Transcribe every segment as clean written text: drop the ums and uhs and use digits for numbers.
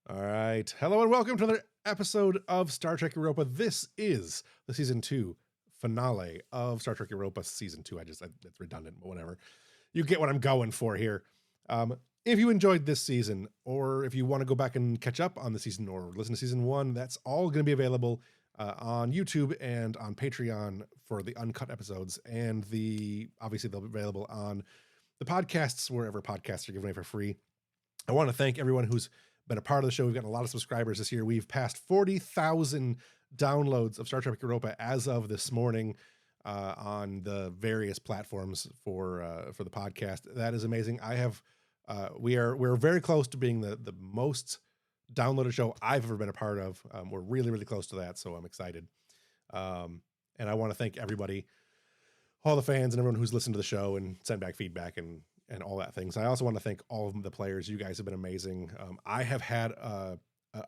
All right. Hello and welcome to another episode of Star Trek Europa. This is the season 2 finale of Star Trek Europa season 2. It's redundant, but whatever. You get what I'm going for here. If you enjoyed this season, or if you want to go back and catch up on the season or listen to season 1, that's all going to be available on YouTube and on Patreon for the uncut episodes. And obviously they'll be available on the podcasts, wherever podcasts are given away for free. I want to thank everyone who's been a part of the show. We've gotten a lot of subscribers this year. We've passed 40,000 downloads of Star Trek Europa as of this morning on the various platforms for the podcast. That is amazing. We're very close to being the most downloaded show I've ever been a part of. We're really, really close to that, so I'm excited. And I want to thank everybody, all the fans and everyone who's listened to the show and sent back feedback and all that things. I also want to thank all of the players. You guys have been amazing. I have had a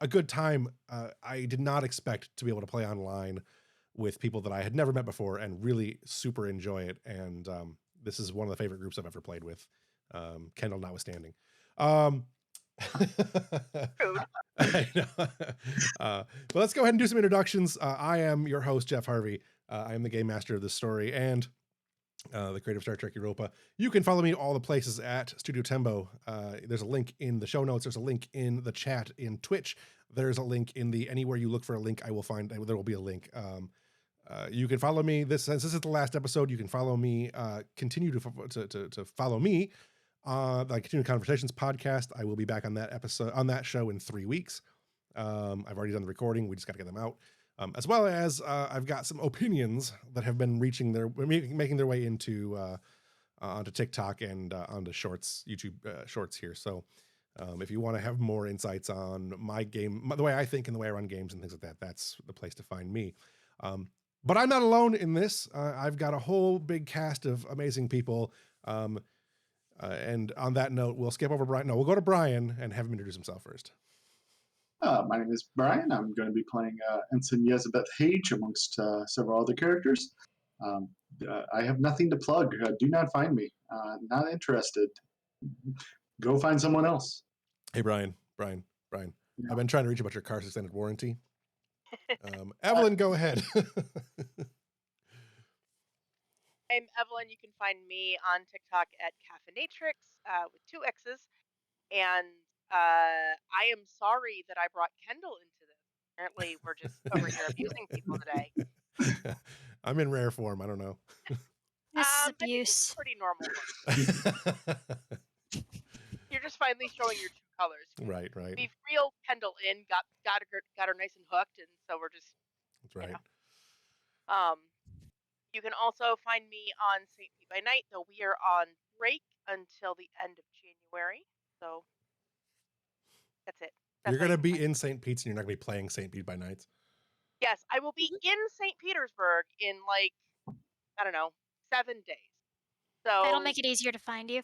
good time. I did not expect to be able to play online with people that I had never met before and really super enjoy it. And this is one of the favorite groups I've ever played with, Kendall notwithstanding. I know. Well, let's go ahead and do some introductions. I am your host, Jeff Harvey. I am the game master of this story and the creator of Star Trek Europa. You can follow me all the places at Studio Tembo. There's a link in the show notes. There's a link in the chat in Twitch. There's a link in anywhere you look for a link, there will be a link. You can follow me. Since this is the last episode, you can follow me. Continue to follow me. The Continuing Conversations podcast. I will be back on that show in 3 weeks. I've already done the recording. We just got to get them out. As well as I've got some opinions that have been making their way into onto TikTok and onto Shorts, YouTube Shorts here. So if you want to have more insights on my game, the way I think and the way I run games and things like that, that's the place to find me. But I'm not alone in this. I've got a whole big cast of amazing people. And on that note, we'll skip over Brian. No, we'll go to Brian and have him introduce himself first. My name is Brian. I'm going to be playing Ensign Yezabeth Hage amongst several other characters. I have nothing to plug. Do not find me. Not interested. Go find someone else. Hey, Brian. Yeah. I've been trying to reach you about your car's extended warranty. Evelyn, go ahead. I'm Evelyn. You can find me on TikTok at Caffeinatrix with 2 X's. And I am sorry that I brought Kendall into this. Apparently, we're just over here abusing people today. I'm in rare form. I don't know. This is abuse. Pretty normal. You're just finally showing your true colors. Right. We've reeled Kendall in, got her nice and hooked, and so we're just. That's right. You can also find me on St. Pete by Night, though we are on break until the end of January. So that's it. You're going to be in St. Pete's and you're not going to be playing St. Pete by Night? Yes, I will be in St. Petersburg in 7 days. So that'll make it easier to find you.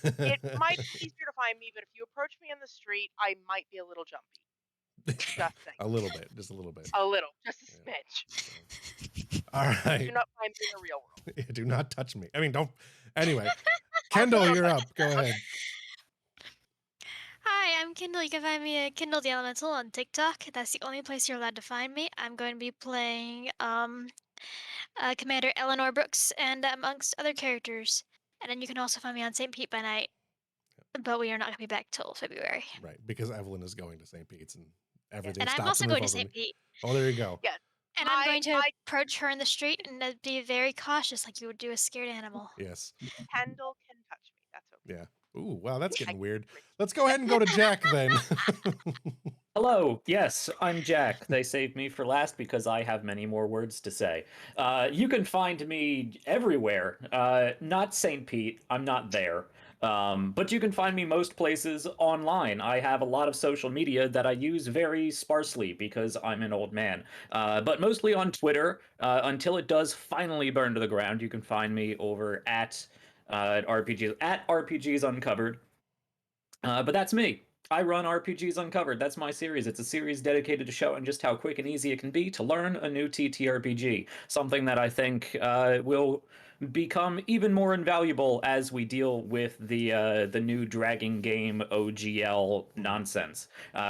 It might be easier to find me, but if you approach me on the street, I might be a little jumpy. Just saying. A little bit. Just a smidge. All right. Do not find me in the real world. Yeah, do not touch me. I mean, don't. Anyway, Kendall, you're up. Go ahead. Hi, I'm Kindle. You can find me at Kindle the Elemental on TikTok. That's the only place you're allowed to find me. I'm going to be playing Commander Eleanor Brooks and amongst other characters. And then you can also find me on St. Pete by Night. But we are not going to be back till February. Right, because Evelyn is going to St. Pete's and everything. And I'm also going to St. Pete. Oh, there you go. Yes. And I'm going to approach her in the street and be very cautious, like you would do a scared animal. Yes. Kendall can touch me. That's okay. Yeah. Ooh, wow, that's getting weird. Let's go ahead and go to Jack then. Hello. Yes, I'm Jack. They saved me for last because I have many more words to say. You can find me everywhere. Not St. Pete. I'm not there. But you can find me most places online. I have a lot of social media that I use very sparsely because I'm an old man. But mostly on Twitter, until it does finally burn to the ground. You can find me over at RPGs Uncovered. But that's me. I run RPGs Uncovered. That's my series. It's a series dedicated to showing just how quick and easy it can be to learn a new TTRPG. Something that I think will become even more invaluable as we deal with the new dragging game OGL nonsense.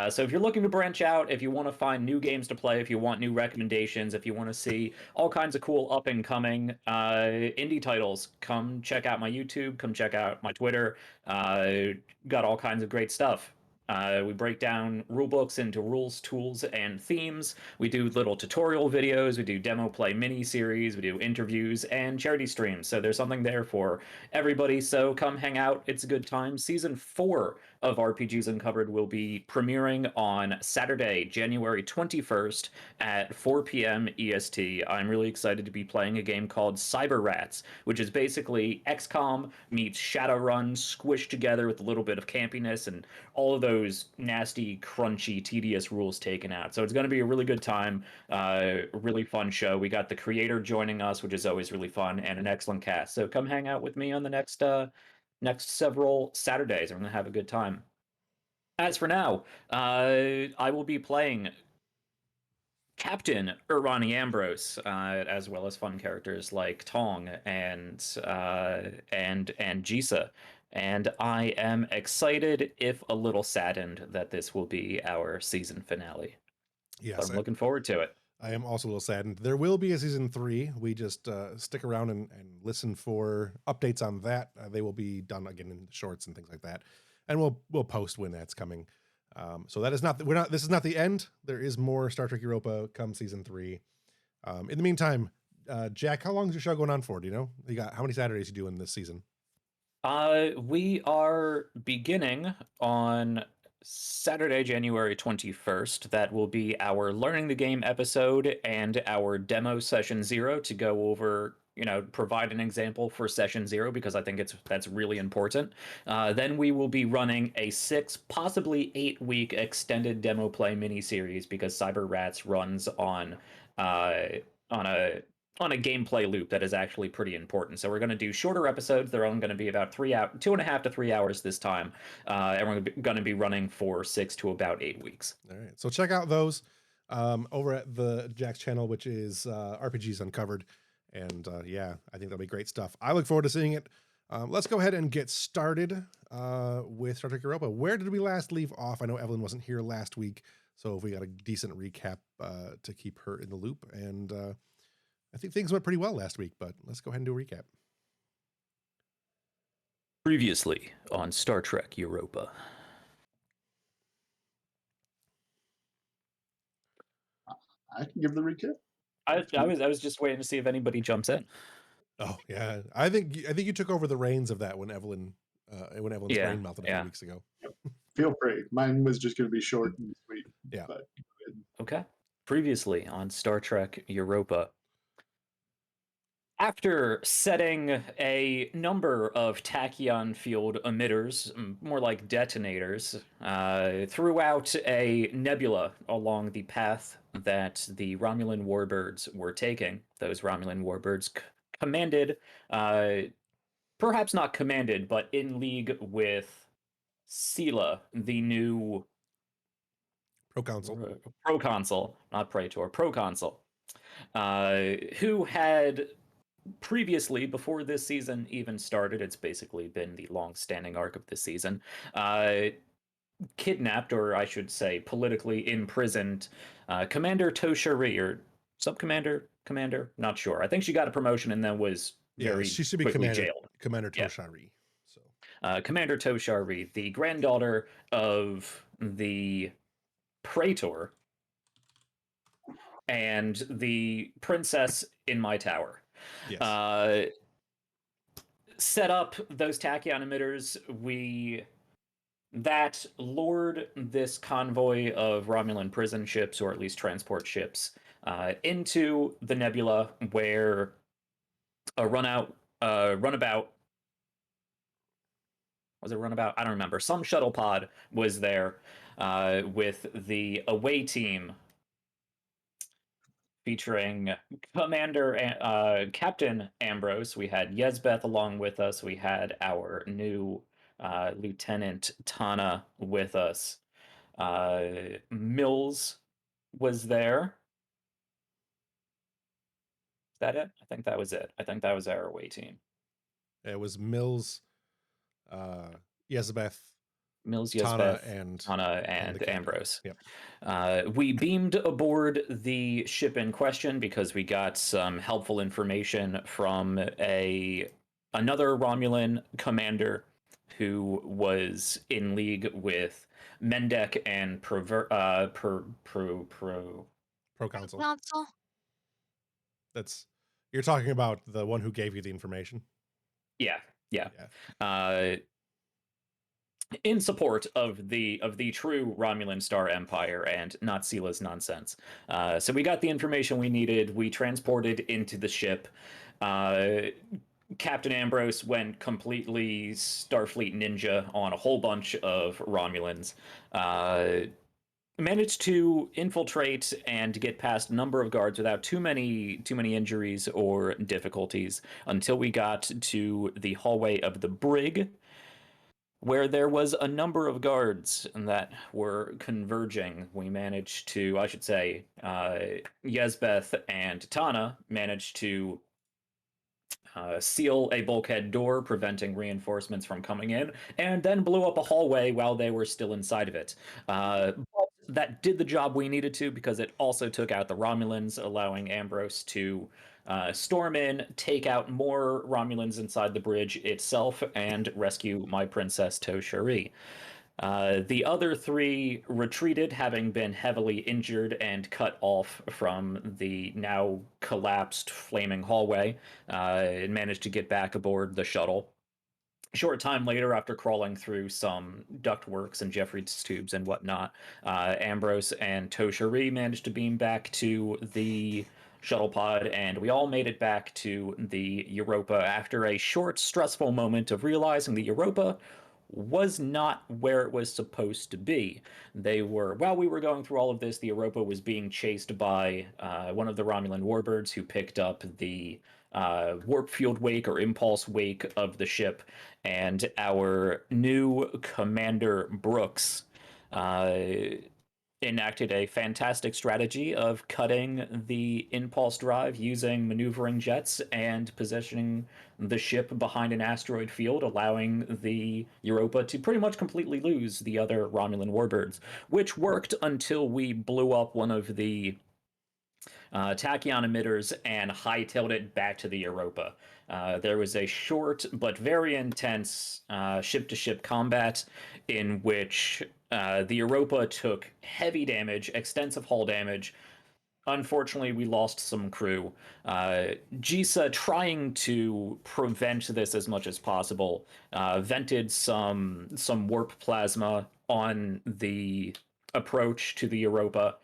So if you're looking to branch out, if you want to find new games to play, if you want new recommendations, if you want to see all kinds of cool up and coming indie titles, come check out my YouTube, come check out my Twitter. Got all kinds of great stuff. We break down rulebooks into rules, tools, and themes. We do little tutorial videos. We do demo play mini series. We do interviews and charity streams. So there's something there for everybody. So come hang out. It's a good time. Season 4 of RPGs Uncovered will be premiering on Saturday, January 21st at 4 p.m. EST. I'm really excited to be playing a game called Cyber Rats, which is basically XCOM meets Shadowrun squished together with a little bit of campiness and all of those nasty, crunchy, tedious rules taken out. So it's going to be a really good time, really fun show. We got the creator joining us, which is always really fun, and an excellent cast. So come hang out with me on the next several Saturdays. We're going to have a good time. As for now, I will be playing Captain Urani Ambrose, as well as fun characters like Tong and Jisa. And I am excited, if a little saddened, that this will be our season finale. Yes, But I'm looking forward to it. I am also a little saddened. There will be a season 3. We just stick around and listen for updates on that. They will be done again in shorts and things like that, and we'll post when that's coming. So that is not this is not the end. There is more Star Trek Europa come season 3. In the meantime, Jack, how long is your show going on for? Do you know? You got how many Saturdays you doing this season? We are beginning on Saturday, January 21st. That will be our Learning the Game episode and our demo session 0 to go over, provide an example for session 0 because I think that's really important. Then we will be running a 6, possibly 8-week extended demo play mini-series because Cyber Rats runs on a gameplay loop that is actually pretty important. So we're going to do shorter episodes. They're only going to be about 2.5 to 3 hours this time. And we're going to be running for 6 to about 8 weeks. All right. So check out those over at the Jack's channel, which is RPGs Uncovered. And yeah, I think that'll be great stuff. I look forward to seeing it. Let's go ahead and get started with Star Trek Europa. Where did we last leave off? I know Evelyn wasn't here last week, so if we got a decent recap to keep her in the loop. And I think things went pretty well last week, but let's go ahead and do a recap. Previously on Star Trek Europa. I can give the recap. I was just waiting to see if anybody jumps in. Oh yeah, I think you took over the reins of that when Evelyn's brain melted a few weeks ago. Feel free. Mine was just going to be short and sweet. Yeah. But okay. Previously on Star Trek Europa. After setting a number of tachyon field emitters, more like detonators, throughout a nebula along the path that the Romulan warbirds were taking, those Romulan warbirds commanded, perhaps not commanded, but in league with Sela, the new proconsul, not praetor, proconsul, who had previously, before this season even started, it's basically been the long-standing arc of this season, kidnapped, or I should say politically imprisoned, Commander Toshari, or commander, not sure. I think she got a promotion and then was she should be jailed. Commander Toshari. So Commander Toshari, the granddaughter of the Praetor and the princess in my tower. Yes. Set up those tachyon emitters. That lured this convoy of Romulan prison ships, or at least transport ships, into the nebula, where a runabout. Was it runabout? I don't remember. Some shuttle pod was there with the away team featuring Captain Ambrose. We had Yezbeth along with us. We had our new Lieutenant Tana with us. Mills was there. that it? I think that was it. I think that was our away team. It was Mills, Yezebeth, Mills, Tana, Yezbeth, and and the captain. Ambrose. Yep. We beamed aboard the ship in question because we got some helpful information from another Romulan commander who was in league with Mendek and Proconsul. Council. You're talking about the one who gave you the information. Yeah. Yeah. In support of the true Romulan Star Empire and not Sila's nonsense. So we got the information we needed. We transported into the ship. Captain Ambrose went completely Starfleet ninja on a whole bunch of Romulans. Managed to infiltrate and get past a number of guards without too many injuries or difficulties until we got to the hallway of the brig, where there was a number of guards that were converging. We managed to, I should say, Yezbeth and Tana managed to seal a bulkhead door, preventing reinforcements from coming in, and then blew up a hallway while they were still inside of it. But that did the job we needed to, because it also took out the Romulans, allowing Ambrose to storm in, take out more Romulans inside the bridge itself, and rescue my princess Toshari. The other three retreated, having been heavily injured and cut off from the now collapsed flaming hallway, and managed to get back aboard the shuttle. A short time later, after crawling through some ductworks and Jeffries tubes and whatnot, Ambrose and Toshari managed to beam back to the shuttle pod, and we all made it back to the Europa after a short, stressful moment of realizing the Europa was not where it was supposed to be. While we were going through all of this, the Europa was being chased by one of the Romulan warbirds who picked up the warp field wake or impulse wake of the ship, and our new commander Brooks enacted a fantastic strategy of cutting the impulse drive using maneuvering jets and positioning the ship behind an asteroid field, allowing the Europa to pretty much completely lose the other Romulan warbirds, which worked until we blew up one of the tachyon emitters and hightailed it back to the Europa. There was a short but very intense ship-to-ship combat in which the Europa took heavy damage, extensive hull damage. Unfortunately, we lost some crew. Jisa, trying to prevent this as much as possible, vented some warp plasma on the approach to the Europa.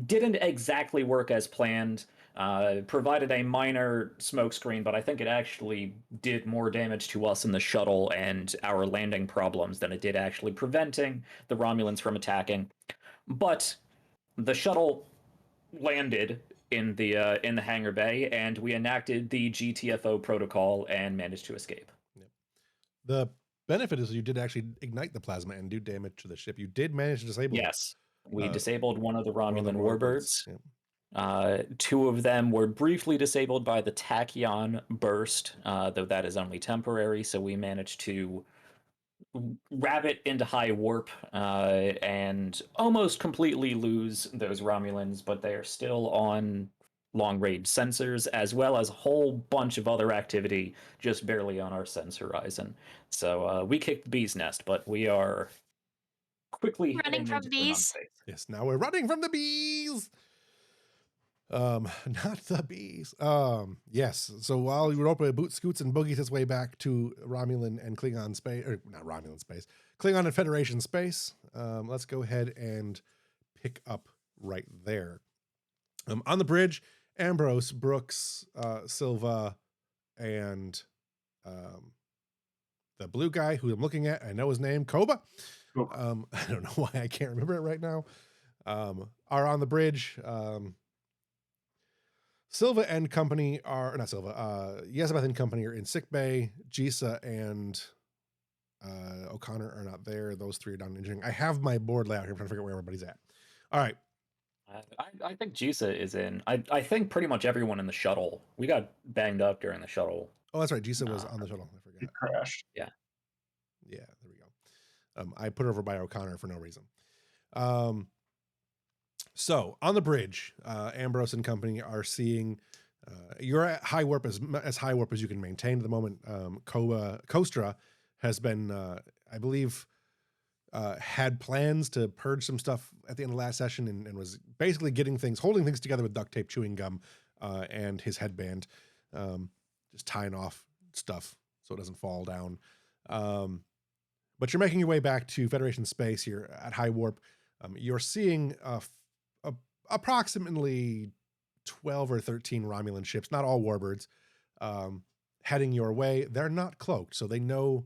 Didn't exactly work as planned. Provided a minor smokescreen, but I think it actually did more damage to us in the shuttle and our landing problems than it did actually preventing the Romulans from attacking. But the shuttle landed in the hangar bay, and we enacted the GTFO protocol and managed to escape. Yep. The benefit is you did actually ignite the plasma and do damage to the ship. You did manage to disable. Yes, we disabled one of the Romulan warbirds. Yep. Two of them were briefly disabled by the tachyon burst, though that is only temporary. So we managed to rabbit into high warp and almost completely lose those Romulans, but they are still on long-range sensors, as well as a whole bunch of other activity just barely on our sense horizon. So we kicked the bee's nest, but we are quickly Running from bees. Yes, now we're running from the bees. Not the bees. Yes. So while Europa scoots and boogies its way back to Romulan and Klingon space, or not Romulan space, Klingon and Federation space, let's go ahead and pick up right there. On the bridge, Ambrose, Brooks, Silva, and the blue guy who I'm looking at, I know his name, Koba. I don't know why I can't remember it right now. Are on the bridge. Silva and company are not Silva. Yezebeth and company are in sick bay. Jisa and O'Connor are not there. Those three are down in engineering. I have my board layout here. I'm trying to figure out where everybody's at. All right. I think Jisa is in. I think pretty much everyone in the shuttle. We got banged up during the shuttle. Oh, that's right. Jisa was on the shuttle. I forgot. It crashed. Yeah. Yeah, there we go. I put her over by O'Connor for no reason. So on the bridge, Ambrose and company are seeing you're at high warp as high warp as you can maintain at the moment. Kostra has been, I believe, had plans to purge some stuff at the end of last session and was basically holding things together with duct tape, chewing gum, and his headband, just tying off stuff so it doesn't fall down. But you're making your way back to Federation space. You're at high warp. You're seeing approximately 12 or 13 Romulan ships, not all warbirds, heading your way. They're not cloaked, so they know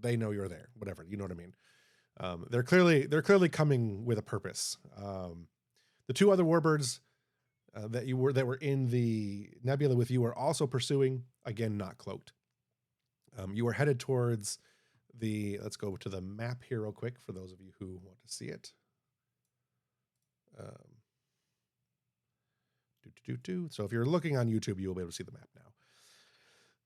they know you're there. Whatever, you know what I mean. They're clearly coming with a purpose. The two other warbirds that were in the nebula with you are also pursuing. Again, not cloaked. You are headed towards let's go to the map here real quick for those of you who want to see it. So if you're looking on YouTube, you will be able to see the map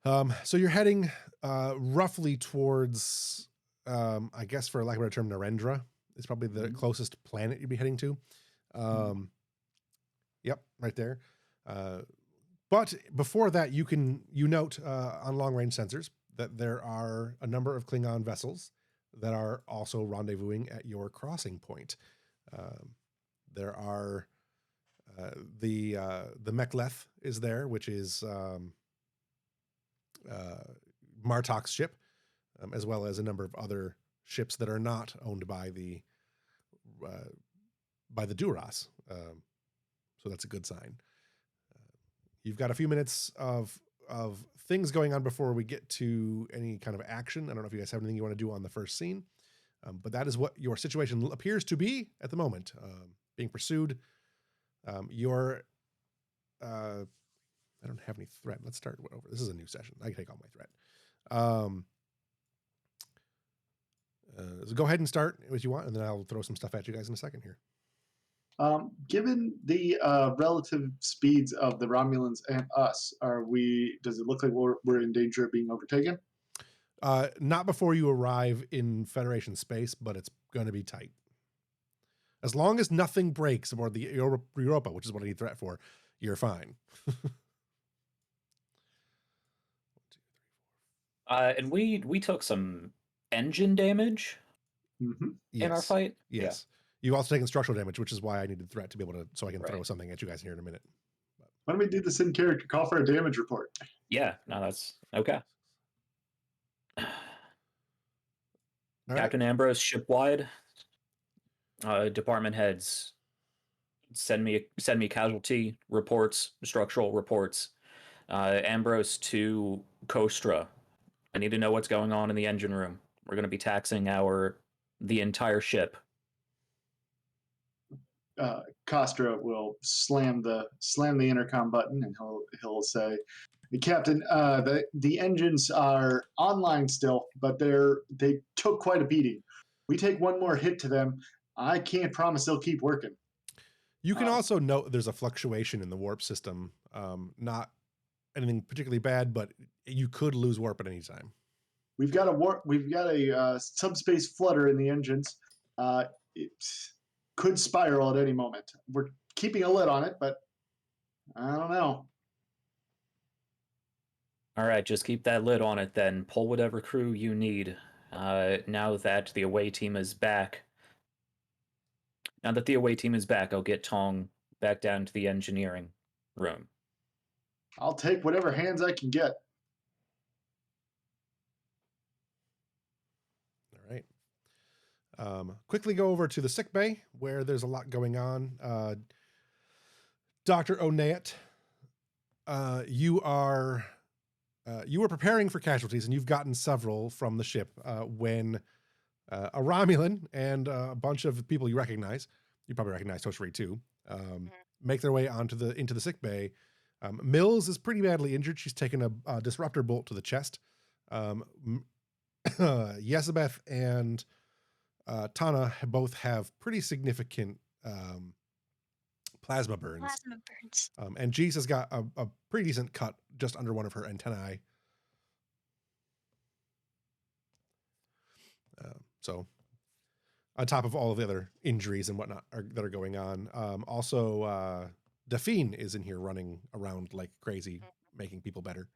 now. So you're heading roughly towards, I guess for lack of a better term, Narendra is probably the closest planet you'd be heading to. Yep, right there. But before that, you note on long range sensors that there are a number of Klingon vessels that are also rendezvousing at your crossing point. There are the Mek'leth is there, which is Martok's ship, as well as a number of other ships that are not owned by the Duras. So that's a good sign. You've got a few minutes of things going on before we get to any kind of action. I don't know if you guys have anything you want to do on the first scene, but that is what your situation appears to be at the moment. Being pursued. I don't have any threat. Let's start over. This is a new session. I can take all my threat. So go ahead and start what you want, and then I'll throw some stuff at you guys in a second here. Given the relative speeds of the Romulans and us, does it look like we're in danger of being overtaken? Not before you arrive in Federation space, but it's going to be tight. As long as nothing breaks aboard the Europa, which is what I need threat for, you're fine. And we took some engine damage in our fight. Yes. Yeah. You've also taken structural damage, which is why I needed threat to be able to, so I can throw something at you guys here in a minute. Why don't we do this in character? Call for a damage report. Yeah, no, that's okay. Captain Ambrose, shipwide. Department heads, send me casualty reports, structural reports. Ambrose to Kostra. I need to know what's going on in the engine room. We're going to be taxing the entire ship. Kostra will slam the intercom button and he'll say, "Captain, the engines are online still, but they took quite a beating. We take one more hit to them. I can't promise they'll keep working." You can also note there's a fluctuation in the warp system. Not anything particularly bad, but you could lose warp at any time. We've got a subspace flutter in the engines. It could spiral at any moment. We're keeping a lid on it, but I don't know. All right, just keep that lid on it then. Pull whatever crew you need. Now that the away team is back, I'll get Tong back down to the engineering room. I'll take whatever hands I can get. All right. Quickly go over to the sick bay where there's a lot going on. Dr. O'Neill, you were preparing for casualties, and you've gotten several from the ship when a Romulan and a bunch of people you recognize, you probably recognize Toshri too, make their way into the sick bay. Mills is pretty badly injured. She's taken a disruptor bolt to the chest. Yezebeth and Tana both have pretty significant plasma burns. Plasma burns. And Jeez has got a pretty decent cut just under one of her antennae. So on top of all of the other injuries and whatnot that are going on. Also, Daphine is in here running around like crazy, making people better.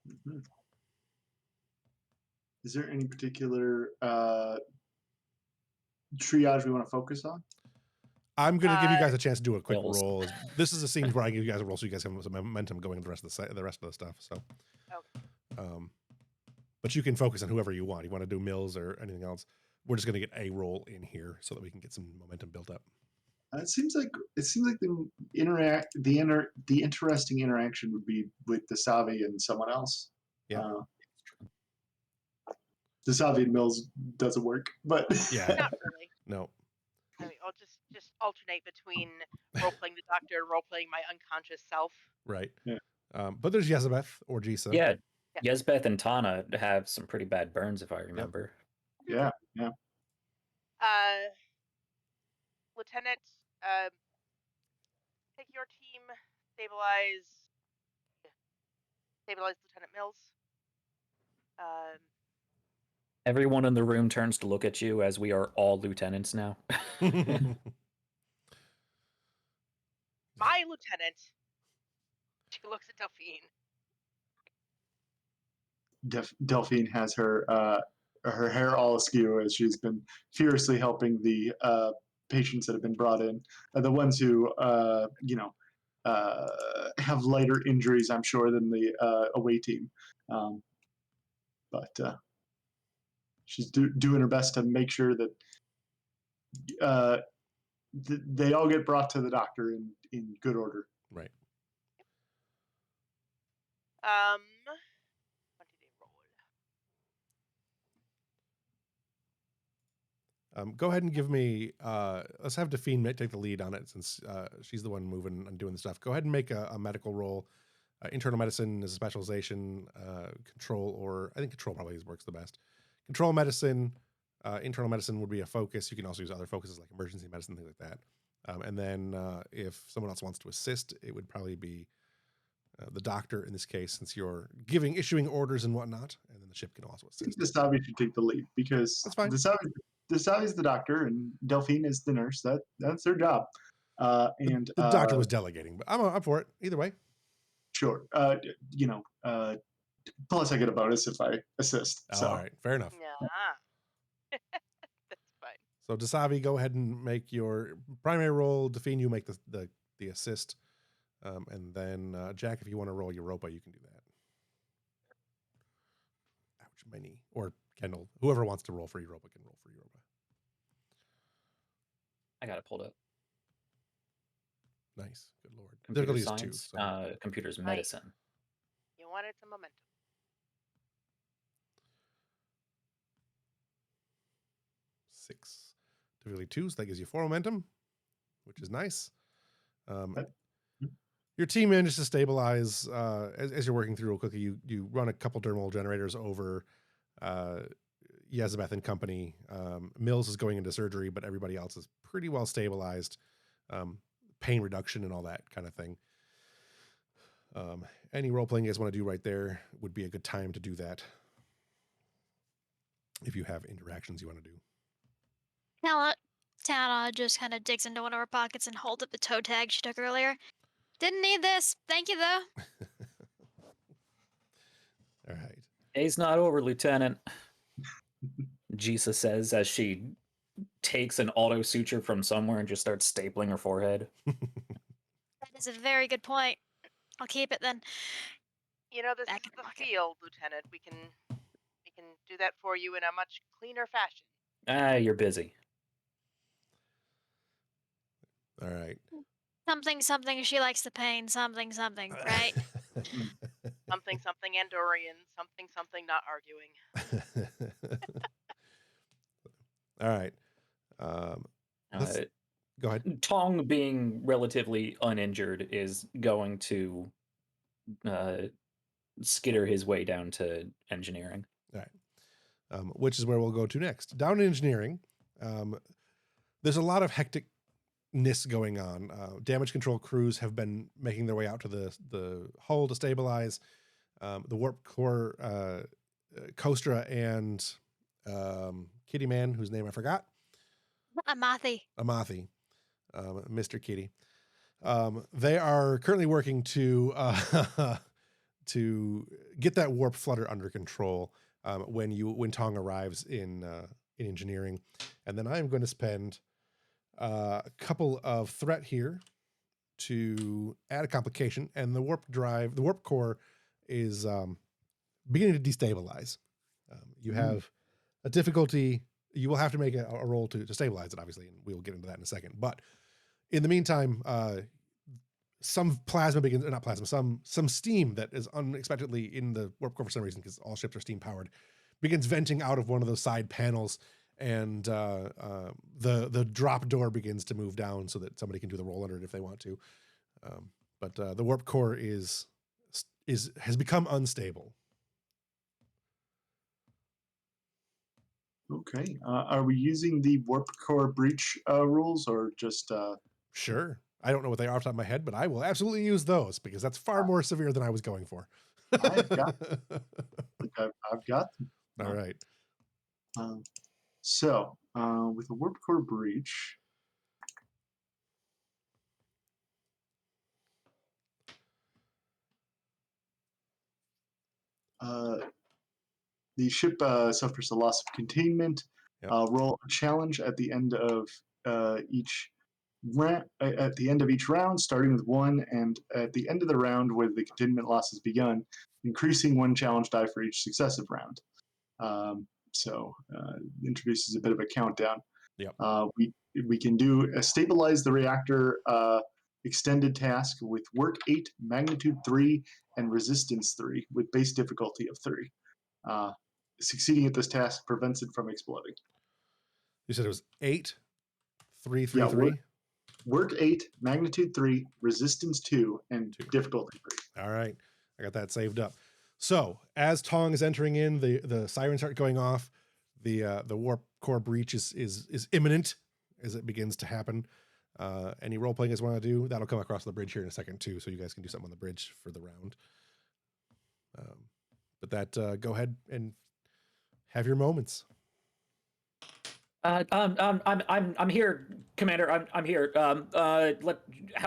Mhm. Is there any particular triage we want to focus on? I'm going to give you guys a chance to do a quick Wills. roll. This is a scene where I give you guys a roll so you guys have some momentum going the rest of the stuff. So, but you can focus on whoever you want. You want to do Mills or anything else? We're just going to get a roll in here so that we can get some momentum built up. It seems like the interesting interaction would be with Dasavi and someone else. Yeah. Dasavi and Mills doesn't work, but Yeah. Not really. No. I mean, I'll just alternate between role playing the doctor and role playing my unconscious self. Right. Yeah. But there's Yezabeth or Jisa. Yeah, Yezbeth and Tana have some pretty bad burns, if I remember. Yeah. Lieutenant, take your team, stabilize Lieutenant Mills. Everyone in the room turns to look at you as we are all lieutenants now. My lieutenant. She looks at Delphine. Delphine has her hair all askew as she's been furiously helping the patients that have been brought in, the ones who have lighter injuries, I'm sure, than the away team. But she's doing her best to make sure that they all get brought to the doctor in good order. Right. What did they roll? Go ahead and give me. Let's have Daphine take the lead on it since she's the one moving and doing the stuff. Go ahead and make a medical roll. Internal medicine is a specialization. Control, or I think control probably works the best. Control medicine, internal medicine would be a focus. You can also use other focuses like emergency medicine, things like that. And then if someone else wants to assist, it would probably be the doctor in this case, since you're issuing orders and whatnot, and then the ship can also I think assist. Dasavi should take the lead because That's fine. Dasavi is the doctor and Delphine is the nurse. That's their job. And the doctor was delegating, but I'm up for it either way. Sure. Plus I get a bonus if I assist. So. All right, fair enough. Yeah. That's fine. So Dasavi, go ahead and make your primary roll. Daphine, you make the assist. And then Jack, if you want to roll Europa, you can do that. Ouch, my knee. Or Kendall. Whoever wants to roll for Europa can roll for Europa. I got it pulled up. Nice. Good lord. Computer Difficulty is 2. science, So. computer's Nice. medicine. You wanted some momentum. 6. Difficulty 2, so that gives you 4 momentum, which is nice. Your team manages to stabilize as you're working through real quickly. You run a couple dermal generators over Yezabeth and company. Mills is going into surgery, but everybody else is pretty well stabilized. Pain reduction and all that kind of thing. Any role playing you guys want to do right there would be a good time to do that. If you have interactions you want to do. Tana just kind of digs into one of her pockets and holds up the toe tag she took earlier. Didn't need this. Thank you, though. All right. Day's not over, Lieutenant. Jisa says as she takes an auto suture from somewhere and just starts stapling her forehead. That is a very good point. I'll keep it then. You know, this Back is in the the pocket. field, Lieutenant. We can do that for you in a much cleaner fashion. You're busy. All right. Something, she likes the pain. Something, right? Something Andorian. Something not arguing. All right. Go ahead. Tong, being relatively uninjured, is going to skitter his way down to engineering. All right. Which is where we'll go to next. Down in engineering, there's a lot of hecticness going on. Damage control crews have been making their way out to the hull to stabilize. The warp core, Kostra and Kitty Man, whose name I forgot. Amathi. Mr. Kitty. They are currently working to to get that warp flutter under control when Tong arrives in engineering, and then I am going to spend a couple of threat here to add a complication, and the warp core is beginning to destabilize. You have a difficulty. You will have to make a roll to stabilize it, obviously, and we will get into that in a second. But in the meantime, some some steam that is unexpectedly in the warp core for some reason, because all ships are steam powered, begins venting out of one of those side panels, and the drop door begins to move down so that somebody can do the roll under it if they want to. But the warp core has become unstable. Okay. Are we using the warp core breach rules, or just? Sure. I don't know what they are off the top of my head, but I will absolutely use those because that's far more severe than I was going for. I've got them. All right. So with the warp core breach, the ship suffers a loss of containment. Yep. Roll a challenge at the end of each round, starting with 1, and at the end of the round where the containment loss has begun, increasing 1 challenge die for each successive round. So introduces a bit of a countdown. Yep. We can do a stabilize the reactor extended task with work 8, magnitude 3, and resistance 3 with base difficulty of 3. Succeeding at this task prevents it from exploding. You said it was 8, 3, 3, Yeah, 3? Work 8, magnitude 3, resistance 2, and 2. Difficulty 3. All right. I got that saved up. So as Tong is entering in, the sirens start going off. The warp core breach is imminent as it begins to happen. Any role playing you guys want to do, that'll come across the bridge here in a second too, so you guys can do something on the bridge for the round. But that go ahead and have your moments. I'm here, Commander. I'm here. How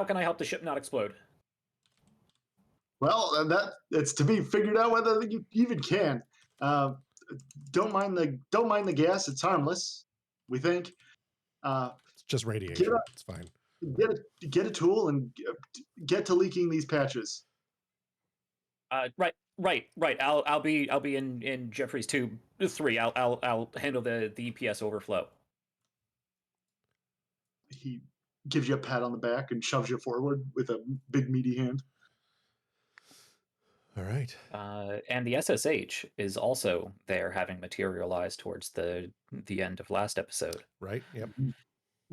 can I help the ship not explode? Well, it's to be figured out whether you even can. Don't mind the gas; it's harmless. We think. It's just radiation. It's fine. Get a tool and get to leaking these patches. Right. I'll be in Jeffrey's tube 3. I'll handle the EPS overflow. He gives you a pat on the back and shoves you forward with a big meaty hand. All right. And the SSH is also there, having materialized towards the end of last episode. Right. Yep.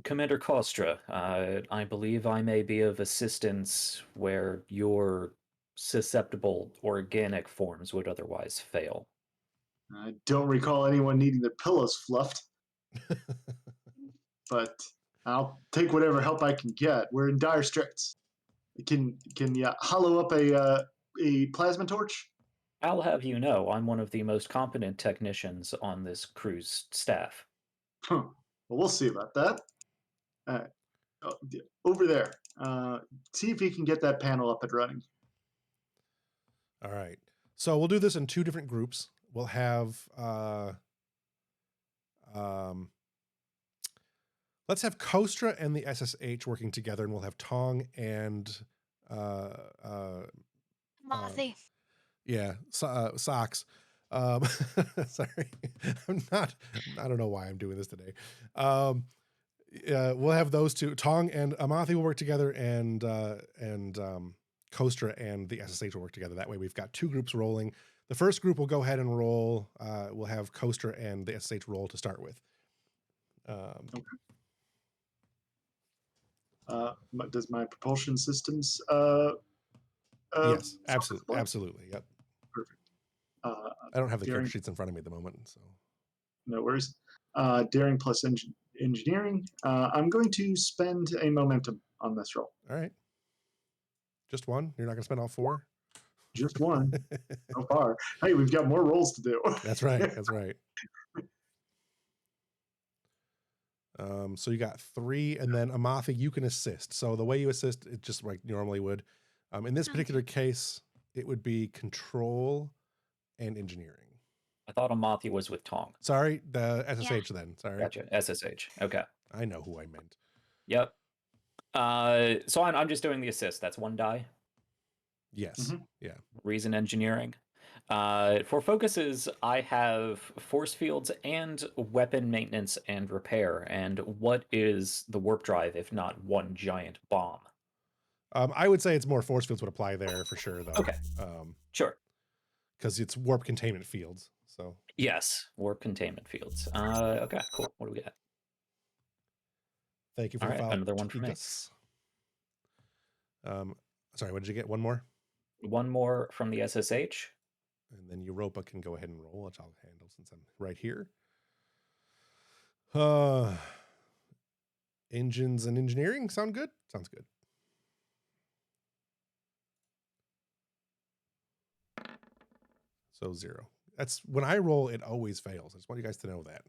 Commander Kostra, I believe I may be of assistance where your susceptible organic forms would otherwise fail. I don't recall anyone needing their pillows fluffed, but I'll take whatever help I can get. We're in dire straits. Can you hollow up a plasma torch? I'll have you know, I'm one of the most competent technicians on this crew's staff. Well, we'll see about that. Over there. See if you can get that panel up and running. All right. So we'll do this in 2 different groups. We'll have let's have Kostra and the SSH working together, and we'll have Tong and Amathi. Socks. Sorry. I don't know why I'm doing this today. We'll have those 2. Tong and Amathi will work together, and Kostra and the SSH will work together. That way we've got 2 groups rolling. The first group will go ahead and roll. We'll have Kostra and the SSH roll to start with. Okay. Does my propulsion systems? Yes, absolutely. Yep. Perfect. I don't have the character sheets in front of me at the moment, so no worries. Daring plus engineering. I'm going to spend a momentum on this roll. All right. Just one? You're not going to spend all 4? Just one so far. Hey, we've got more rolls to do. That's right. That's right. So you got 3, and then Amathi, you can assist. So the way you assist, it's just like you normally would. In this particular case, it would be control and engineering. I thought Amathi was with Tong. Sorry, the SSH then. Sorry. Gotcha. SSH. Okay. I know who I meant. Yep. So I'm just doing the assist. That's 1 die. Yes. Yeah. Reason engineering. For focuses, I have force fields and weapon maintenance and repair. And what is the warp drive if not one giant bomb? I would say it's more force fields would apply there for sure, though. Okay. Sure. Because it's warp containment fields. So yes, warp containment fields. Okay, cool. What do we got? Thank you for the follow. Another one for me. Sorry, what did you get? One more? One more from the SSH. And then Europa can go ahead and roll, which I'll handle since I'm right here. Engines and engineering sound good? Sounds good. So 0. That's when I roll, it always fails. I just want you guys to know that.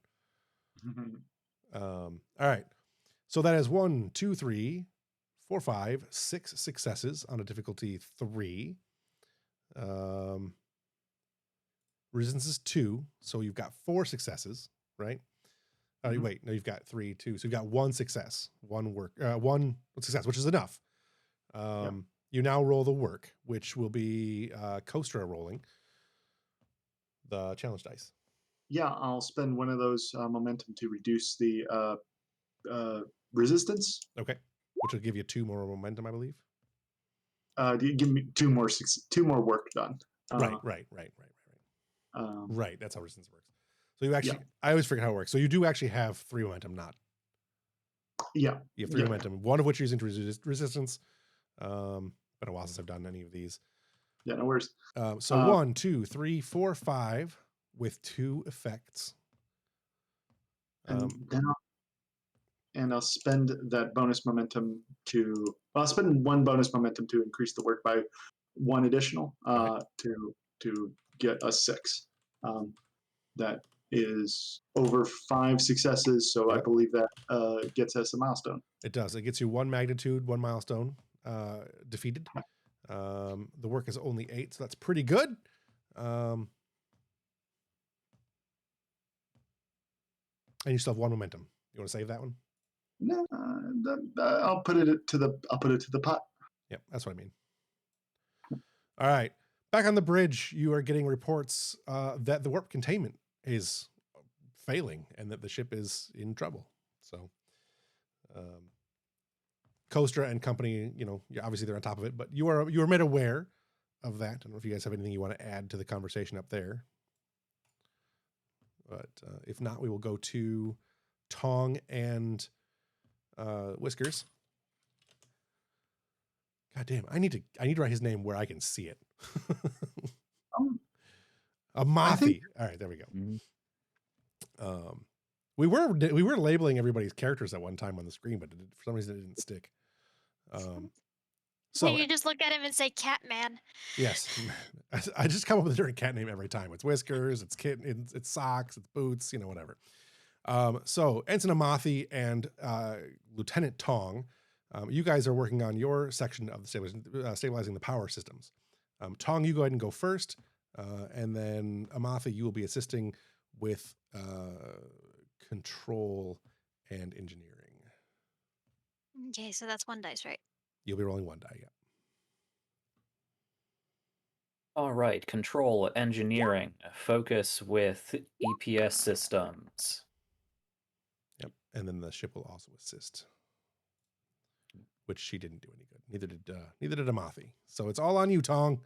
All right. So that is 1, 2, 3, 4, 5, 6 successes on a difficulty 3. Resistance is 2, so you've got 4 successes, right? Wait, no, you've got 3, 2, so you've got 1 success, 1 success, which is enough. You now roll the work, which will be Kostra rolling the challenge dice. Yeah, I'll spend one of those momentum to reduce the resistance. Okay, which will give you 2 more momentum, I believe. Give me 2 more work done. Right. Right, that's how resistance works. So you actually, I always forget how it works. So you do actually have 3 momentum, not. Yeah. You have 3 momentum, one of which you're using to resistance. Been a while since I've done any of these. Yeah, no worries. So 1, 2, 3, 4, 5 with 2 effects. And I'll spend that bonus momentum I'll spend 1 bonus momentum to increase the work by 1 additional to get a 6. That is over 5 successes, so I believe that gets us a milestone. It does. It gets you 1 magnitude, 1 milestone defeated. The work is only 8, so that's pretty good. And you still have 1 momentum. You want to save that one? No, I'll put it to the pot. Yep, that's what I mean. All right, back on the bridge, you are getting reports that the warp containment is failing and that the ship is in trouble. So, Kostra and company, obviously they're on top of it, but you are made aware of that. I don't know if you guys have anything you want to add to the conversation up there. But if not, we will go to Tong and Whiskers. God damn, I need to write his name where I can see it. Amathi. All right, there we go. We were labeling everybody's characters at one time on the screen, but for some reason it didn't stick. So you just look at him and say Catman. Yes. I just come up with a different cat name every time. It's Whiskers, it's Kitten, it's Socks, it's Boots, whatever. So Ensign Amathi and Lieutenant Tong, you guys are working on your section of the stabilizing the power systems. Tong, you go ahead and go first, and then Amathi, you will be assisting with control and engineering. Okay, so that's 1 dice, right? You'll be rolling 1 die, yeah. All right, control, engineering, focus with EPS systems. Yep, and then the ship will also assist, which she didn't do any good. Neither did Amathi. So it's all on you, Tong.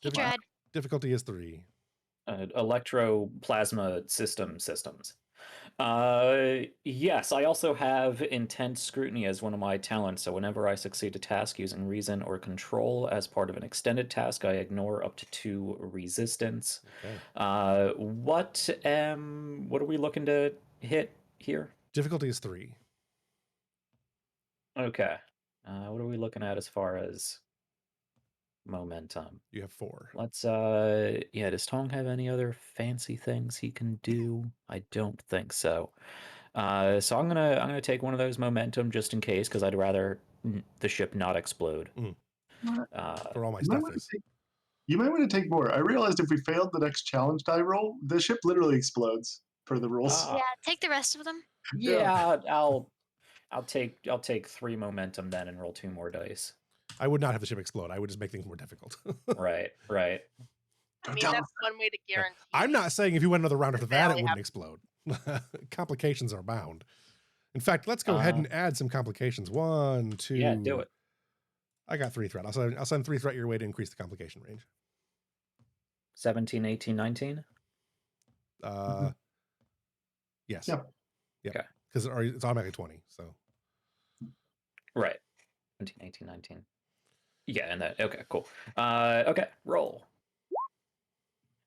He tried. Difficulty is 3. Electroplasma systems. Yes, I also have intense scrutiny as one of my talents, so whenever I succeed a task using reason or control as part of an extended task, I ignore up to 2 resistance. Okay. What are we looking to hit here? Difficulty is 3. Okay. What are we looking at as far as momentum? You have 4. Let's yeah, does Tong have any other fancy things he can do? I don't think so. So I'm gonna take one of those momentum just in case, because I'd rather the ship not explode. For all my You might stuff wanna is. You might want to take more. I realized if we failed the next challenge die roll, the ship literally explodes per the rules. Ah. Yeah, take the rest of them. Yeah, I'll take 3 momentum then and roll 2 more dice. I would not have the ship explode. I would just make things more difficult. Right. I Don't mean, tell that's one way to guarantee. I'm not saying if you went another round after that, it Valley wouldn't explode. Complications are bound. In fact, let's go ahead and add some complications. 1, 2. Yeah, do it. I got 3 threat. I'll send 3 threat your way to increase the complication range. 17, 18, 19. Yes. Yep. Okay. Because it's automatically 20. So Right. 17, 18, 19. Yeah, and that. Okay, cool. Okay, roll.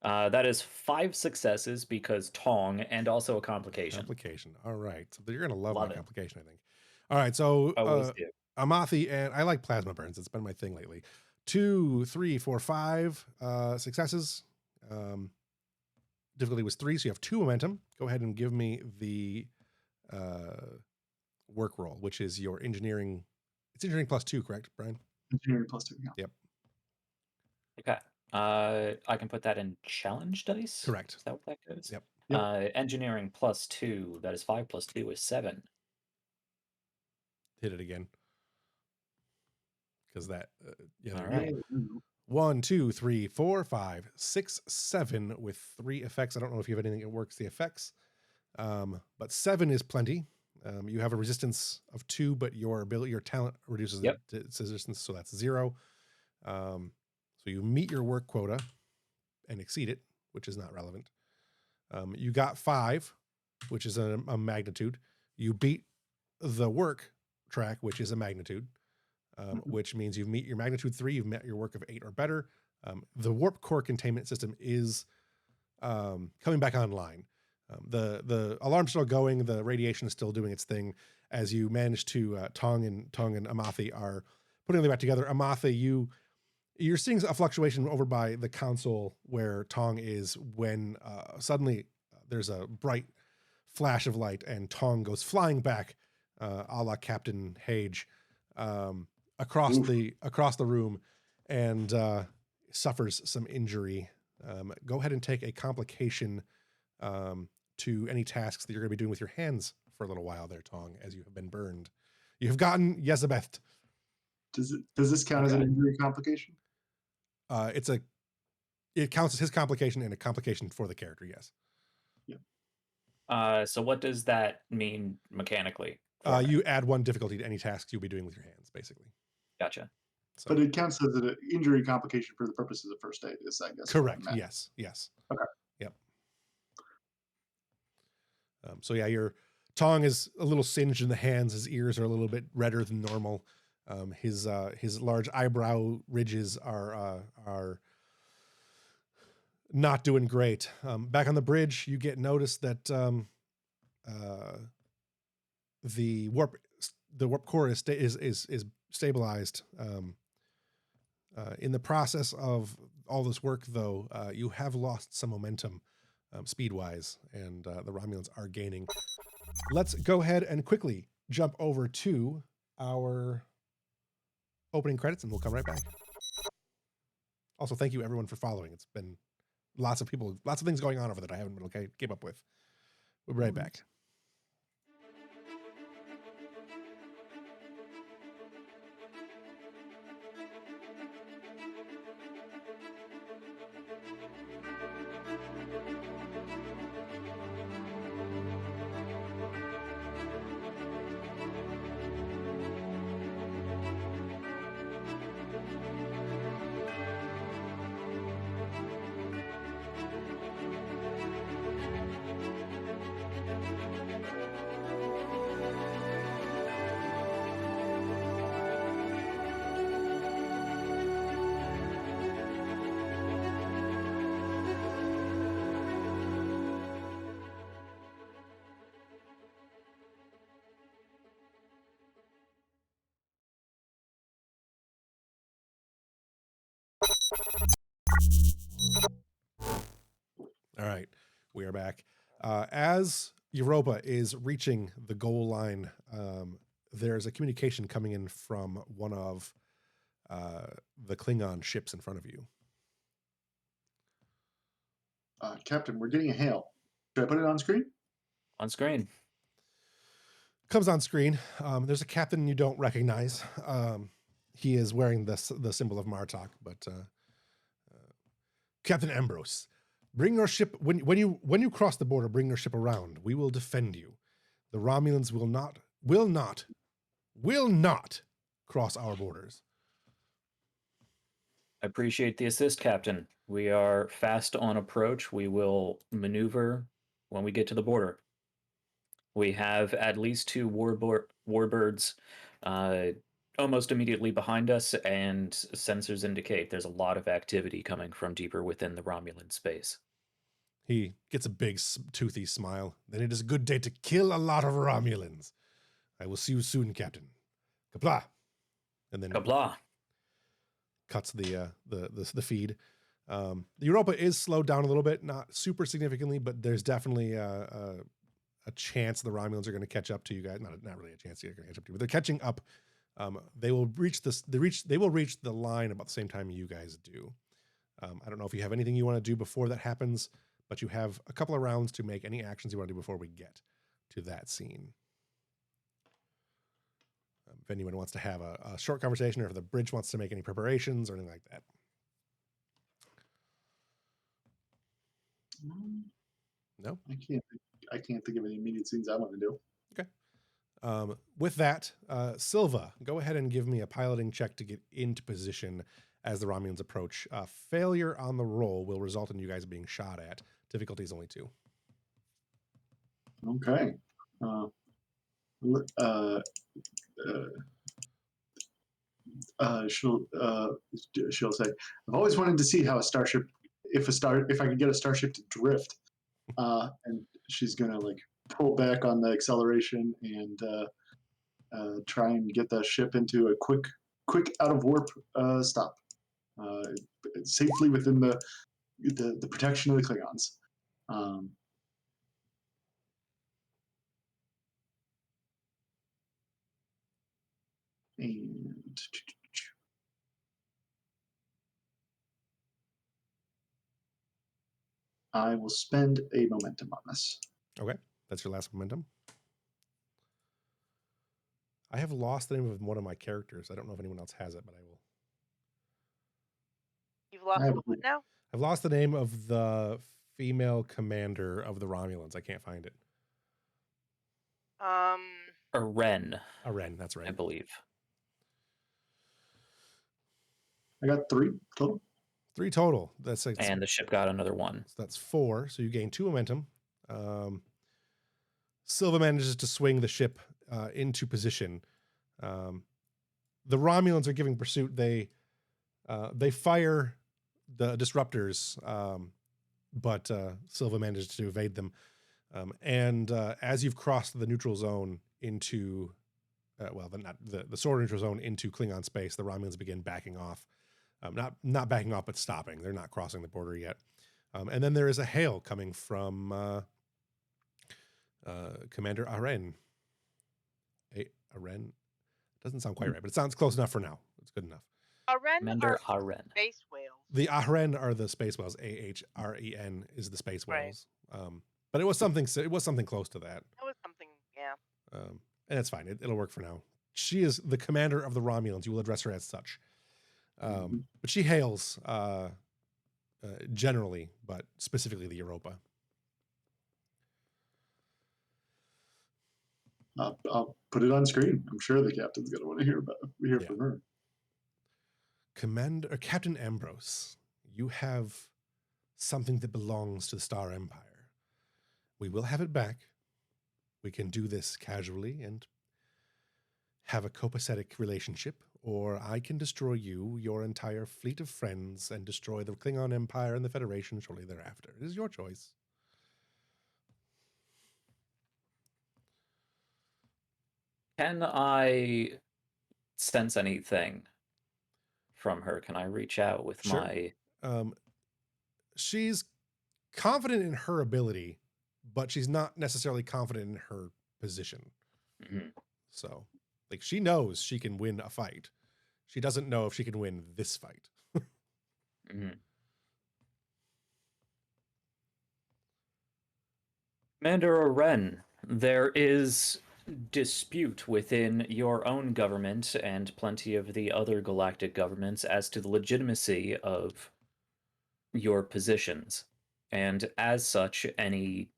That is 5 successes because Tong and also a complication. complication. All right. So you're gonna love Love my it. complication, I think. All right. So Always do. Amathi, and I like plasma burns. It's been my thing lately. 2, 3, 4, 5 successes. Difficulty was 3, so you have 2 momentum. Go ahead and give me the work roll, which is your engineering. It's engineering plus 2, correct, Brian? Engineering plus 2. Yeah. Okay. I can put that in challenge dice. Correct. Is that what that goes? Yep. Engineering plus 2. That is 5 plus 2 is 7. Hit it again. Because that. Yeah. All right. 1, 2, 3, 4, 5, 6, 7 with 3 effects. I don't know if you have anything that works the effects, but 7 is plenty. You have a resistance of 2, but your talent reduces its resistance, so that's 0. So you meet your work quota and exceed it, which is not relevant. You got 5, which is a magnitude. You beat the work track, which is a magnitude. Which means you meet your magnitude 3, you've met your work of 8 or better. The warp core containment system is coming back online. The alarm's still going, the radiation is still doing its thing as you manage to Tong and Amathi are putting them back together. Amathi, you're seeing a fluctuation over by the console where Tong is when suddenly there's a bright flash of light and Tong goes flying back, a la Captain Hage. Across the room and suffers some injury. Go ahead and take a complication to any tasks that you're going to be doing with your hands for a little while there, Tong, as you have been burned. You have gotten Yezebeth. Does this count as an injury complication? It counts as his complication and a complication for the character, yes. Yeah. So what does that mean mechanically? You add 1 difficulty to any tasks you'll be doing with your hands, basically. Gotcha. So, But it counts as an injury complication for the purposes of first aid, is I guess. correct. Yes. Okay. Yep. So yeah, your Tong is a little singed in the hands. His ears are a little bit redder than normal. His large eyebrow ridges are not doing great. Back on the bridge, you get notice that the warp core is stabilized. In the process of all this work, though, you have lost some momentum speed-wise, and the Romulans are gaining. Let's go ahead and quickly jump over to our opening credits, and we'll come right back. Also, thank you everyone for following. It's been lots of things going on over that I haven't been able to keep up with. We'll be right back. All right, we are back. As Europa is reaching the goal line, there's a communication coming in from one of the Klingon ships in front of you. Captain, we're getting a hail. Should I put it on screen? On screen. Comes on screen. There's a captain you don't recognize. He is wearing the symbol of Martok, but Captain Ambrose, bring your ship when you cross the border. Bring your ship around. We will defend you. The Romulans will not cross our borders. I appreciate the assist, Captain. We are fast on approach. We will maneuver when we get to the border. We have at least 2 warbirds almost immediately behind us, and sensors indicate there's a lot of activity coming from deeper within the Romulan space. He gets a big toothy smile. Then it is a good day to kill a lot of Romulans. I will see you soon, Captain. Kapla. And then Kapla. Cuts the feed. The Europa is slowed down a little bit, not super significantly, but there's definitely a chance the Romulans are going to catch up to you guys. Not really a chance they're going to catch up to you, but they're catching up. They will reach the line about the same time you guys do. I don't know if you have anything you want to do before that happens, but you have a couple of rounds to make any actions you want to do before we get to that scene. If anyone wants to have a short conversation, or if the bridge wants to make any preparations or anything like that. No? I can't think of any immediate scenes I want to do. Okay. With that, Silva, go ahead and give me a piloting check to get into position as the Romulans approach. Failure on the roll will result in you guys being shot at. Difficulty is only 2. Okay. She'll say, "I've always wanted to see how if I could get a starship to drift." And she's gonna like pull back on the acceleration and try and get the ship into a quick out of warp stop, safely within the protection of the Klingons. And I will spend a momentum on this. Okay. That's your last momentum. I have lost the name of one of my characters. I don't know if anyone else has it, but I will. You've lost the what now? I've lost the name of the female commander of the Romulans. I can't find it. Aren. Aren, that's right. I believe. I got 3 total. 3 total. That's like, and the ship got another 1. So that's 4. So you gain 2 momentum. Silva manages to swing the ship into position. The Romulans are giving pursuit. They fire the disruptors, but Silva manages to evade them. And as you've crossed the neutral zone into, the solar neutral zone into Klingon space, the Romulans begin backing off. Not backing off, but stopping. They're not crossing the border yet. And then there is a hail coming from Commander Aren. Aren doesn't sound quite right, but it sounds close enough for now. It's good enough. Commander Aren. Space whales. The Ahren are the space whales. Ahren is the space whales. Right. But it was something. It was something close to that. That was something, yeah. And it's fine. It'll work for now. She is the commander of the Romulans. You will address her as such. But she hails generally, but specifically the Europa. I'll put it on screen. I'm sure the captain's going to want to hear from her. Captain Ambrose, you have something that belongs to the Star Empire. We will have it back. We can do this casually and have a copacetic relationship, or I can destroy you, your entire fleet of friends, and destroy the Klingon Empire and the Federation shortly thereafter. It is your choice. Can I sense anything from her? Can I reach out with Sure. my... She's confident in her ability, but she's not necessarily confident in her position. Mhm. So, like, she knows she can win a fight. She doesn't know if she can win this fight. Mhm. Commander Oren, there is dispute within your own government and plenty of the other galactic governments as to the legitimacy of your positions. And as such, any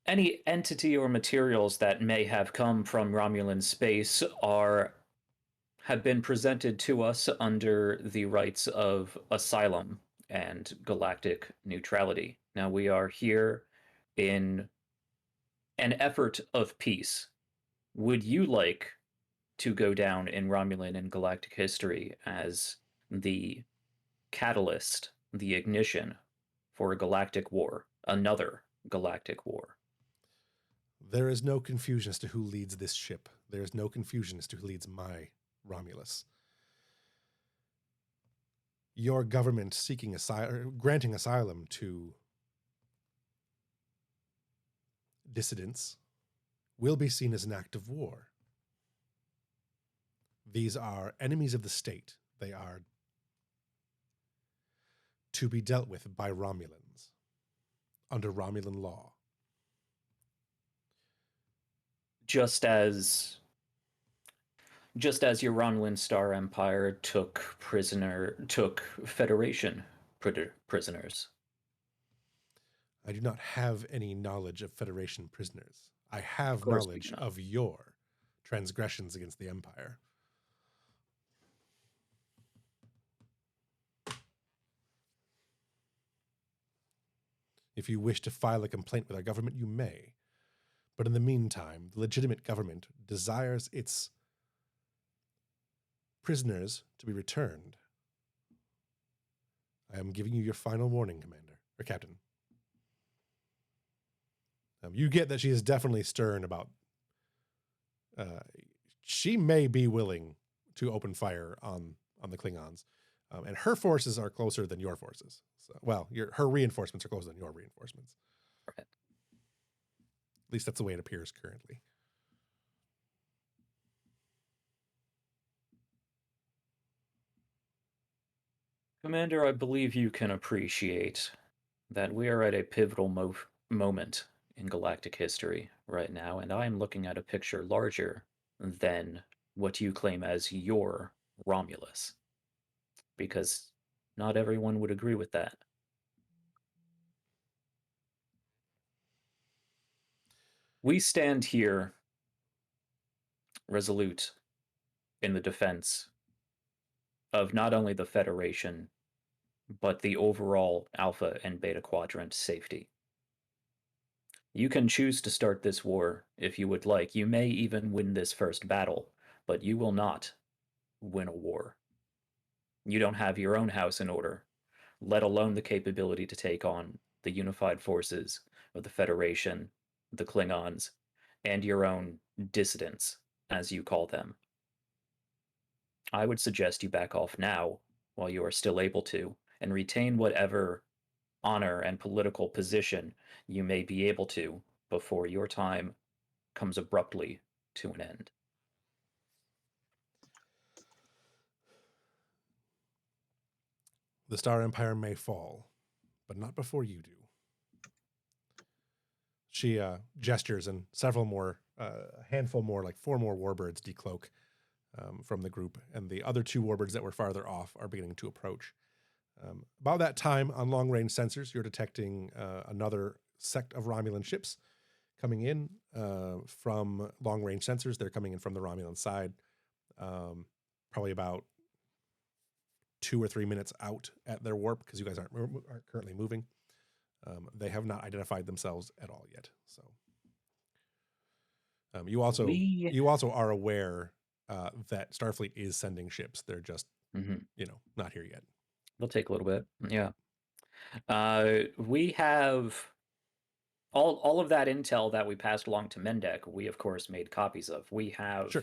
entity or materials that may have come from Romulan space have been presented to us under the rights of asylum and galactic neutrality. Now we are here in an effort of peace. Would you like to go down in Romulan and galactic history as the catalyst, the ignition for a galactic war, another galactic war? There is no confusion as to who leads this ship. There is no confusion as to who leads my Romulus. Your government seeking granting asylum to dissidents will be seen as an act of war. These are enemies of the state. They are to be dealt with by Romulans under Romulan law. Just as your Romulan Star Empire took Federation prisoners. I do not have any knowledge of Federation prisoners. I have course we knowledge do not. of your transgressions against the Empire. If you wish to file a complaint with our government, you may. But in the meantime, the legitimate government desires its prisoners to be returned. I am giving you your final warning, Commander, or Captain. You get that she is definitely stern about... she may be willing to open fire on the Klingons. And her forces are closer than your forces. So, well, her reinforcements are closer than your reinforcements. Right. At least that's the way it appears currently. Commander, I believe you can appreciate that we are at a pivotal moment in galactic history right now, and I am looking at a picture larger than what you claim as your Romulus. Because not everyone would agree with that. We stand here resolute in the defense of not only the Federation, but the overall Alpha and Beta Quadrant safety. You can choose to start this war if you would like. You may even win this first battle, but you will not win a war. You don't have your own house in order, let alone the capability to take on the unified forces of the Federation, the Klingons, and your own dissidents, as you call them. I would suggest you back off now, while you are still able to, and retain whatever honor and political position you may be able to before your time comes abruptly to an end. The Star Empire may fall, but not before you do. She gestures, and several more, a handful more, like 4 more warbirds decloak from the group, and the other 2 warbirds that were farther off are beginning to approach. About that time, on long-range sensors, you're detecting another sect of Romulan ships coming in from long-range sensors. They're coming in from the Romulan side, probably about 2 or 3 minutes out at their warp, because you guys aren't currently moving. They have not identified themselves at all yet. So you also are aware that Starfleet is sending ships. They're just not here yet. They'll take a little bit. Yeah. We have all of that intel that we passed along to Mendek. We of course made copies of. We have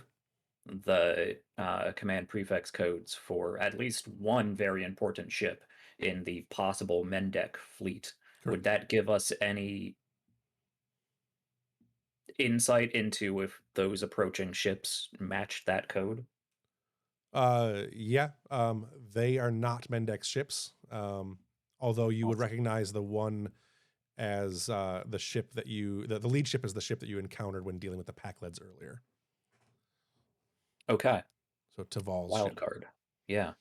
the command prefix codes for at least one very important ship in the possible Mendek fleet. Would Correct. that give us any insight into if those approaching ships matched that code? Yeah. They are not Mendek's ships. Although you would Awesome. recognize the one as the ship that the lead ship is the ship that you encountered when dealing with the Packleds earlier. Okay. So Taval's Wild ship. card. Yeah.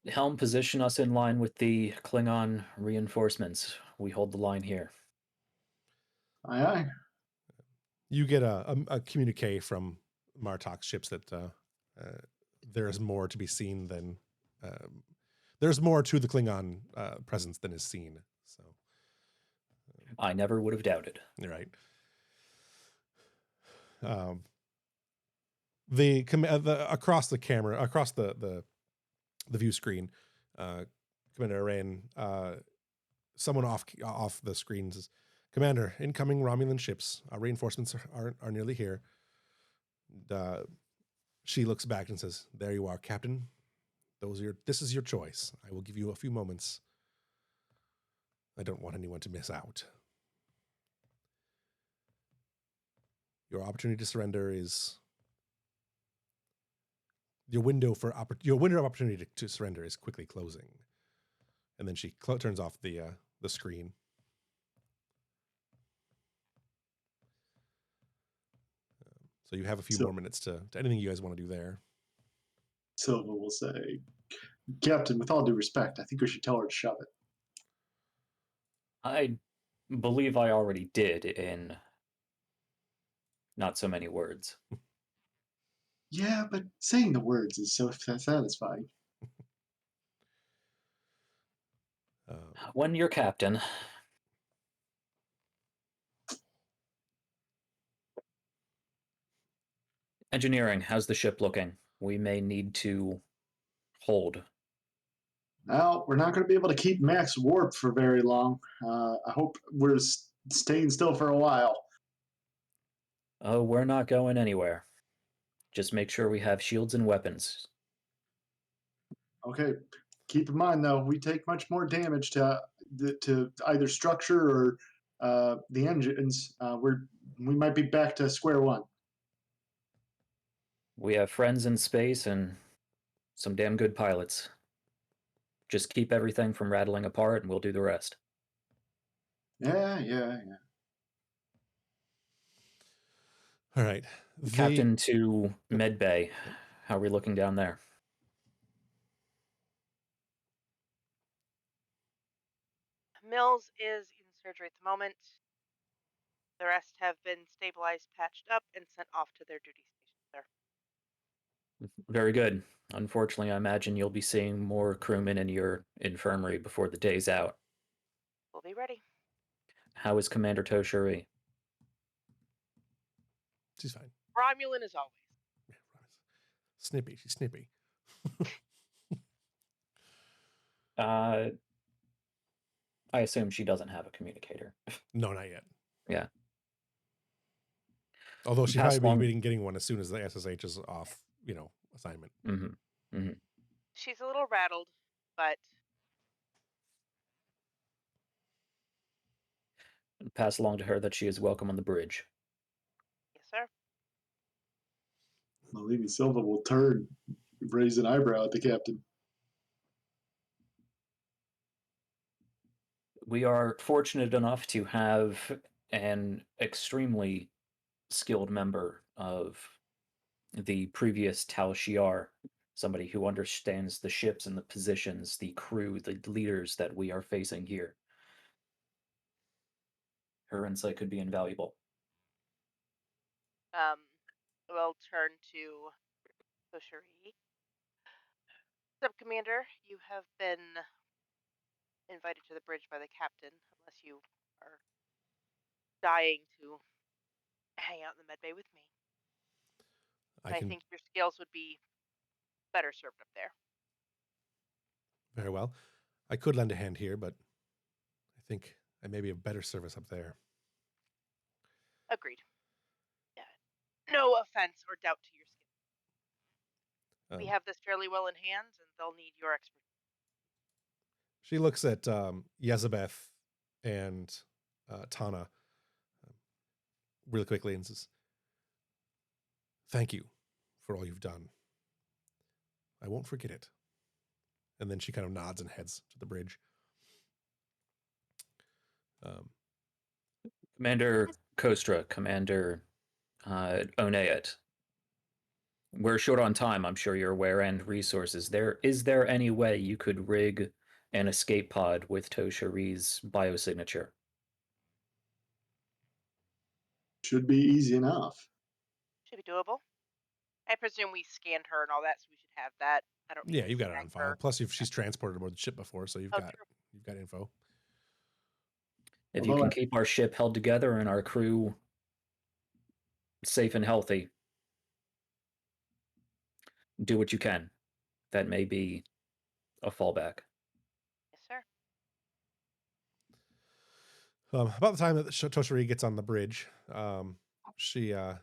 Helm, position us in line with the Klingon reinforcements. We hold the line here. Aye, aye. You get a communique from Martok's ships that there is more to be seen than there's more to the Klingon presence than is seen. So I never would have doubted. you're right. The across the camera, across the view screen, Commander Arain, someone off the screen says, "Commander, incoming Romulan ships. Our reinforcements are nearly here." She looks back and says, "There you are, Captain. This is your choice. I will give you a few moments. I don't want anyone to miss out. Your opportunity to surrender is your window of opportunity to surrender is quickly closing." And then she turns off the screen. So you have a few more minutes to anything you guys want to do there. Silva will say, "Captain, with all due respect, I think we should tell her to shove it." I believe I already did in not so many words. Yeah, but saying the words is so satisfying. When you're captain. Engineering, how's the ship looking? We may need to hold. Now, we're not going to be able to keep max warp for very long. I hope we're staying still for a while. Oh, we're not going anywhere. Just make sure we have shields and weapons. Okay. Keep in mind, though, we take much more damage to either structure or the engines. We might be back to square one. We have friends in space and some damn good pilots. Just keep everything from rattling apart and we'll do the rest. Yeah. All right. Captain to Medbay. How are we looking down there? Mills is in surgery at the moment. The rest have been stabilized, patched up, and sent off to their duty stations there. Very good. Unfortunately, I imagine you'll be seeing more crewmen in your infirmary before the day's out. We'll be ready. How is Commander Toshiri? She's fine. Romulan as always. Snippy. She's snippy. I assume she doesn't have a communicator. No, not yet. Yeah. Although she'd Pass probably along- be getting one as soon as the SSH is off, assignment. Mm-hmm. Mm-hmm. She's a little rattled, but Pass along to her that she is welcome on the bridge. yes, sir. Lady Silva will turn, raise an eyebrow at the captain. We are fortunate enough to have an extremely skilled member of the previous Tal Shiar, somebody who understands the ships and the positions, the crew, the leaders that we are facing here. Her insight could be invaluable. We'll turn to Toshiri. Sub-Commander, you have been invited to the bridge by the captain, unless you are dying to hang out in the medbay with me. I think your skills would be better served up there. Very well. I could lend a hand here, but I think I may be of better service up there. Agreed. no offense or doubt to your skill. We Um, have this fairly well in hand, and they'll need your expertise. she looks at Yezebeth and Tana really quickly and says, "Thank you for all you've done. I won't forget it." And then she kind of nods and heads to the bridge. Commander Kostra, Commander Oneat. We're short on time, I'm sure you're aware, and resources. Is there any way you could rig an escape pod with Toshiri's biosignature? Should be easy enough. Should be doable. I presume we scanned her and all that, so we should have that. I don't need Yeah, to you've got it on snag file. her. Plus, she's transported aboard the ship before, so you've got info. If you Although can keep our ship held together and our crew safe and healthy, do what you can. That may be a fallback. Yes, sir. About the time that Toshiri gets on the bridge, she kind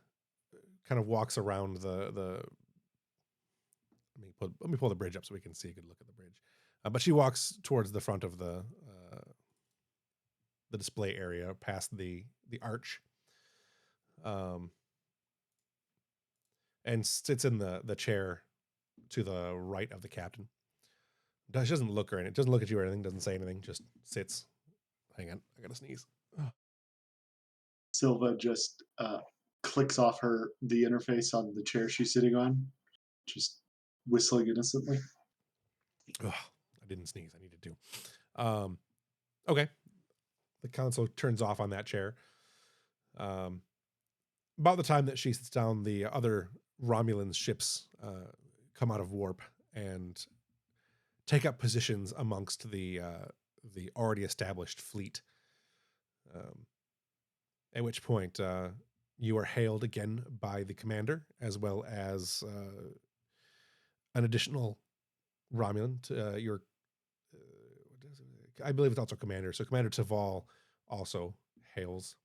of walks around the. Let me pull the bridge up so we can see a good look at the bridge. But she walks towards the front of the display area, past the arch, and sits in the chair to the right of the captain. She doesn't look or anything. Doesn't look at you or anything. Doesn't say anything. Just sits. Hang on, I gotta sneeze. Silva just clicks off the interface on the chair she's sitting on, just whistling innocently. Ugh, I didn't sneeze. I needed to. Okay. The console turns off on that chair. About the time that she sits down, the other Romulan ships come out of warp and take up positions amongst the already established fleet. At which point, you are hailed again by the commander, as well as an additional Romulan. I believe it's also commander. So Commander Taval also hails.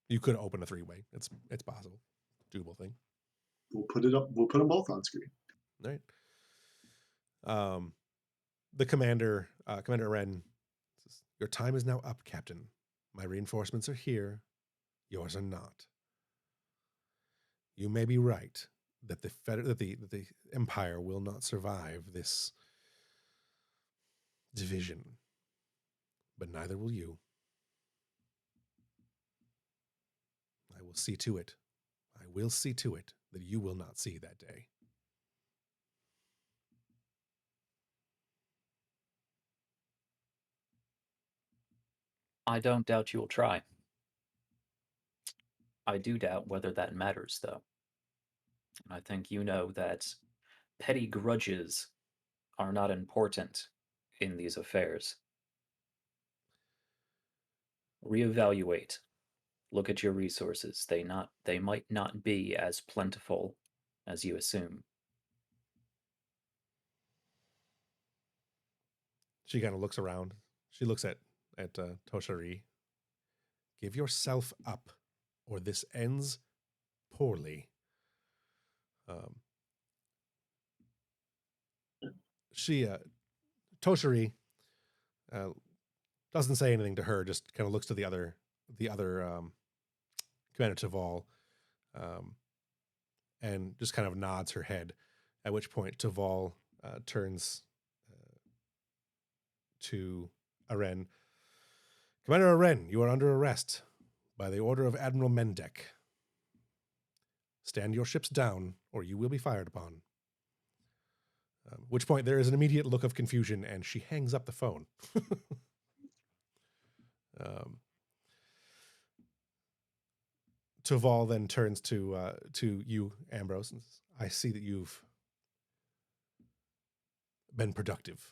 You could open a three-way. It's possible, doable thing. We'll put it up. We'll put them both on screen. All right. The commander, Commander Wren, says, "Your time is now up, Captain. My reinforcements are here. Yours are not. You may be right that the Empire will not survive this division, but neither will you. I will see to it. I will see to it that you will not see that day." I don't doubt you will try. I do doubt whether that matters, though. I think you know that petty grudges are not important in these affairs. Reevaluate. Look at your resources. They might not be as plentiful as you assume. She kind of looks around. She looks at Toshiri. "Give yourself up, or this ends poorly." Toshiri doesn't say anything to her. Just kind of looks to the other Commander Taval, and just kind of nods her head. At which point Taval turns to Aren. "Commander Aren, you are under arrest by the order of Admiral Mendek. Stand your ships down, or you will be fired upon." At which point there is an immediate look of confusion, and she hangs up the phone. Taval then turns to you, Ambrose, and says, "I see that you've been productive."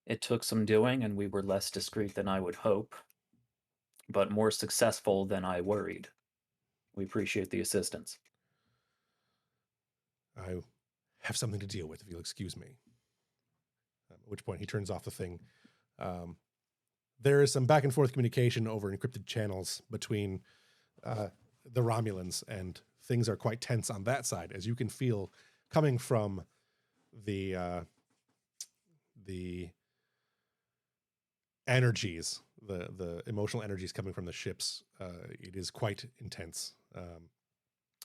It took some doing, and we were less discreet than I would hope, but more successful than I worried. We appreciate the assistance. "I have something to deal with, if you'll excuse me." At which point he turns off the thing. there is some back and forth communication over encrypted channels between the Romulans, and things are quite tense on that side, as you can feel coming from the energies, the emotional energies coming from the ships. It is quite intense.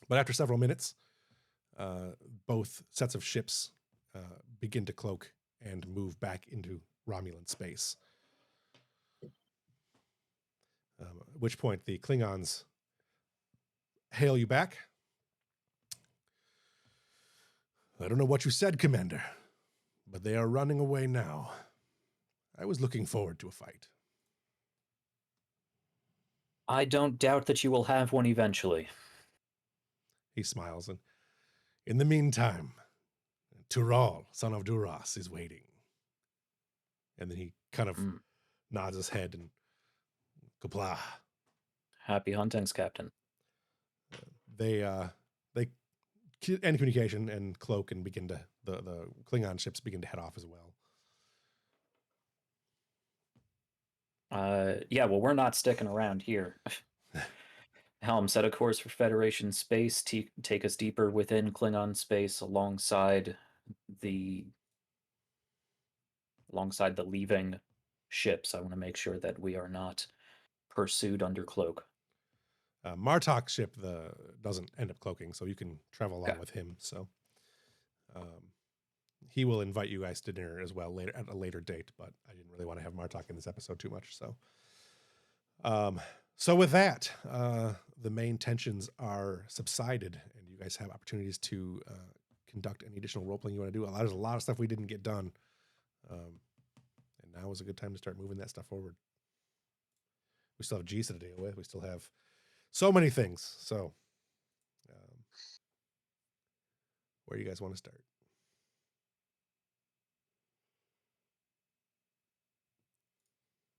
But after several minutes, both sets of ships begin to cloak and move back into Romulan space. At which point the Klingons hail you back. I don't know what you said, Commander, but they are running away now. I was looking forward to a fight. I don't doubt that you will have one eventually. He smiles, and in the meantime, Tural, son of Duras, is waiting. And then he kind of nods his head and Kapla. Happy huntings, Captain. They end communication and cloak and begin to the Klingon ships begin to head off as well. Yeah, well, we're not sticking around here. Helm, set a course for Federation space. Take us deeper within Klingon space alongside the leaving ships. I want to make sure that we are not pursued under cloak. Martok's ship doesn't end up cloaking, so you can travel along with him. So he will invite you guys to dinner as well later at a later date, but I didn't really want to have Martok in this episode too much. So with that, the main tensions are subsided, and you guys have opportunities to conduct any additional role playing you want to do. There's a lot of stuff we didn't get done, and now is a good time to start moving that stuff forward. We still have Gisa to deal with. We still have so many things. So, where do you guys want to start?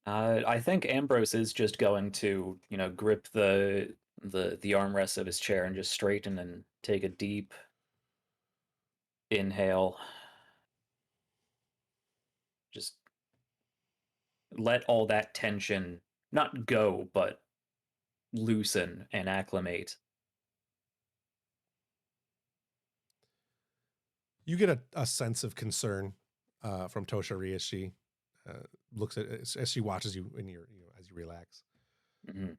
I think Ambrose is just going to, grip the armrest of his chair and just straighten and take a deep inhale. Just let all that tension not go, but loosen and acclimate. You get a sense of concern from Toshari as she looks at as she watches you in your as you relax. Mm-hmm.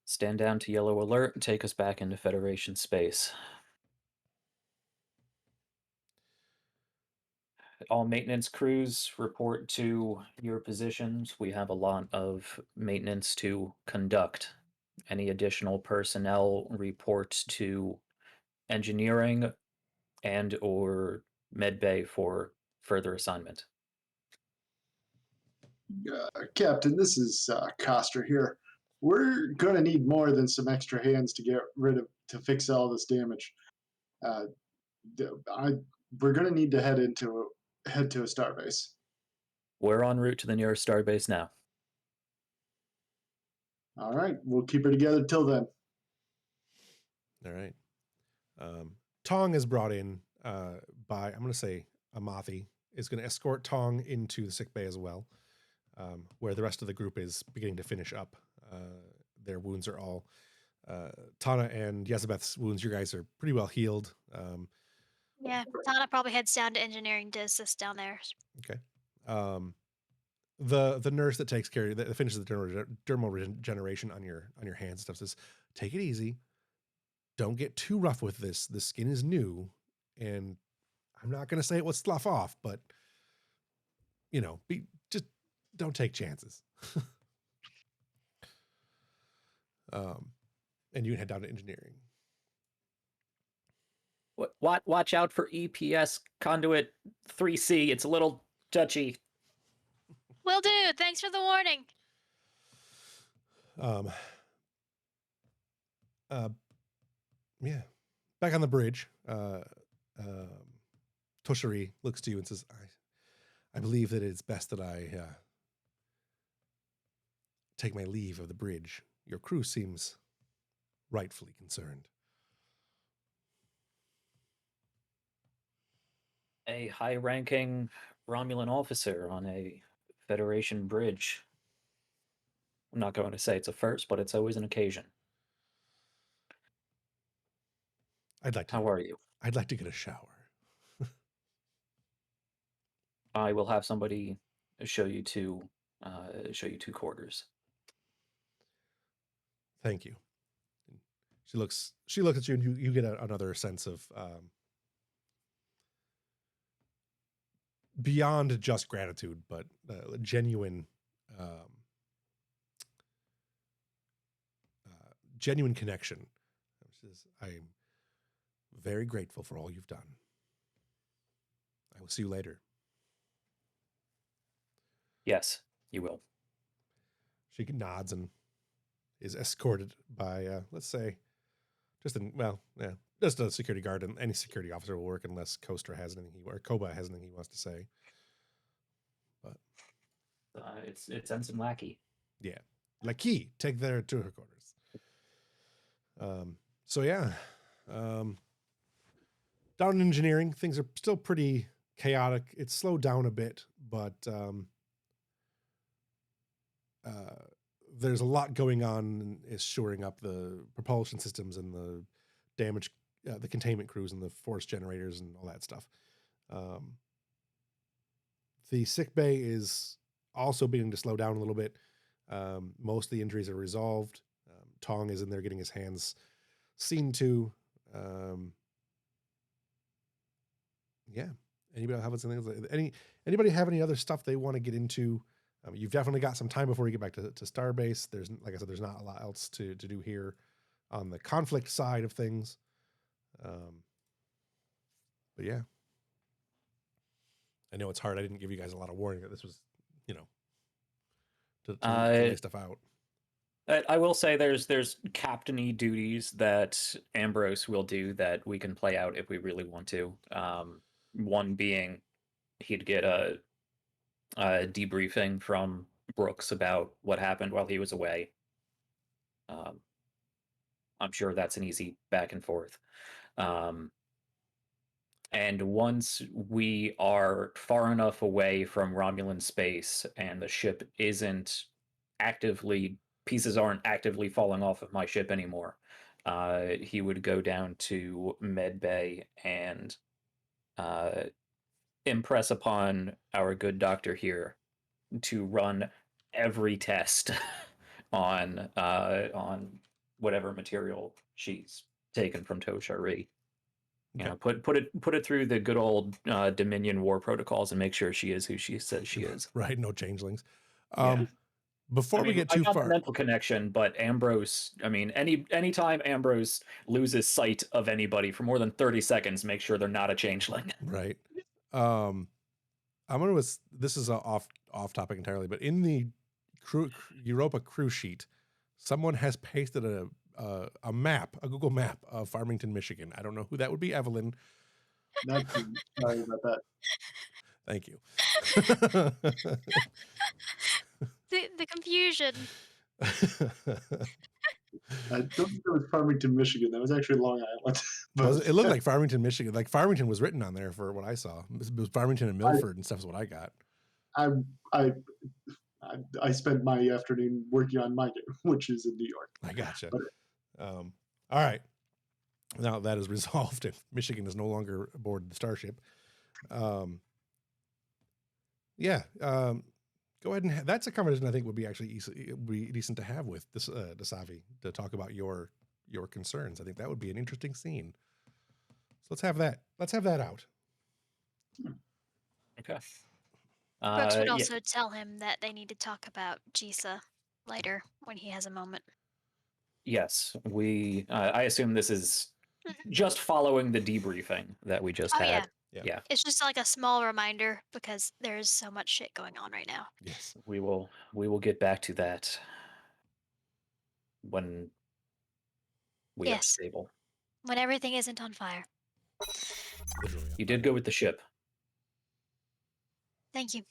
Stand down to yellow alert and take us back into Federation space. All maintenance crews report to your positions. We have a lot of maintenance to conduct. Any additional personnel report to engineering and or medbay for further assignment. Captain, this is Coster here. We're going to need more than some extra hands to fix all this damage. We're going to need to head to a starbase. We're en route to the nearest starbase now. All right, we'll keep her together till then. All right. Tong is brought in by, I'm going to say, Amathi is going to escort Tong into the sick bay as well, where the rest of the group is beginning to finish up. Their wounds are all Tana and Yezabeth's wounds. You guys are pretty well healed. Yeah, Tana probably heads down to engineering to assist down there. Okay. The nurse that takes care that finishes the dermal regeneration on your hands and stuff says, "Take it easy. Don't get too rough with this. The skin is new, and I'm not going to say it will slough off, but just don't take chances." And you can head down to engineering. Watch out for EPS conduit 3C. It's a little touchy. Will do. Thanks for the warning. Yeah. Back on the bridge, Toshari looks to you and says, I believe that it's best that I take my leave of the bridge. Your crew seems rightfully concerned. A high-ranking Romulan officer on a Federation bridge. I'm not going to say it's a first, but it's always an occasion. How are you? I'd like to get a shower. I will have somebody show you two quarters. Thank you. She looks at you, and you get another sense of beyond just gratitude, but genuine genuine connection. She says, I'm very grateful for all you've done. I will see you later. Yes, you will. She nods and is escorted by, let's say, just a security guard, and any security officer will work unless Koba has anything he wants to say. But it's Ensign Lackey. Yeah, Lackey, take her to her quarters. So yeah, down in engineering, things are still pretty chaotic. It's slowed down a bit, but there's a lot going on. Is shoring up the propulsion systems and the damage, the containment crews and the force generators and all that stuff. The sick bay is also beginning to slow down a little bit. Most of the injuries are resolved. Tong is in there getting his hands seen to. Yeah. Anybody have something? Anybody have any other stuff they want to get into? You've definitely got some time before you get back to Starbase. There's, like I said, there's not a lot else to do here on the conflict side of things. But yeah, I know it's hard. I didn't give you guys a lot of warning that this was, to lay stuff out. I will say there's captain-y duties that Ambrose will do that we can play out if we really want to. One being he'd get a debriefing from Brooks about what happened while he was away. I'm sure that's an easy back and forth. And once we are far enough away from Romulan space and the ship pieces aren't actively falling off of my ship anymore, he would go down to Med Bay and impress upon our good doctor here to run every test on whatever material she's taken from Toshari. Okay. Put it through the good old Dominion war protocols and make sure she is who she says she is. Right, no changelings. Yeah. Before we get too I got far, the mental connection, but Ambrose. Anytime Ambrose loses sight of anybody for more than 30 seconds, make sure they're not a changeling. Right. I'm gonna. This is off topic entirely, but in the Europa crew sheet, someone has pasted a map, a Google map of Farmington, Michigan. I don't know who that would be. Evelyn. That's sorry about that. Thank you. The confusion. I don't think it was Farmington, Michigan. That was actually Long Island. But it looked like Farmington, Michigan. Like Farmington was written on there for what I saw. It was Farmington and Milford and stuff is what I got. I spent my afternoon working on my game, which is in New York. I gotcha. All right. Now that is resolved, if Michigan is no longer aboard the starship. Go ahead and that's a conversation I think would be actually decent to have with this Dasavi to talk about your concerns. I think that would be an interesting scene. So let's have that out. Okay. Brooks would also tell him that they need to talk about Jisa later when he has a moment. Yes, I assume this is just following the debriefing that we just had. Yeah. It's just like a small reminder because there's so much shit going on right now. Yes. We will get back to that when we are stable. When everything isn't on fire. Literally. You did go with the ship. Thank you.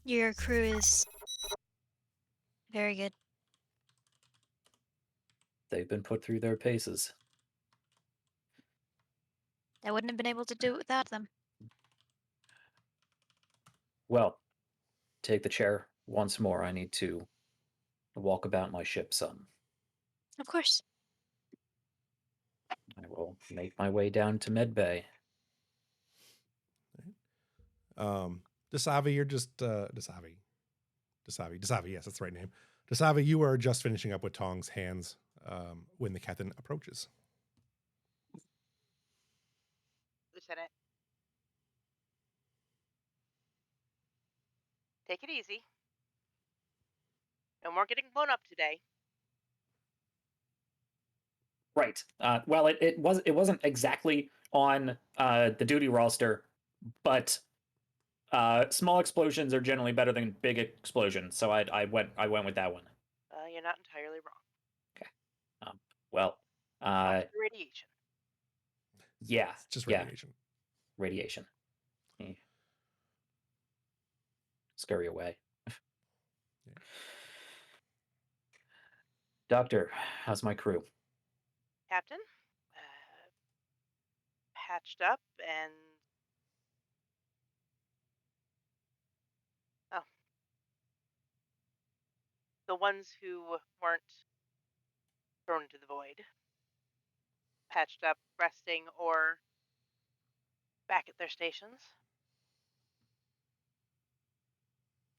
Your crew is very good. They've been put through their paces. I wouldn't have been able to do it without them. Well, take the chair once more. I need to walk about my ship some. Of course. I will make my way down to Medbay. Dasavi, you're just Dasavi. Yes, that's the right name. Dasavi, you are just finishing up with Tong's hands when the captain approaches. Lieutenant, take it easy. No more getting blown up today. Right. Well, it wasn't exactly on the duty roster, but small explosions are generally better than big explosions. So I went with that one. You're not entirely wrong. Okay. Well, The radiation. yeah, It's just yeah, radiation. radiation. Scurry away. Yeah. Doctor, how's my crew? Captain, patched up and oh, the ones who weren't thrown into the void, patched up, resting, or back at their stations.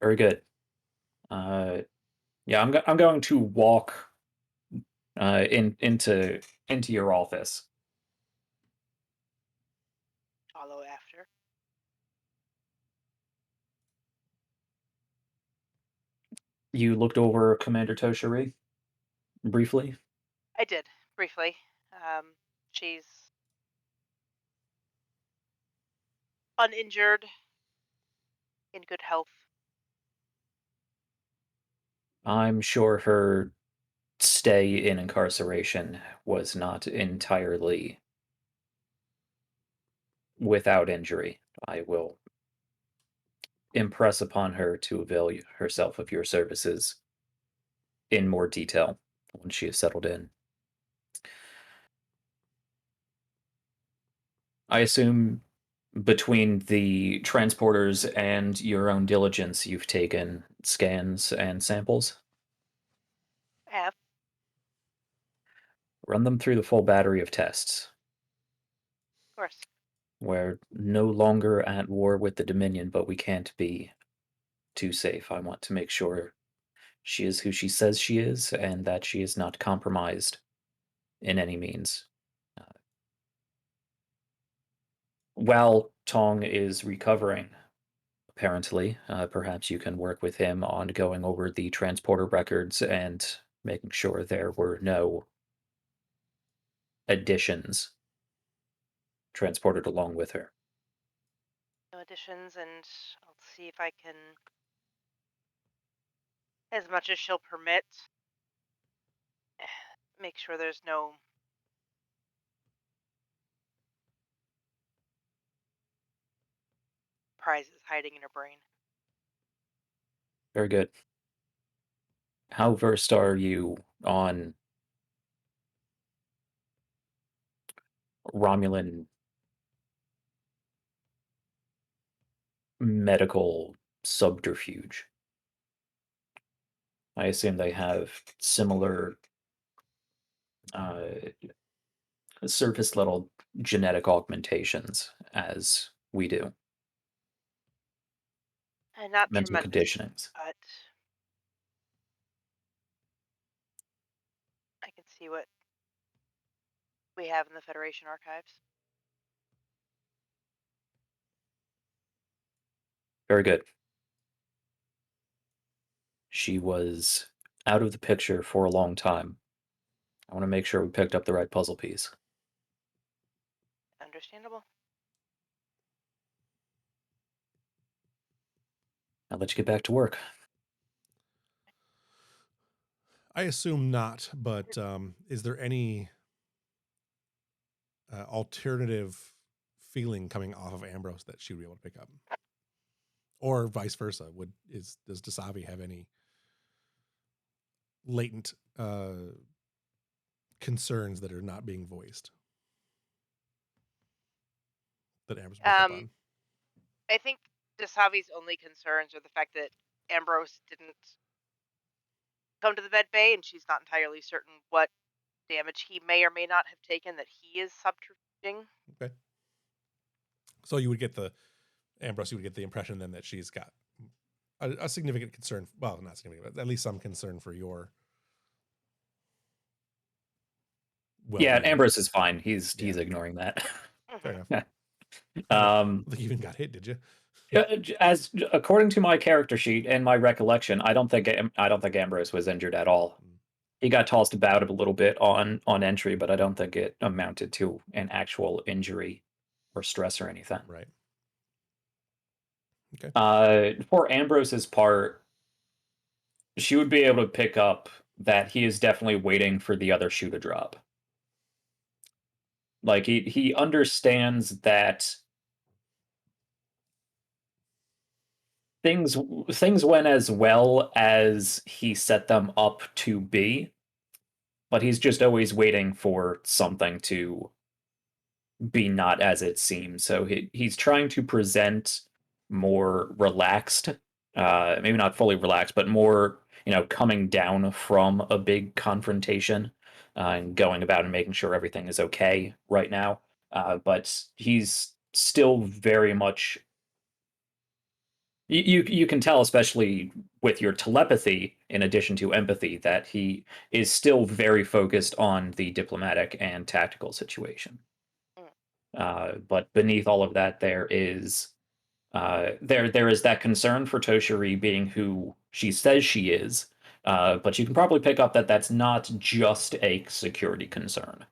Very good. Yeah, I'm going to walk into your office. Follow after. You looked over Commander Toshiri briefly. I did briefly. She's uninjured, in good health. I'm sure her stay in incarceration was not entirely without injury. I will impress upon her to avail herself of your services in more detail when she is settled in. I assume between the transporters and your own diligence, you've taken scans and samples? I have. Run them through the full battery of tests. Of course. We're no longer at war with the Dominion, but we can't be too safe. I want to make sure she is who she says she is and that she is not compromised in any means. While Tong is recovering, apparently, perhaps you can work with him on going over the transporter records and making sure there were no additions transported along with her. No additions, and I'll see if I can, as much as she'll permit, make sure there's no prizes hiding in her brain. Very good. How versed are you on Romulan medical subterfuge? I assume they have similar surface level genetic augmentations as we do. And not Mental tremendous, conditionings. but I can see what we have in the Federation archives. Very good. She was out of the picture for a long time. I want to make sure we picked up the right puzzle piece. Understandable. I'll let you get back to work. I assume not, but is there any alternative feeling coming off of Ambrose that she would be able to pick up, or vice versa? Does Dasavi have any latent concerns that are not being voiced that Ambrose picked up on? I think Dasavi's only concerns are the fact that Ambrose didn't come to the med bay, and she's not entirely certain what damage he may or may not have taken that he is subterfuging. Okay. So you would get Ambrose, you would get the impression then that she's got a significant concern. Well, not significant, but at least some concern for your. Yeah, well-being. Ambrose is fine. He's ignoring that. Fair Mhm. enough. I don't think you even got hit, did you? As according to my character sheet and my recollection, I don't think Ambrose was injured at all. He got tossed about a little bit on entry, but I don't think it amounted to an actual injury or stress or anything. Right. Okay. For Ambrose's part, she would be able to pick up that he is definitely waiting for the other shoe to drop. Like he understands that things went as well as he set them up to be, but he's just always waiting for something to be not as it seems. So he's trying to present more relaxed, maybe not fully relaxed, but more, coming down from a big confrontation, and going about and making sure everything is okay right now. But he's still very much. You can tell, especially with your telepathy, in addition to empathy, that he is still very focused on the diplomatic and tactical situation. But beneath all of that, there is that concern for Toshiri being who she says she is. But you can probably pick up that that's not just a security concern.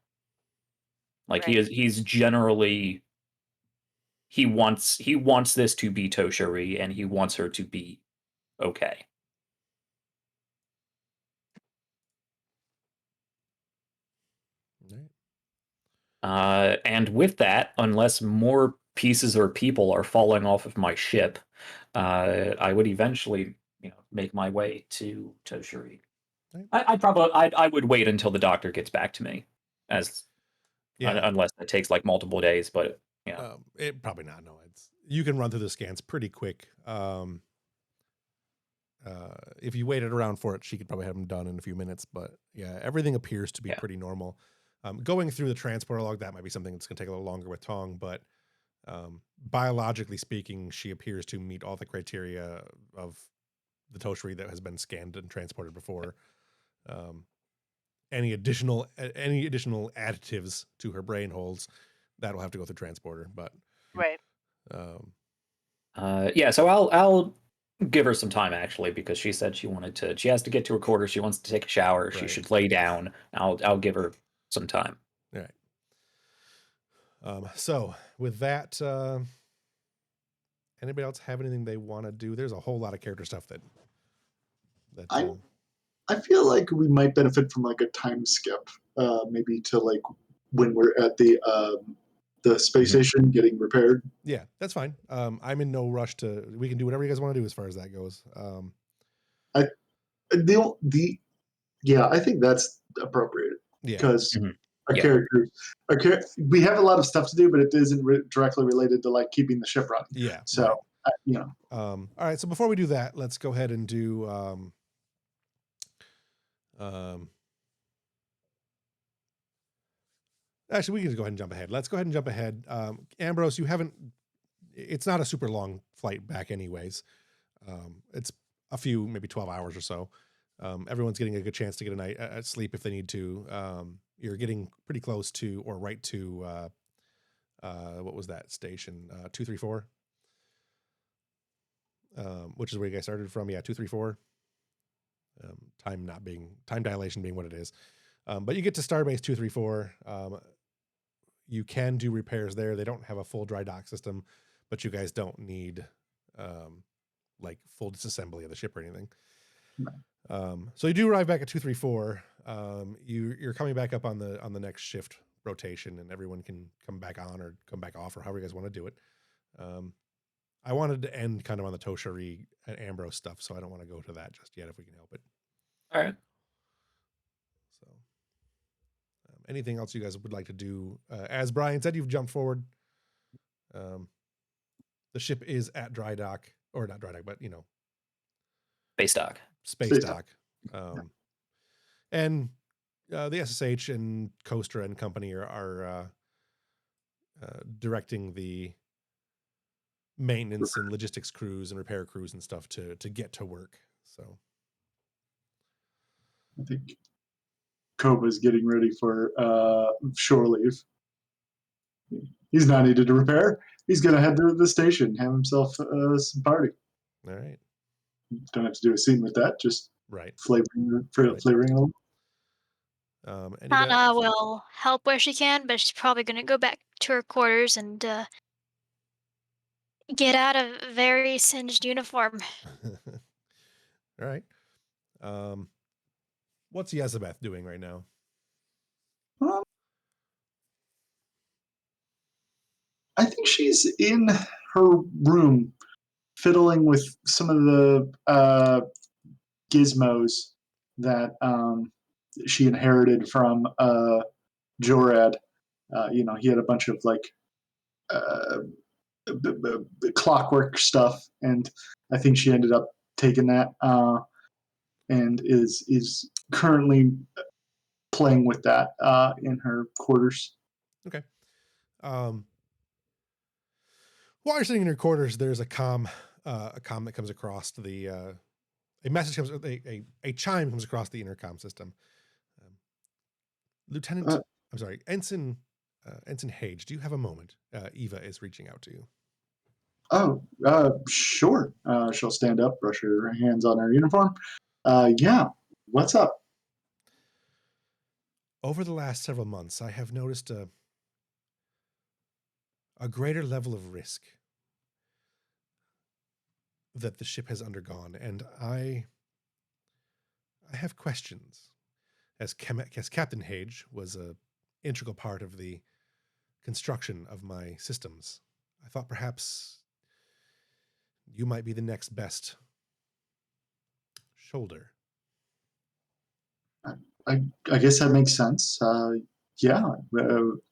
Like Right. he's generally he wants this to be Toshiri, and he wants her to be okay. Right. And with that, unless more pieces or people are falling off of my ship, I would eventually, make my way to Toshiri. Right. I would wait until the doctor gets back to me, as Yeah. unless it takes like multiple days. But it probably not. No, you can run through the scans pretty quick. If you waited around for it, she could probably have them done in a few minutes. But yeah, everything appears to be pretty normal. Going through the transporter log, that might be something that's going to take a little longer with Tong, but biologically speaking, she appears to meet all the criteria of the Toshiri that has been scanned and transported before. Any additional additives to her brain holds, that'll have to go through transporter. But Right. yeah, so I'll give her some time, actually, because she said she has to get to her quarters. She wants to take a shower. She should lay down. I'll give her some time. All right. So with that, anybody else have anything they want to do? There's a whole lot of character stuff that I feel like we might benefit from like a time skip, maybe to like when we're at the space station getting repaired. Yeah, that's fine. I'm in no rush we can do whatever you guys want to do as far as that goes. I think that's appropriate because our characters, we have a lot of stuff to do, but it isn't directly related to like keeping the ship running. Yeah. So, right. All right. So before we do that, let's go ahead and do, actually, we can just go ahead and jump ahead. Let's go ahead and jump ahead. Ambrose, it's not a super long flight back anyways. It's a few, maybe 12 hours or so. Everyone's getting a good chance to get a night at sleep if they need to. You're getting pretty close to, or right to, what was that station? 234, which is where you guys started from. Yeah, 234. Time dilation being what it is. But you get to Starbase 234. You can do repairs there. They don't have a full dry dock system, but you guys don't need like full disassembly of the ship or anything. So you do arrive back at 234. You're coming back up on the next shift rotation, and everyone can come back on or come back off, or however you guys want to do it. I wanted to end kind of on the Toshiri and Ambrose stuff, so I don't want to go to that just yet if we can help it. All right. So anything else you guys would like to do? As Brian said, you've jumped forward. the ship is at dry dock, or not dry dock, but Base dock. space Space dock. And the SSH and Coaster and company are directing the maintenance and logistics crews and repair crews and stuff to get to work. So I think Koba's getting ready for shore leave. He's not needed to repair. He's going to head to the station, have himself some party. all right. Don't have to do a scene with that, just Right. flavoring Right. flavoring a little. Anybody- Hana will help where she can, but she's probably going to go back to her quarters and get out of a very singed uniform. All right. What's Yezabeth doing right now? I think she's in her room fiddling with some of the gizmos that she inherited from Jorad. He had a bunch of like clockwork stuff, and I think she ended up taking that and is currently playing with that in her quarters. Okay. While you're sitting in your quarters, there's a comm that comes across the a message comes a chime comes across the intercom system. Lieutenant, I'm sorry, Ensign Hage, do you have a moment? Eva is reaching out to you. Oh, sure. She'll stand up, brush her hands on her uniform. Yeah, what's up? Over the last several months, I have noticed a greater level of risk that the ship has undergone, and I have questions. As Captain Hage was an integral part of the construction of my systems, I thought perhaps you might be the next best shoulder. I guess that makes sense. Yeah,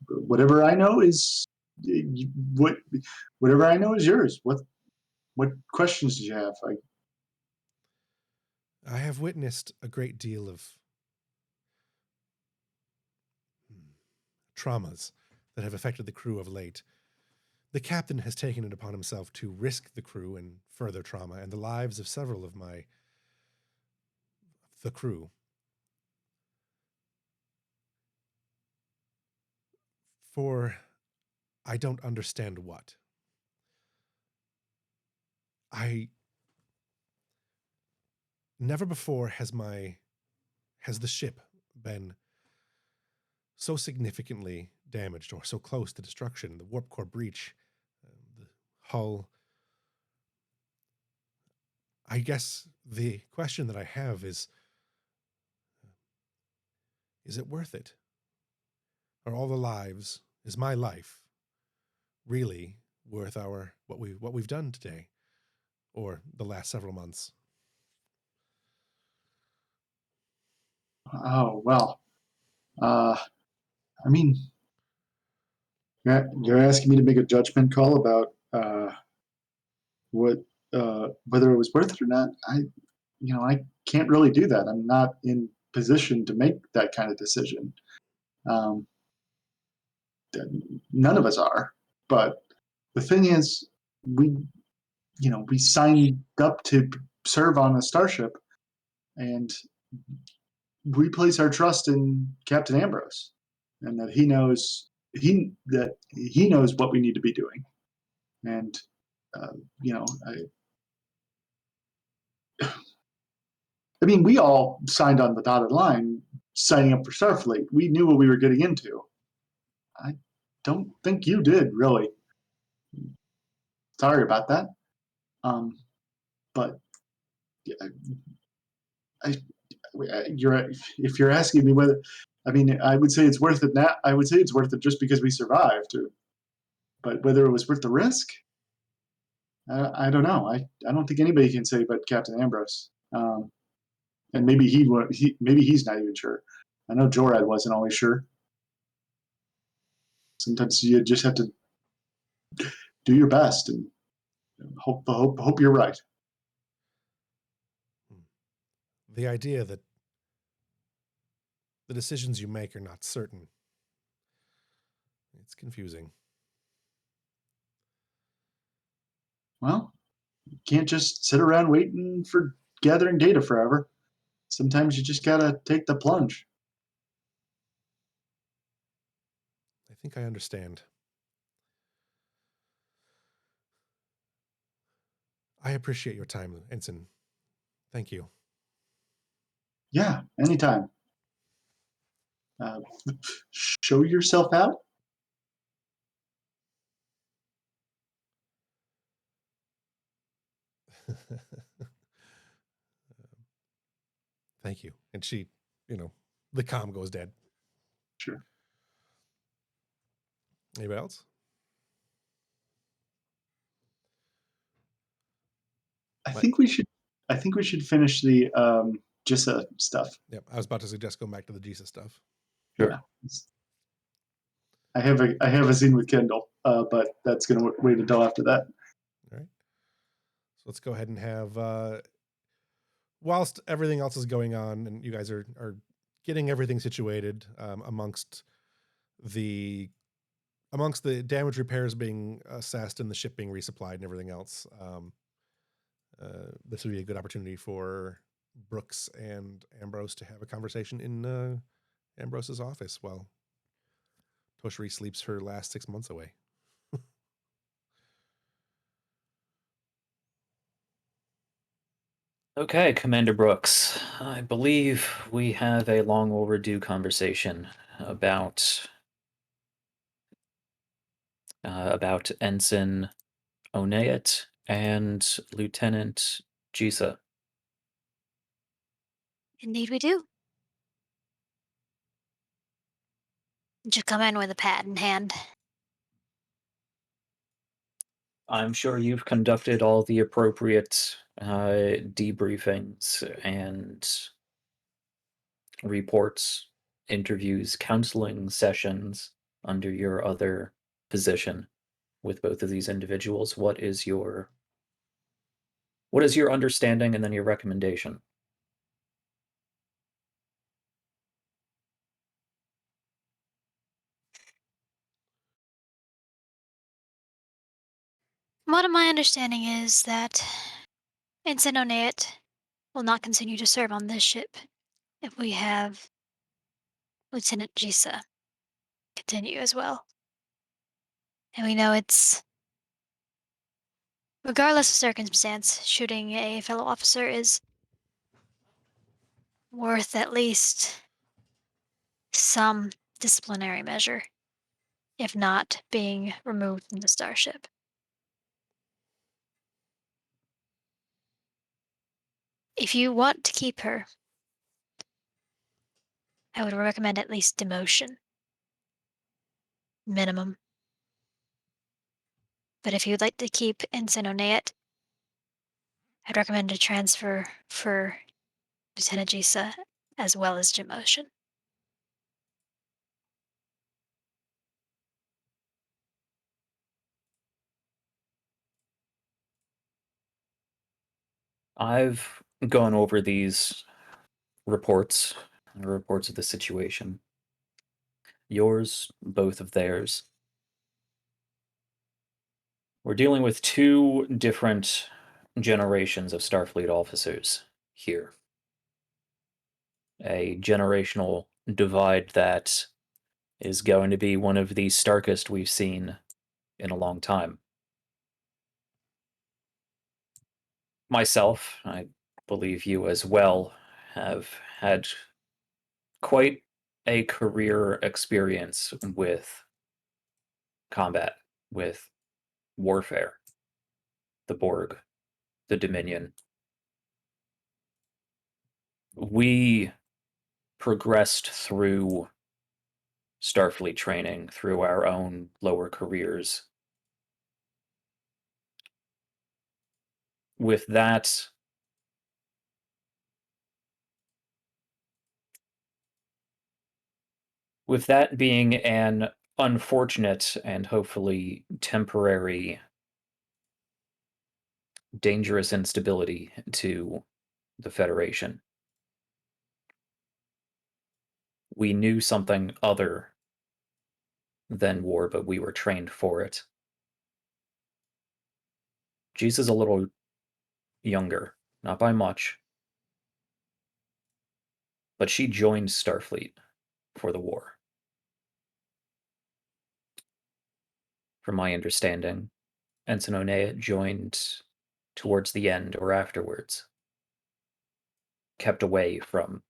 whatever I know is whatever I know is yours. What questions did you have? I have witnessed a great deal of traumas that have affected the crew of late. The captain has taken it upon himself to risk the crew and further trauma and the lives of several of the crew. For I don't understand what. Never before has the ship been so significantly damaged or so close to destruction. The warp core breach, the hull. I guess the question that I have is it worth it? Are all the lives, is my life really worth what we've done today or the last several months? Oh well. I mean, you're asking me to make a judgment call about what whether it was worth it or not. I can't really do that. I'm not in position to make that kind of decision. Um, none of us are. But the thing is, we signed up to serve on a starship, and we place our trust in Captain Ambrose, and that he knows what we need to be doing. And I mean, we all signed on the dotted line, signing up for Starfleet. We knew what we were getting into. I don't think you did, really. Sorry about that. But if you're asking me whether, I mean, I would say it's worth it now. I would say it's worth it just because we survived. But whether it was worth the risk, I don't know. I don't think anybody can say but Captain Ambrose. And maybe maybe he's not even sure. I know Jorad wasn't always sure. Sometimes you just have to do your best, and Hope you're right. The idea that the decisions you make are not certain. It's confusing. Well, you can't just sit around waiting for gathering data forever. Sometimes you just gotta take the plunge. I think I understand. I appreciate your time, Ensign. Thank you. Yeah, anytime. Uh, show yourself out. Thank you. And she, the comm goes dead. Sure. Anybody else? I think we should. I think we should finish the Jissa stuff. Yep. I was about to suggest going back to the Jesus stuff. Sure. Yeah. I have a scene with Kendall, but that's gonna wait until after that. All right. So let's go ahead and have whilst everything else is going on and you guys are getting everything situated amongst the damage repairs being assessed and the ship being resupplied and everything else. This would be a good opportunity for Brooks and Ambrose to have a conversation in Ambrose's office while Toshri sleeps her last 6 months away. Okay, Commander Brooks. I believe we have a long overdue conversation about Ensign Oneat and Lieutenant Jisa. Indeed, we do. Just come in with a pad in hand. I'm sure you've conducted all the appropriate debriefings and reports, interviews, counseling sessions under your other position with both of these individuals. What is your understanding and then your recommendation? What my understanding is that Ensign Oneat will not continue to serve on this ship if we have Lieutenant Jisa continue as well. And we know it's, regardless of circumstance, shooting a fellow officer is worth at least some disciplinary measure, if not being removed from the starship. If you want to keep her, I would recommend at least demotion. Minimum. But if you'd like to keep Ensign Oneat, I'd recommend a transfer for Lieutenant Jisa as well as demotion. I've gone over these reports of the situation. Yours, both of theirs. We're dealing with two different generations of Starfleet officers here. A generational divide that is going to be one of the starkest we've seen in a long time. Myself, I believe you as well, have had quite a career experience with combat, with warfare, the Borg, the Dominion. We progressed through Starfleet training, through our own lower careers. With that being an unfortunate and hopefully temporary dangerous instability to the Federation. We knew something other than war, but we were trained for it. Jeez is a little younger, not by much, but she joined Starfleet for the war. From my understanding, Ensign Onea joined towards the end or afterwards, kept away from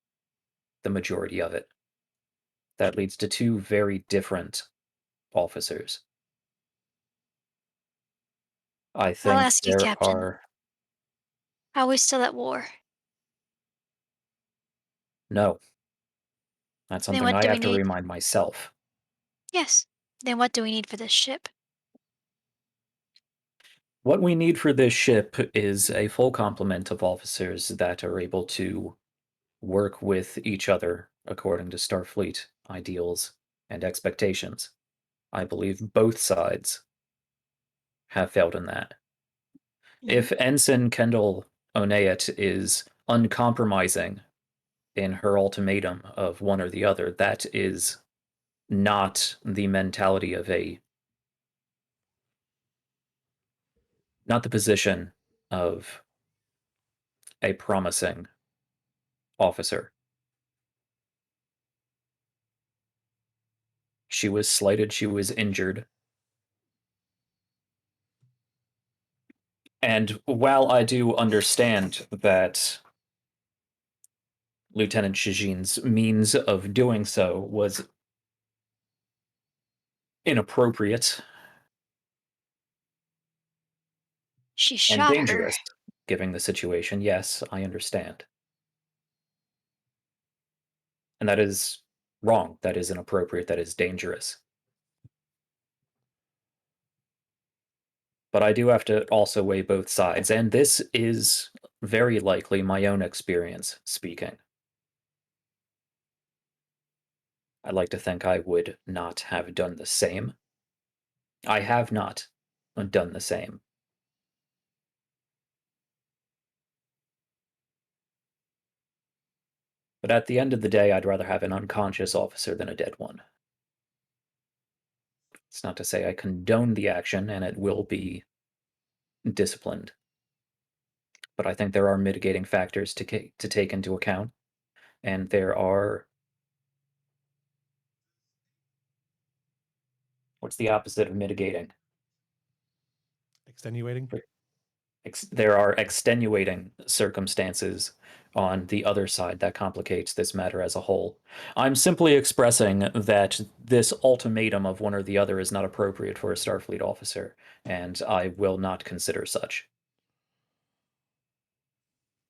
the majority of it. That leads to two very different officers. I I'll think ask you, there Captain. are. Are we still at war? No, that's Then something what I do we have to need? remind myself. Yes. Then what do we need for this ship? What we need for this ship is a full complement of officers that are able to work with each other according to Starfleet ideals and expectations. I believe both sides have failed in that. If Ensign Kendall Onayet is uncompromising in her ultimatum of one or the other, that is not the mentality of not the position of a promising officer. She was slighted, she was injured. And while I do understand that Lieutenant Shijin's means of doing so was inappropriate She and shot her. dangerous, given the situation, yes, I understand. And that is wrong, that is inappropriate, that is dangerous. But I do have to also weigh both sides, and this is very likely my own experience speaking. I'd like to think I would not have done the same. I have not done the same. But at the end of the day, I'd rather have an unconscious officer than a dead one. It's not to say I condone the action, and it will be disciplined. But I think there are mitigating factors to take into account, and there are. What's the opposite of mitigating? Extenuating. There are extenuating circumstances on the other side that complicates this matter as a whole. I'm simply expressing that this ultimatum of one or the other is not appropriate for a Starfleet officer, and I will not consider such.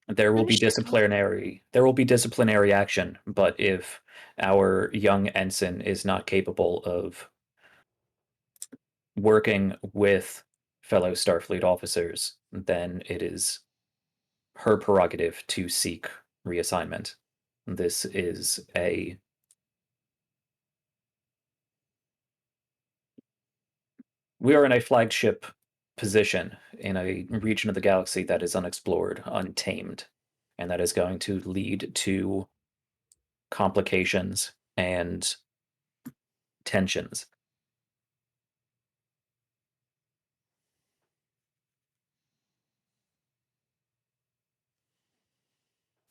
There will be Understandable. disciplinary action, but if our young ensign is not capable of working with fellow Starfleet officers, then it is her prerogative to seek reassignment. This is a we are in a flagship position in a region of the galaxy that is unexplored, untamed, and that is going to lead to complications and tensions.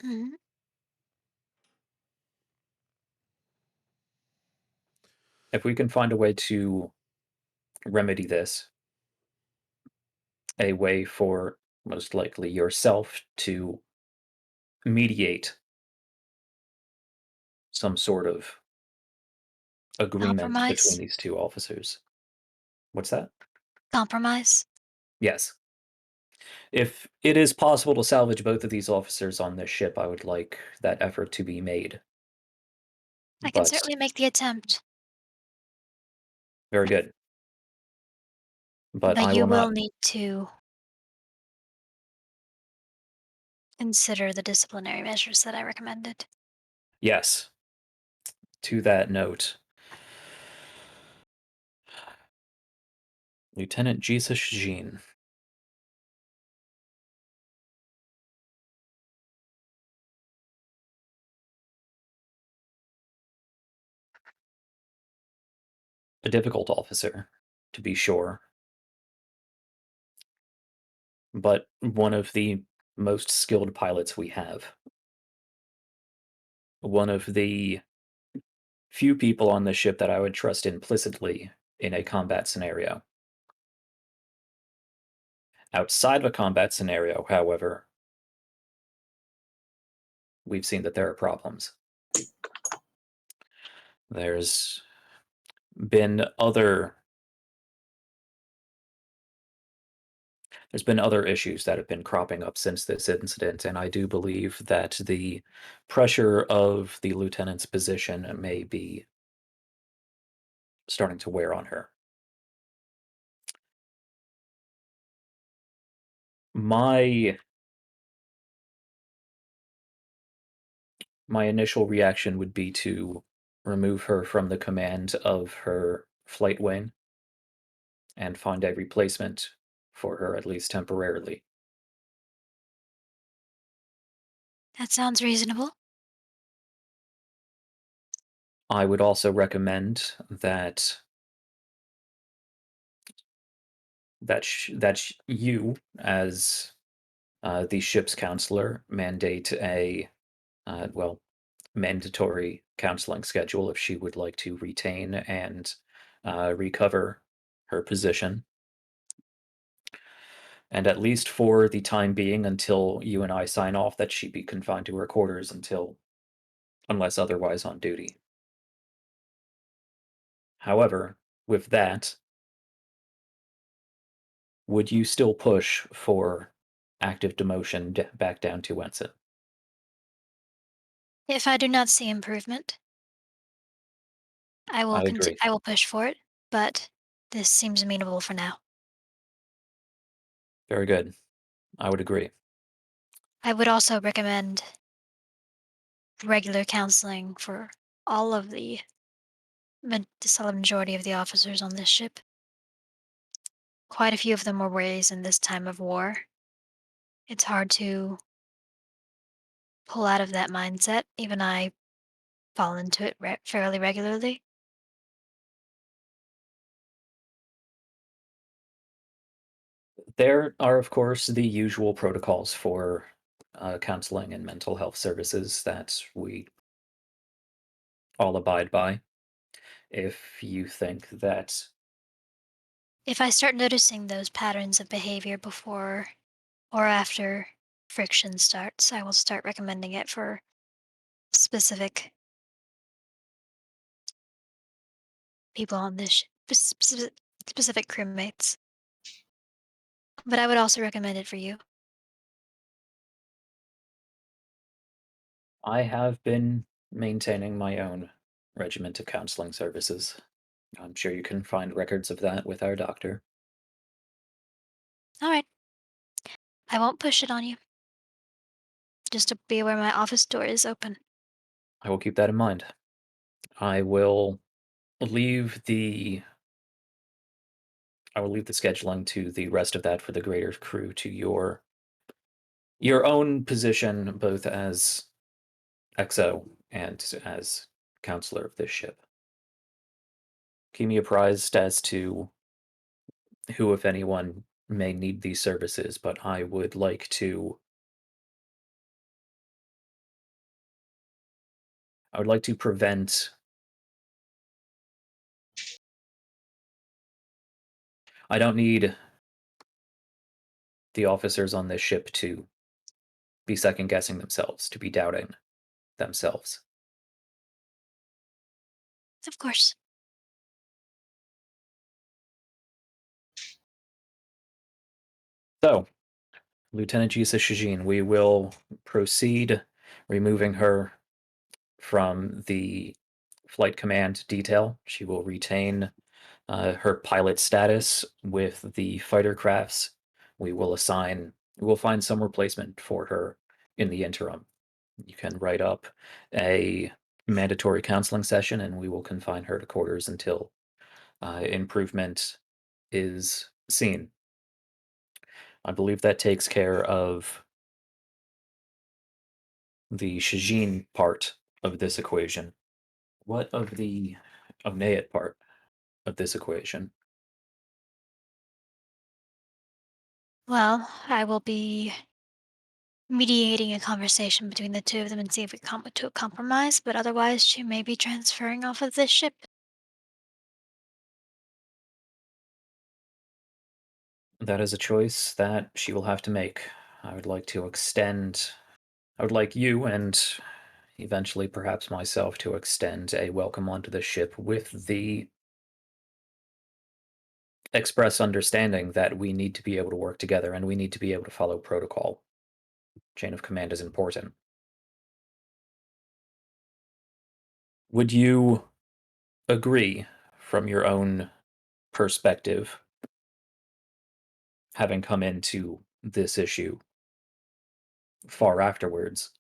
Mhm. If we can find a way to remedy this, a way for most likely yourself to mediate some sort of agreement between Compromise. these two officers. What's that? Compromise. Yes. If it is possible to salvage both of these officers on this ship, I would like that effort to be made. I can But certainly make the attempt, very good. But but I you will will not. need to consider the disciplinary measures that I recommended. Yes. To that note, Lieutenant Jesus Jean. a difficult officer, to be sure, but one of the most skilled pilots we have. One of the few people on the ship that I would trust implicitly in a combat scenario. Outside of a combat scenario, however, we've seen that there are problems. There's been other there's been other issues that have been cropping up since this incident, and I do believe that the pressure of the lieutenant's position may be starting to wear on her. My my initial reaction would be to remove her from the command of her flight wing and find a replacement for her, at least temporarily. That sounds reasonable. I would also recommend that you, as the ship's counselor, mandate a well, mandatory counseling schedule if she would like to retain and recover her position. And at least for the time being, until you and I sign off, that she be confined to her quarters unless otherwise on duty. However, with that, would you still push for active demotion back down to ensign? If I do not see improvement, I agree. I will push for it, but this seems amenable for now. Very good. I would agree. I would also recommend regular counseling for all of the solid majority of the officers on this ship. Quite a few of them were raised in this time of war. It's hard to pull out of that mindset. Even I fall into it fairly regularly. There are, of course, the usual protocols for counseling and mental health services that we all abide by. If you think that If I start noticing those patterns of behavior before or after friction starts, I will start recommending it for specific people on this specific crewmates. But I would also recommend it for you. I have been maintaining my own regiment of counseling services. I'm sure you can find records of that with our doctor. All right. I won't push it on you. Just to be aware my office door is open. I will keep that in mind. I will leave the I will leave the scheduling to the rest of that for the greater crew to your own position both as XO and as counselor of this ship. Keep me apprised as to who, if anyone, may need these services, but I would like to prevent I don't need the officers on this ship to be second guessing themselves, to be doubting themselves. Of course. So, Lieutenant Jisa Shijin, we will proceed removing her from the flight command detail. She will retain her pilot status with the fighter crafts. We will find some replacement for her in the interim. You can write up a mandatory counseling session, and we will confine her to quarters until improvement is seen. I believe that takes care of the Shijin part of this equation. What of the Nayat part? of this equation? Well, I will be mediating a conversation between the two of them and see if we come to a compromise, but otherwise she may be transferring off of this ship. That is a choice that she will have to make. I would like to extend. I would like you and eventually perhaps myself to extend a welcome onto the ship with the express understanding that we need to be able to work together and we need to be able to follow protocol. Chain of command is important. Would you agree from your own perspective, having come into this issue far afterwards,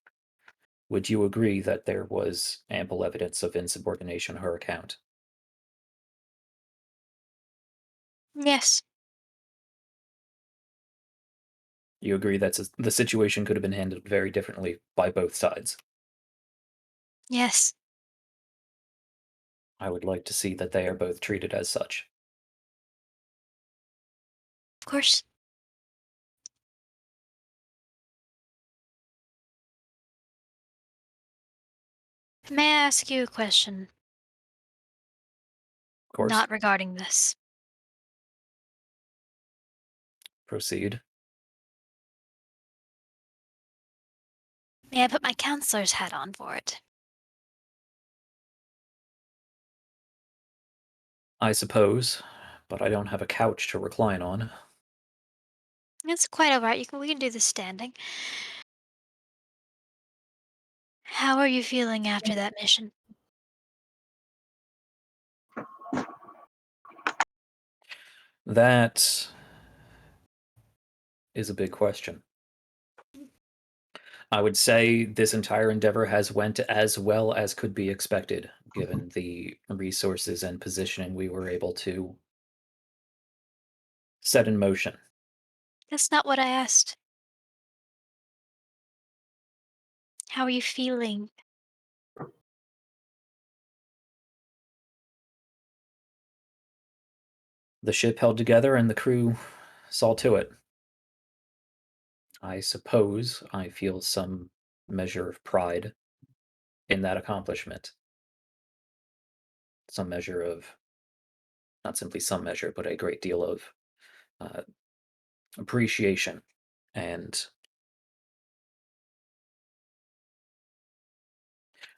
would you agree that there was ample evidence of insubordination on her account? Yes, You agree that the situation could have been handled very differently by both sides? yes, I would like to see that they are both treated as such. of course. May I ask you a question? Of course, Not regarding this. proceed. May I put my counselor's hat on for it? I suppose, but I don't have a couch to recline on. It's quite alright. We can do this standing. How are you feeling after that mission? That is a big question. I would say this entire endeavor has went as well as could be expected, given the resources and positioning we were able to set in motion. That's not what I asked. How are you feeling? The ship held together and the crew saw to it. I suppose I feel some measure of pride in that accomplishment. Some measure of, not simply some measure, but a great deal of uh, appreciation. And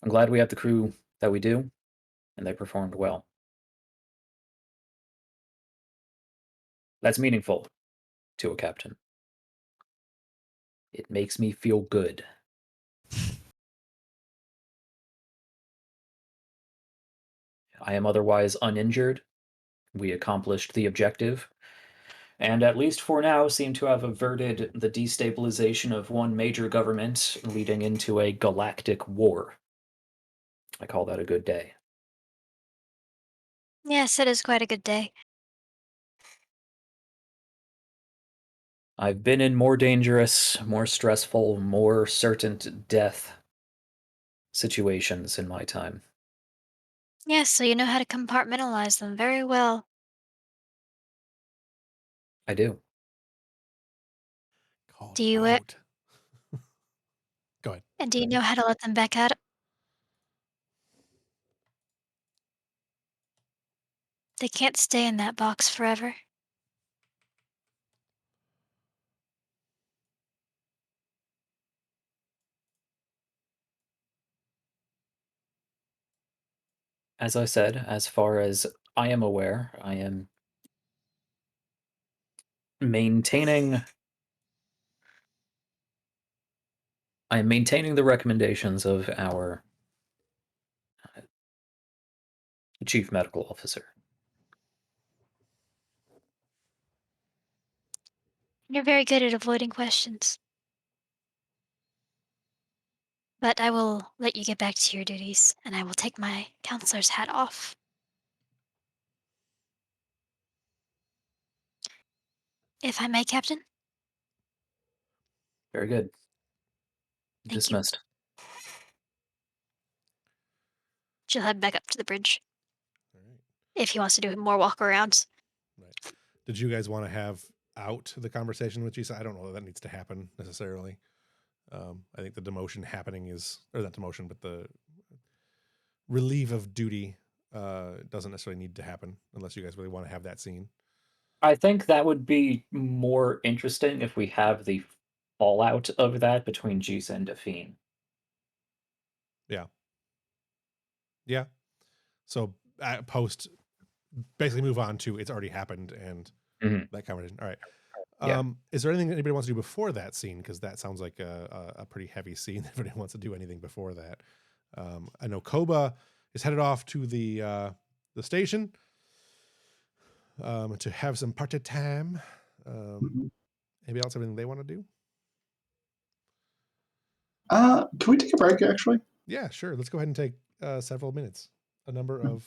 I'm glad we have the crew that we do, and they performed well. That's meaningful to a captain. It makes me feel good. I am otherwise uninjured. We accomplished the objective, and at least for now seem to have averted the destabilization of one major government leading into a galactic war. I call that a good day. Yes, it is quite a good day. I've been in more dangerous, more stressful, more certain death situations in my time. Yes, so you know how to compartmentalize them very well. I do. Call Do it you out. Go ahead. and do you know how to let them back out? They can't stay in that box forever. As I said, as far as I am aware, I am maintaining the recommendations of our chief medical officer. You're very good at avoiding questions. But I will let you get back to your duties, and I will take my counselor's hat off. If I may, Captain? Very good. Thank you. Dismissed. She'll head back up to the bridge. All right. if he wants to do more walk arounds. Right. Did you guys want to have out the conversation with Gisa? I don't know that needs to happen necessarily. I think the demotion happening is, or not demotion, but the relief of duty doesn't necessarily need to happen unless you guys really want to have that scene. I think that would be more interesting if we have the fallout of that between Jisa and Define. Yeah. Yeah. So post, basically move on to it's already happened and that conversation. All right. Yeah. Is there anything anybody wants to do before that scene? Because that sounds like a pretty heavy scene. If anybody wants to do anything before that, I know Koba is headed off to the station to have some party time. Anybody else have anything they want to do? Can we take a break, actually? Yeah, sure. Let's go ahead and take several minutes, a number of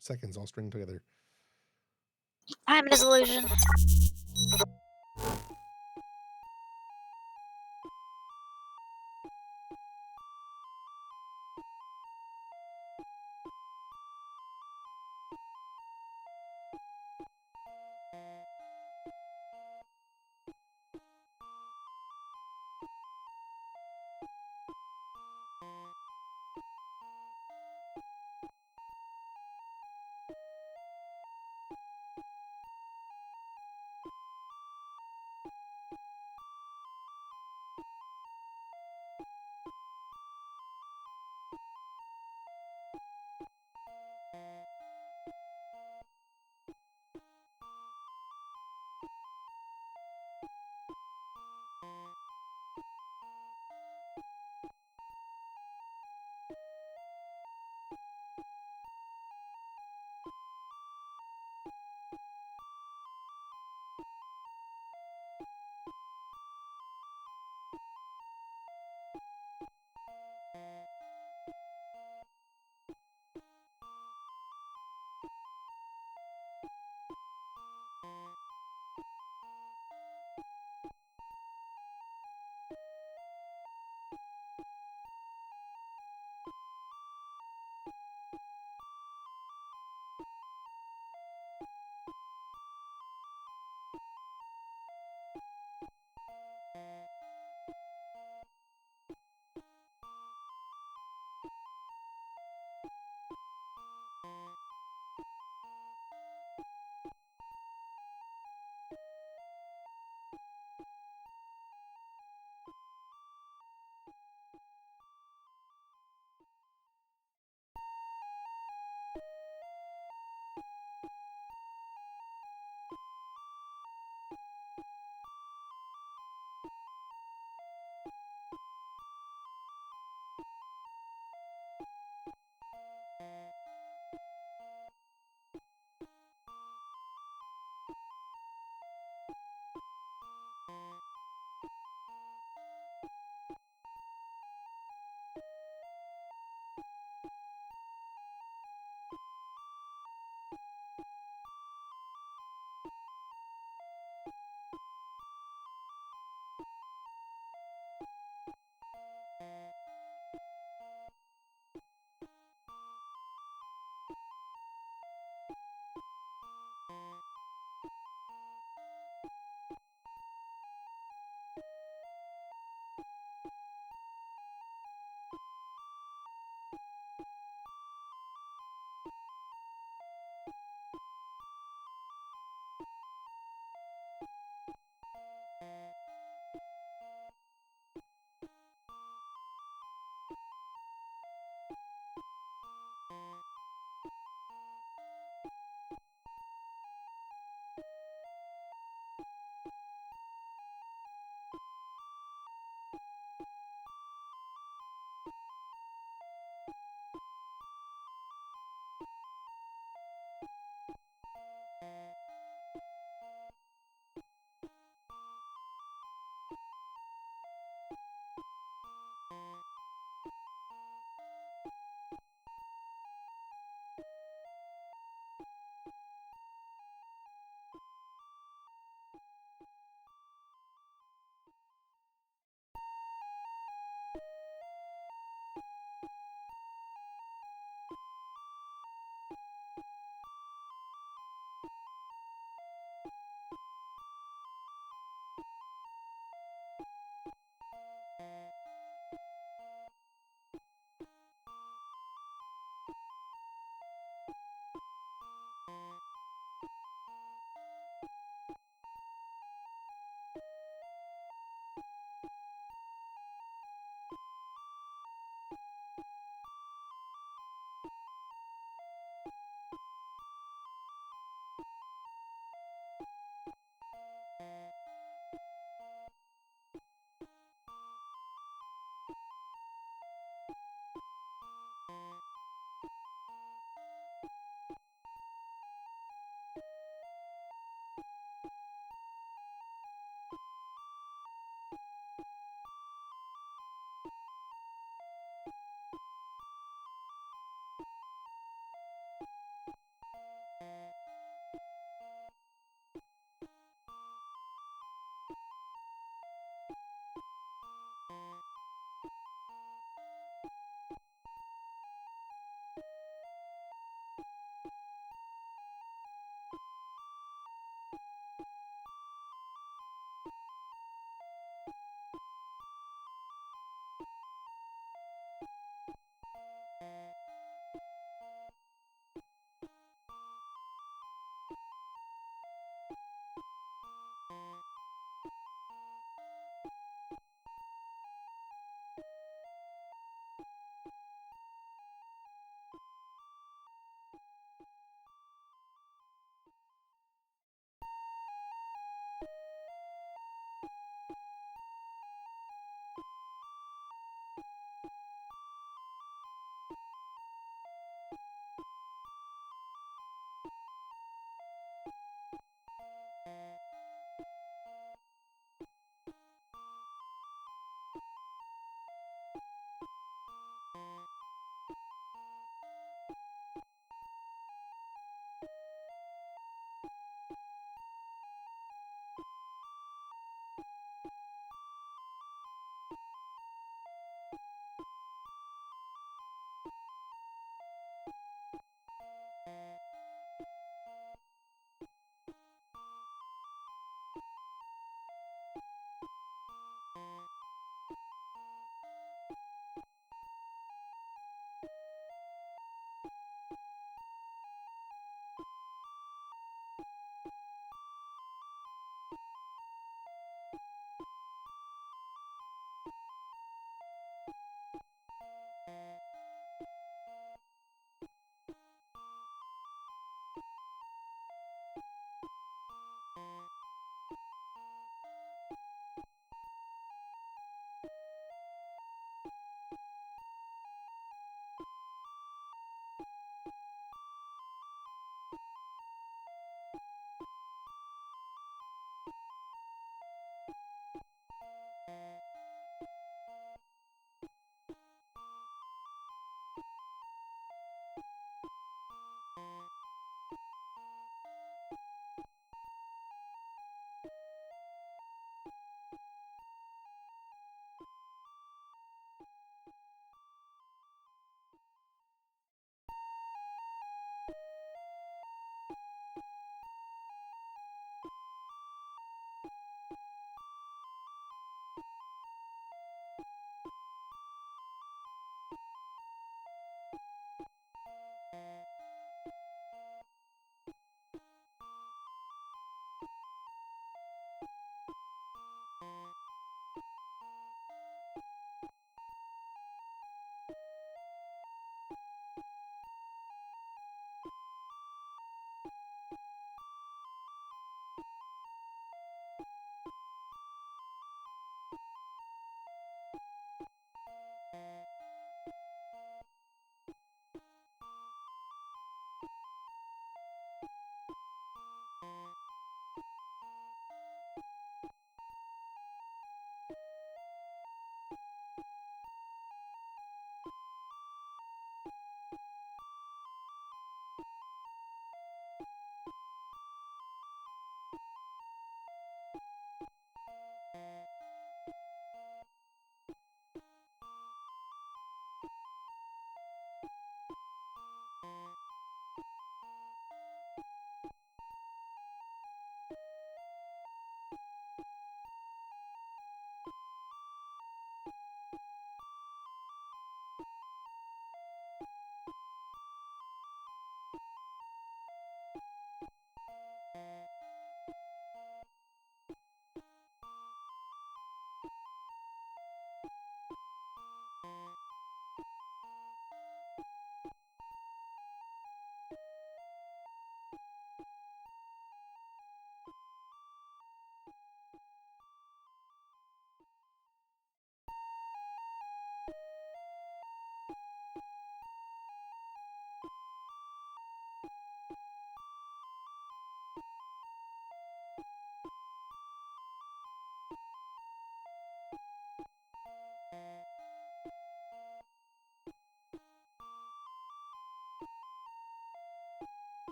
seconds all string together. Time is illusion.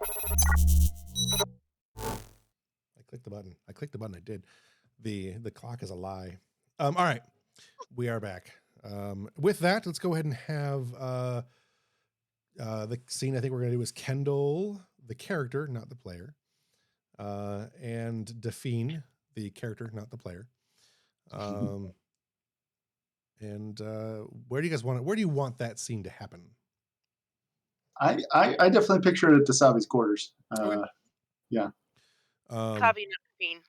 I clicked the button. I clicked the button. I did. The clock is a lie. All right, we are back. With that, let's go ahead and have the scene. I think we're going to do is Kendall, the character, not the player, and Define, the character, not the player. And where do you guys want it? Where do you want that scene to happen? I definitely picture it at Dasabi's quarters. Okay. Yeah. Kavi, not Fiend.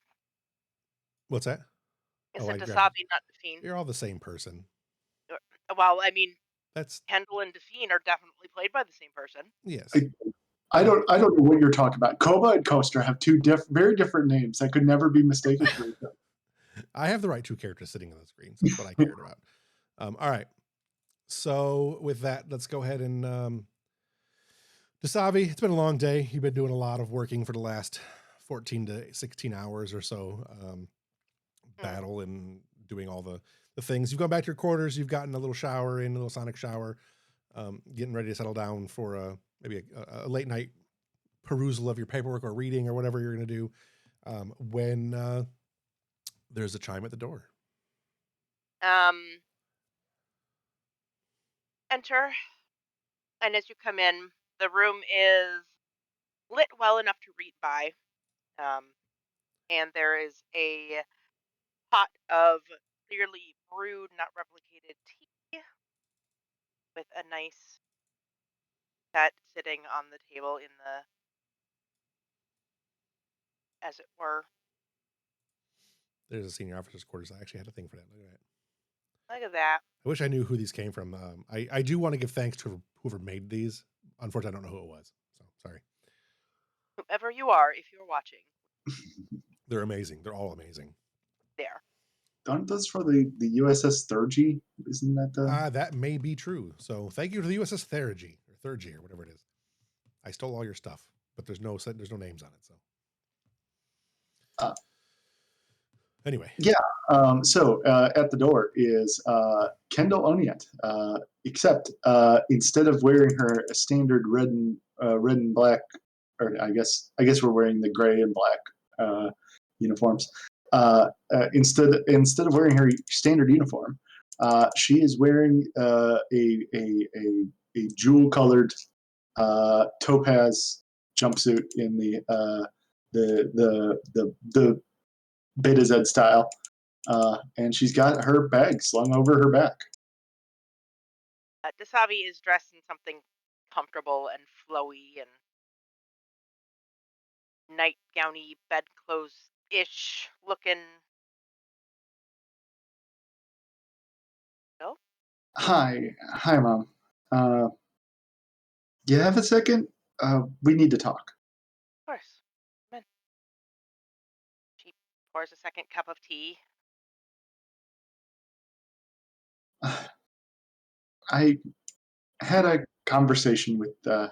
What's that? It's I a grabbed Dasabi, not Fiend. You're all the same person. Well, I mean, That's Kendall and Define are definitely played by the same person. yes. I don't know what you're talking about. Koba and Coaster have two very different names that could never be mistaken for each other. I have the right two characters sitting on the screen. So that's what I cared about. All right. So with that, let's go ahead and Dasabi, it's been a long day. You've been doing a lot of working for the last 14 to 16 hours or so. Battle and doing all the things. You've gone back to your quarters. You've gotten a little shower in, a little sonic shower, getting ready to settle down for maybe a late night perusal of your paperwork or reading or whatever you're going to do. When there's a chime at the door. Enter, and as you come in, the room is lit well enough to read by, and there is a pot of clearly brewed, not replicated tea with a nice set sitting on the table in the, as it were. There's a senior officer's quarters. I actually had a thing for that. Look at that. Look at that. I wish I knew who these came from. I do want to give thanks to whoever made these. Unfortunately, I don't know who it was. So sorry. Whoever you are, if you're watching. They're amazing. They're all amazing. There. Aren't those for the USS Thurgy? Isn't that the? That may be true. So thank you to the USS Thurgy or whatever it is. I stole all your stuff, but there's no names on it. So anyway, yeah. So at the door is Kendall Oniet, except instead of wearing her standard red and black, or I guess we're wearing the gray and black uniforms. Instead of wearing her standard uniform, she is wearing a jewel colored topaz jumpsuit in the Beta Z style, and she's got her bag slung over her back. Dasabi is dressed in something comfortable and flowy and nightgowny, bedclothes-ish looking. No? Hi, Mom. You have a second? We need to talk. Of course. Come in. She pours a second cup of tea. I had a conversation with the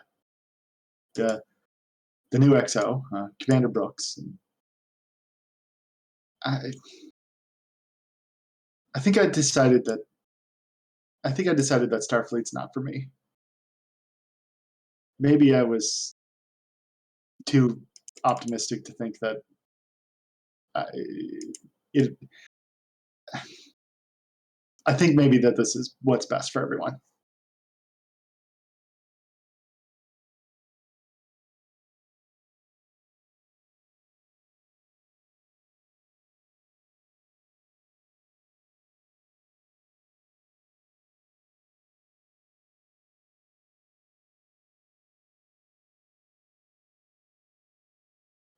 new XO, Commander Brooks. And I think I decided that Starfleet's not for me. Maybe I was too optimistic to think that I think maybe that this is what's best for everyone.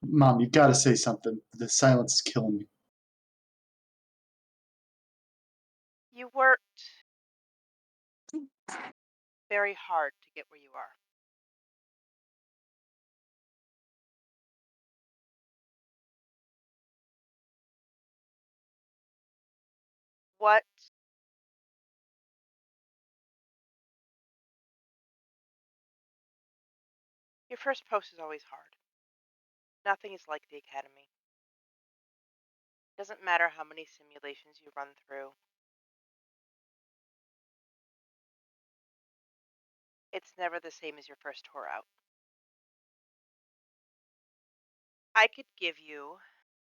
Mom, you gotta say something. The silence is killing me. You worked very hard to get where you are. What your first post is always hard. Nothing is like the academy. Doesn't matter how many simulations you run through. It's never the same as your first tour out. I could give you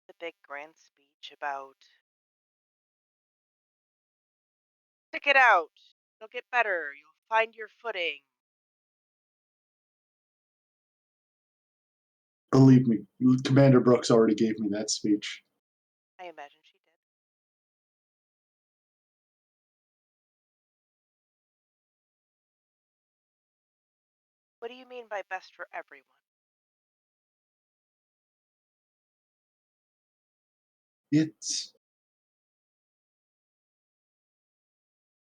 the big grand speech about stick it out. You'll get better. You'll find your footing. Believe me, Commander Brooks already gave me that speech. I imagine she did. What do you mean by best for everyone? It's.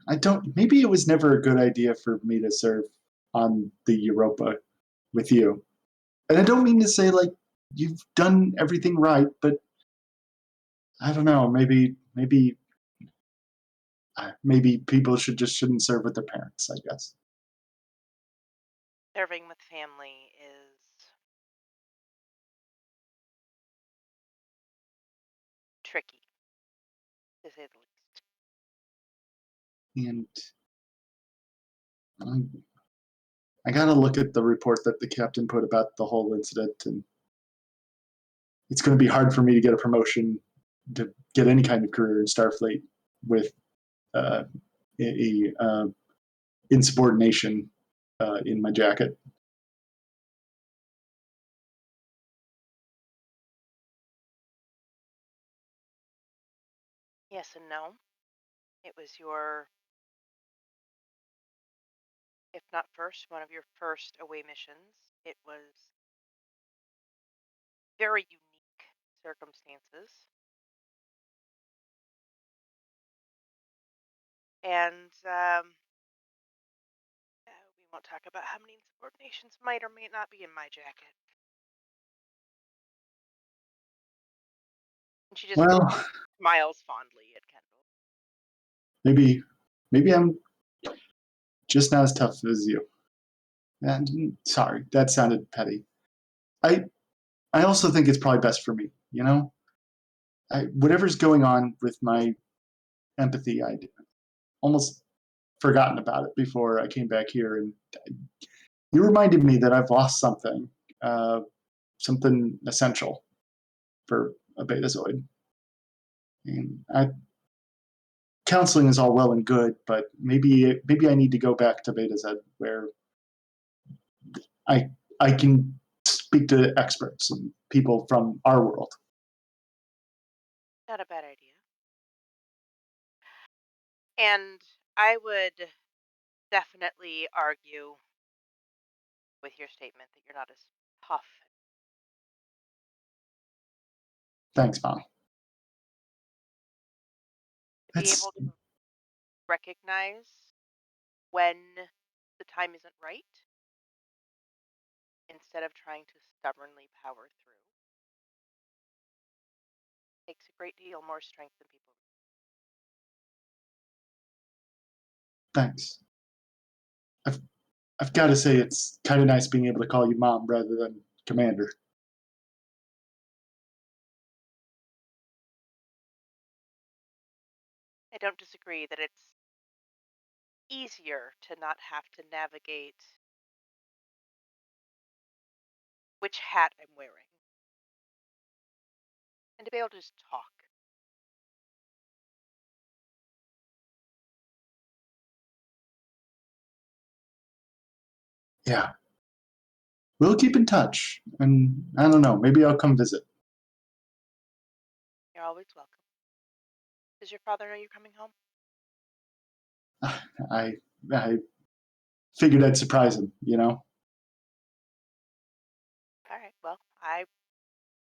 I don't. Maybe it was never a good idea for me to serve on the Europa with you. And I don't mean to say like you've done everything right, but I don't know. Maybe people shouldn't serve with their parents. I guess. Serving with family is tricky, to say the least. And I gotta look at the report that the captain put about the whole incident, and it's going to be hard for me to get a promotion to get any kind of career in Starfleet with uh, insubordination in my jacket. Yes and no. It was your, if not first, one of your first away missions. It was very unique circumstances. And we won't talk about how many insubordinations might or may not be in my jacket. And she just Well, smiles fondly at Kendall. maybe I'm just not as tough as you. And sorry, that sounded petty. I I also think it's probably best for me. You know, whatever's going on with my empathy, I'd almost forgotten about it before I came back here, and you reminded me that I've lost something, uh, something essential for a Betazoid. And counseling is all well and good, but maybe I need to go back to Beta Z where I I can speak to experts and people from our world. Not a bad idea. And I would definitely argue with your statement that you're not as tough. Thanks, Mom. To be That's able to recognize when the time isn't right instead of trying to stubbornly power through takes a great deal more strength than people. thanks. I've I've got to say it's kind of nice being able to call you Mom rather than Commander. I don't disagree that it's easier to not have to navigate which hat I'm wearing and to be able to just talk. Yeah, we'll keep in touch, and I don't know, maybe I'll come visit. You're always welcome. Does your father know you're coming home? I I figured I'd surprise him. You know. All right, well, I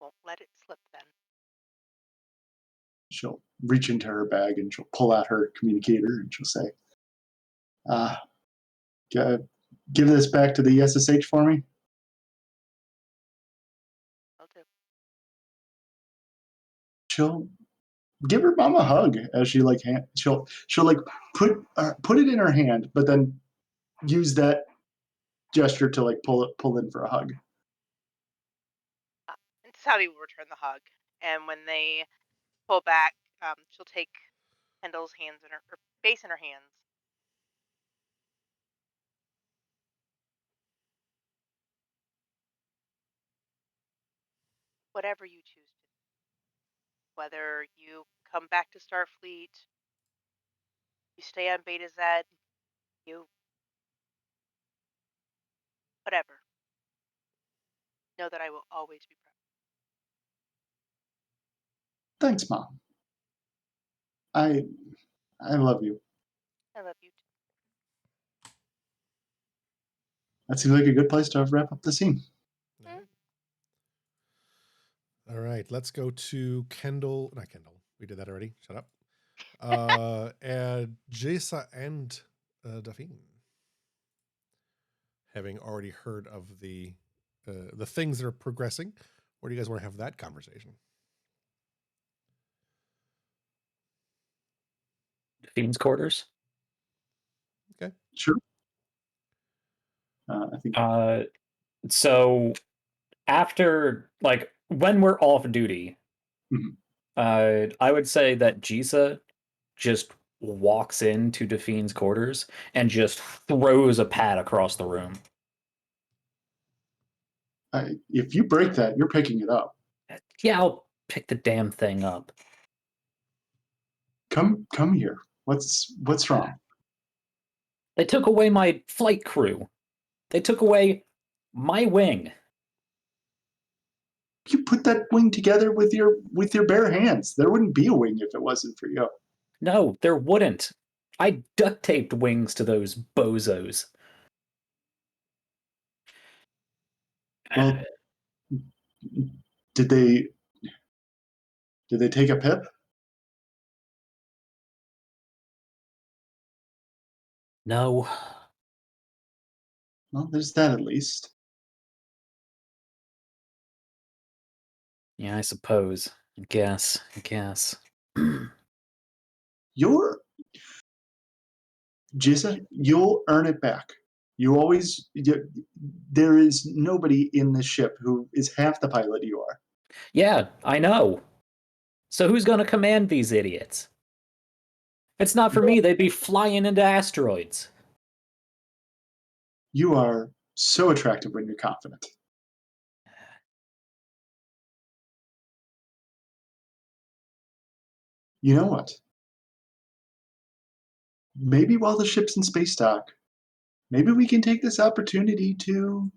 won't let it slip then. She'll reach into her bag and she'll pull out her communicator and she'll say, uh, give this back to the SSH for me. Will do. She'll give her mom a hug as she like she'll like put it in her hand, but then use that gesture to like pull in for a hug. And Sally will return the hug. And when they pull back, she'll take Kendall's hands in her face in her hands. What whatever you choose to do. Whether you come back to Starfleet, you stay on Beta Z, you whatever. Know that I will always be proud. Thanks, Mom. I love you. I love you too. That seems like a good place to wrap up the scene. All right, let's go to Kendall. Not Kendall. We did that already. Shut up. And Jesa and Daphne, having already heard of the things that are progressing, where do you guys want to have that conversation? Fiend's quarters. Okay. Sure. I think. So after, like, when we're off duty, Mhm. I would say that Jisa just walks into Daphne's quarters and just throws a pad across the room. If you break that, you're picking it up. Yeah, I'll pick the damn thing up. Come here. What's wrong? They took away my flight crew. They took away my wing. You put that wing together with your bare hands. There wouldn't be a wing if it wasn't for you. No, there wouldn't. I duct taped wings to those bozos. Well, did they take a pip? No. Well, there's that at least. Yeah, I suppose. I guess. You're Jisa, you'll earn it back. There is nobody in this ship who is half the pilot you are. Yeah, I know. So who's gonna command these idiots? If it's not for me, they'd be flying into asteroids. You are so attractive when you're confident. You know what? Maybe while the ship's in space dock, maybe we can take this opportunity to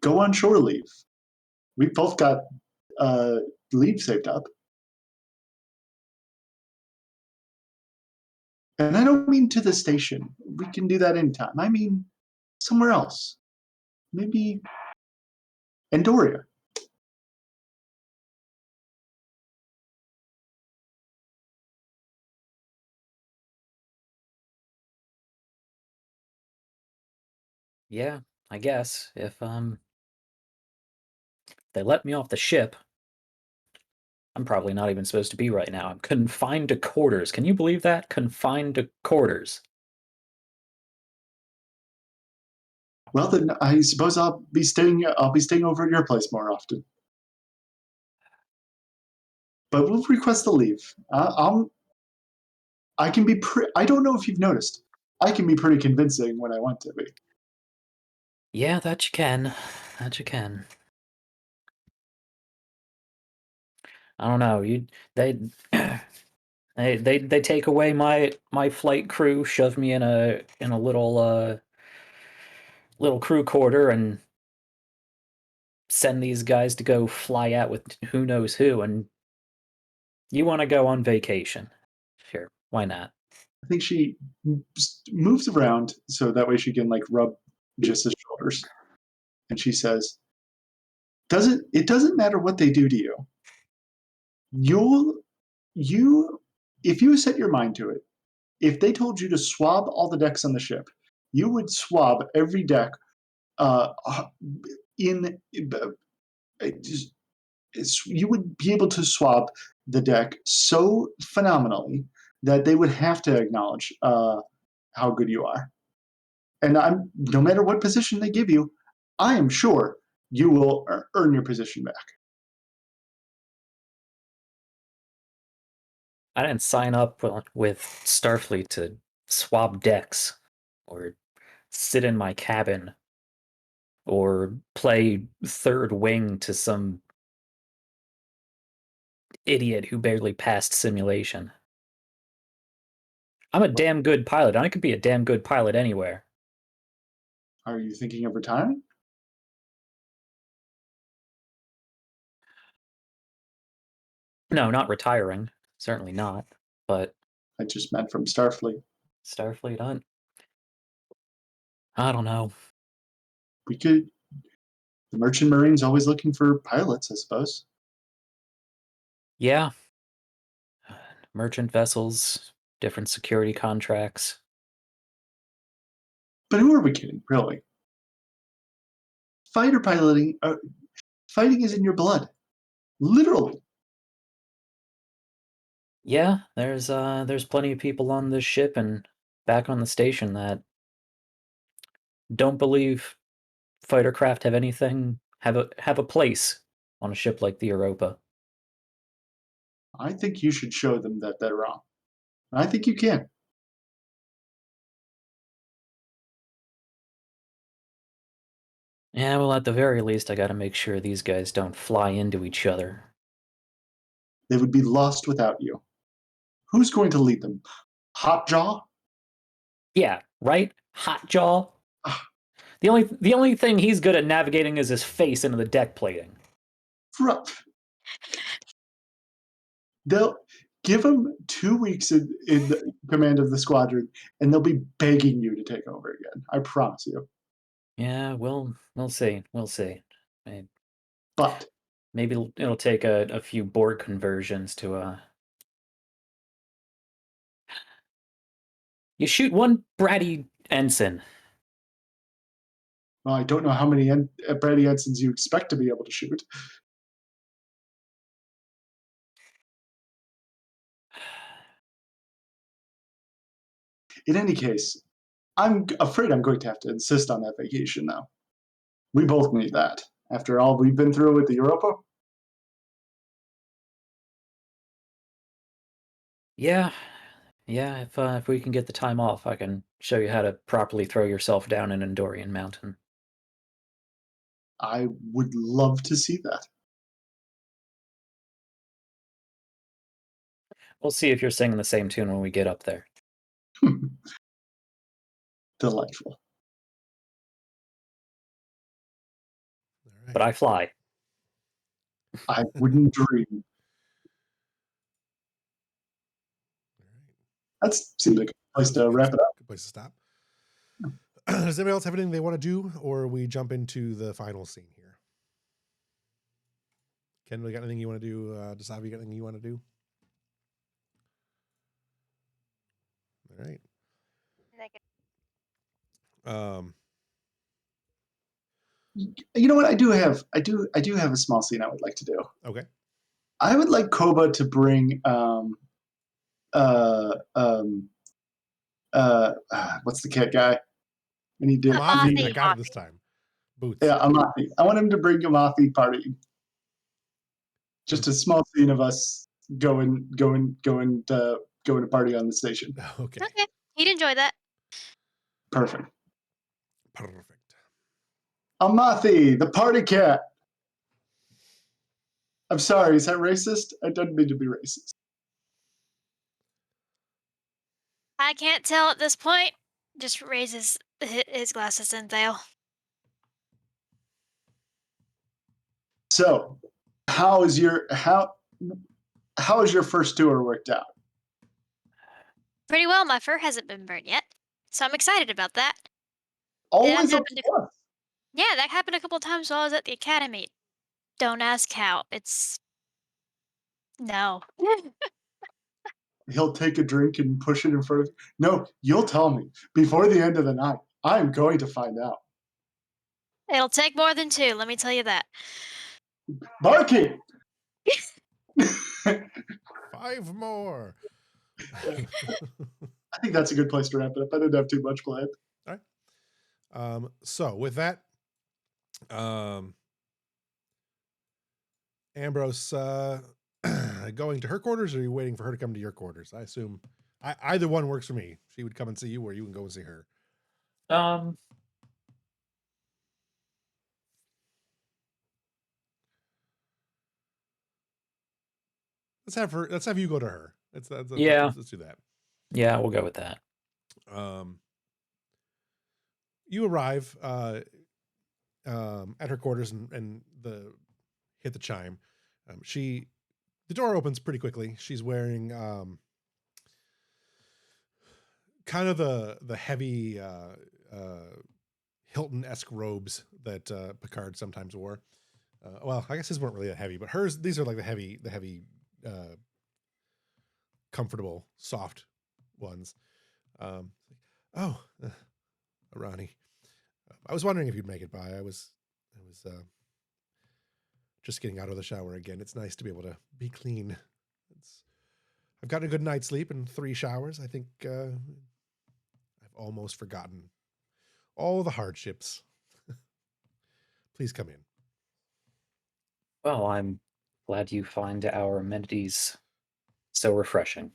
go on shore leave. We both got uh, leave saved up. And I don't mean to the station. We can do that anytime. I mean somewhere else. Maybe Andoria. Yeah, I guess. If they let me off the ship, I'm probably not even supposed to be right now. I'm confined to quarters. Can you believe that? Confined to quarters. Well, then I suppose I'll be staying over at your place more often. But we'll request the leave. I can be. I don't know if you've noticed. I can be pretty convincing when I want to be. Yeah, that you can. That you can. I don't know. They they take away my flight crew, shove me in a little crew quarter, and send these guys to go fly out with who knows who. And you want to go on vacation? Sure, why not? I think she moves around so that way she can like rub Jiss's shoulders, and she says, it doesn't matter what they do to you. You if you set your mind to it, if they told you to swab all the decks on the ship, you would swab every deck uh, in you would be able to swab the deck so phenomenally that they would have to acknowledge how good you are. And no matter what position they give you, I am sure you will earn your position back. I didn't sign up with Starfleet to swab decks or sit in my cabin or play third wing to some idiot who barely passed simulation. I'm a damn good pilot. I could be a damn good pilot anywhere. Are you thinking of retiring? No, not retiring. Certainly not. But I just meant from Starfleet. Starfleet, I don't know. We could. The Merchant Marine's always looking for pilots, I suppose. Yeah. Merchant vessels, different security contracts. But who are we kidding, really? Fighter piloting, fighting is in your blood. Literally. Yeah, there's plenty of people on this ship and back on the station that don't believe fighter craft have a place on a ship like the Europa. I think you should show them that they're wrong. I think you can. Yeah, well, at the very least, I gotta make sure these guys don't fly into each other. They would be lost without you. Who's going to lead them? Hotjaw? Yeah, right? Hotjaw. Ah, The only thing he's good at navigating is his face into the deck plating. They'll give them 2 weeks in the command of the squadron, and they'll be begging you to take over again. I promise you. Yeah, we'll see. We'll see. But Maybe it'll take a few board conversions to You shoot one bratty ensign. well, I don't know how many Brady Ensigns you expect to be able to shoot. In any case, I'm afraid I'm going to have to insist on that vacation now. We both need that. After all we've been through with the Europa, Yeah, yeah. If we can get the time off, I can show you how to properly throw yourself down an Endorian mountain. I would love to see that. We'll see if you're singing the same tune when we get up there. Delightful. All right. But I fly. I wouldn't dream. That seems like a place to wrap it up. Good place to stop. Does anybody else have anything they want to do, or we jump into the final scene here? Kendall, you got anything you want to do? Dasavi, you got anything you want to do? All right. Negative. You know what? I do have a small scene I would like to do. Okay. I would like Koba to bring what's the cat guy? We need to Amathi, I got it this time. Boots. Yeah, Amathi. I want him to bring Amathi party. Just a small scene of us going to party on the station. Okay. Okay, he'd enjoy that. Perfect. Perfect. Amathi, the party cat. I'm sorry, is that racist? I don't mean to be racist. I can't tell at this point. Just raises his glasses and veil. So, how is your first tour worked out? Pretty well. My fur hasn't been burnt yet, so I'm excited about that. Always a happened plus. Yeah, that happened a couple times while I was at the academy. Don't ask how. It's no. He'll take a drink and push it in front of you. No, you'll tell me before the end of the night. I'm going to find out. It'll take more than two. Let me tell you that. Barking. 5 more. I think that's a good place to wrap it up. I didn't have too much planned. All right. So with that, Ambrose going to her quarters, or are you waiting for her to come to your quarters? I assume either one works for me. She would come and see you, or you can go and see her. Let's have you go to her. Yeah. Let's do that. Yeah, we'll go with that. You arrive at her quarters and hit the chime. The door opens pretty quickly. She's wearing kind of the heavy Hilton-esque robes that Picard sometimes wore. Well, I guess his weren't really that heavy, but hers, these are like the heavy, comfortable, soft ones. Oh, Arani, I was wondering if you'd make it by. I was just getting out of the shower again. It's nice to be able to be clean. I've gotten a good night's sleep and 3 showers. I think I've almost forgotten all the hardships. Please come in. Well, I'm glad you find our amenities so refreshing.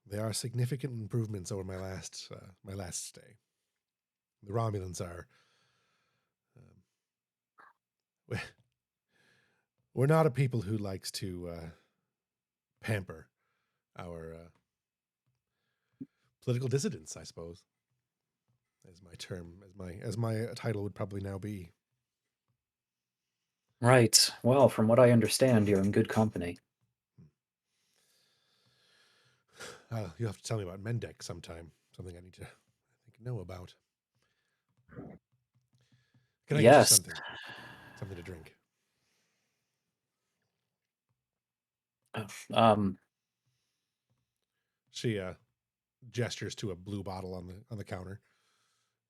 They are significant improvements over my last stay. The Romulans are. We're not a people who likes to pamper our political dissidents, I suppose. As my term, as my title would probably now be. Right. Well, from what I understand, you're in good company. You'll have to tell me about Mendek sometime. Something I need to know about. Can I get you something? Something to drink. She gestures to a blue bottle on the counter.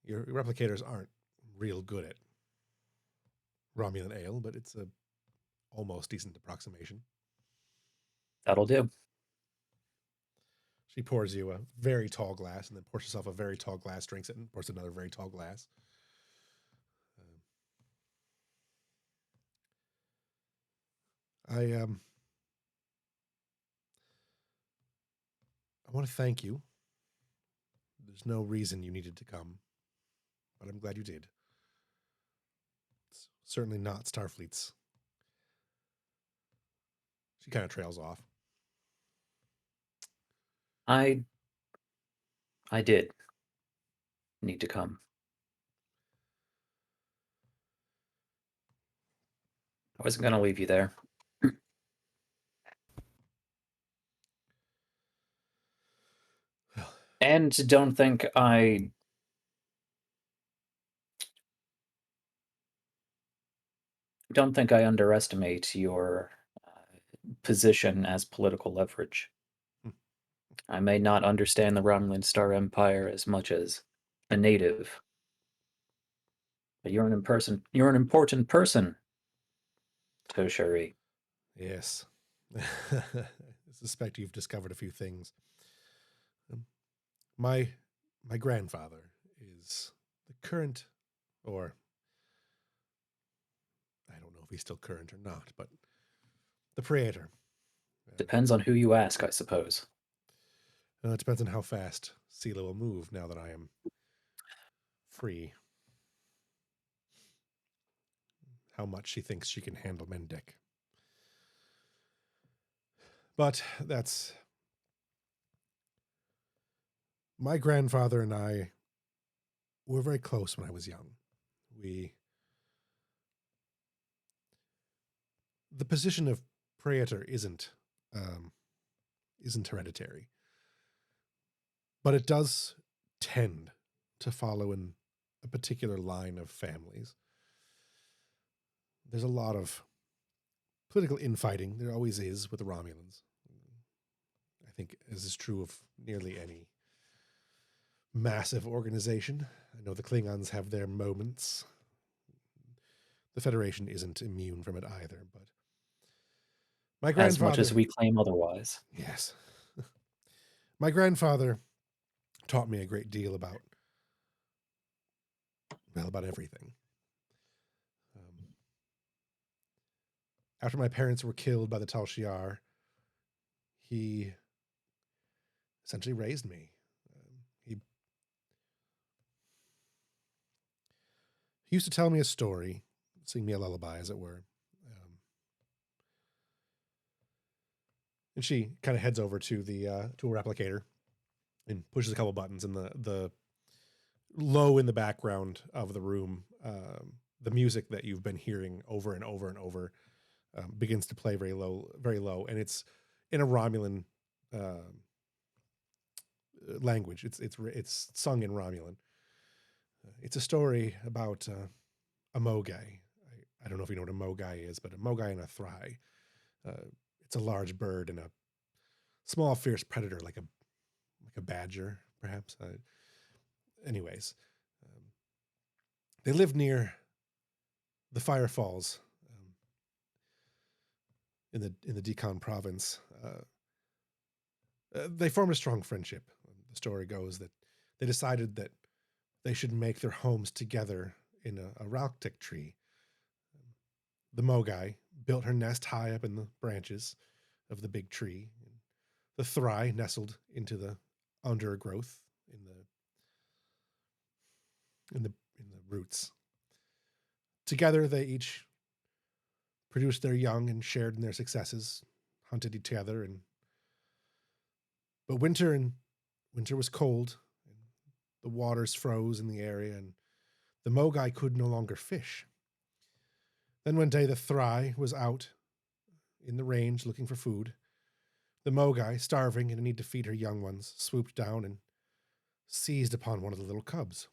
Your replicators aren't real good at Romulan ale, but it's a almost decent approximation. That'll do. She pours you a very tall glass and then pours herself a very tall glass, drinks it, and pours another very tall glass. I want to thank you. There's no reason you needed to come, but I'm glad you did. It's certainly not Starfleet's. She kind of trails off. I did need to come. I wasn't going to leave you there. And don't think I underestimate your position as political leverage. I may not understand the Romulan Star Empire as much as a native, but you're an important person, Toshari. Yes. I suspect you've discovered a few things. My grandfather is the current, or I don't know if he's still current or not, but the Praetor. Depends on who you ask, I suppose. It depends on how fast Sela will move now that I am free. How much she thinks she can handle Mendek. But that's... My grandfather and I were very close when I was young. The position of Praetor isn't hereditary, but it does tend to follow in a particular line of families. There's a lot of political infighting. There always is with the Romulans. I think this is true of nearly any massive organization. I know the Klingons have their moments. The Federation isn't immune from it either, but my grandfather... As much as we claim otherwise. Yes. My grandfather taught me a great deal about everything. After my parents were killed by the Tal Shiar, he essentially raised me. He used to tell me a story, sing me a lullaby, as it were. And she kind of heads over to the to a replicator and pushes a couple buttons, and the low in the background of the room, the music that you've been hearing over and over and over begins to play very low, and it's in a Romulan language. It's sung in Romulan. It's a story about a Mogai. I don't know if you know what a Mogai is, but a Mogai and a Thry. It's a large bird and a small, fierce predator, like a badger, perhaps. Anyways, they live near the Fire Falls in the Decon province. They formed a strong friendship. The story goes that they decided that they should make their homes together in a Ralctic tree. The Mogai built her nest high up in the branches of the big tree. The Thry nestled into the undergrowth in the roots. Together, they each produced their young and shared in their successes, hunted each other, but winter was cold, and the waters froze in the area, and the Mogai could no longer fish. Then one day the Thry was out in the range looking for food. The Mogai, starving and in need to feed her young ones, swooped down and seized upon one of the little cubs.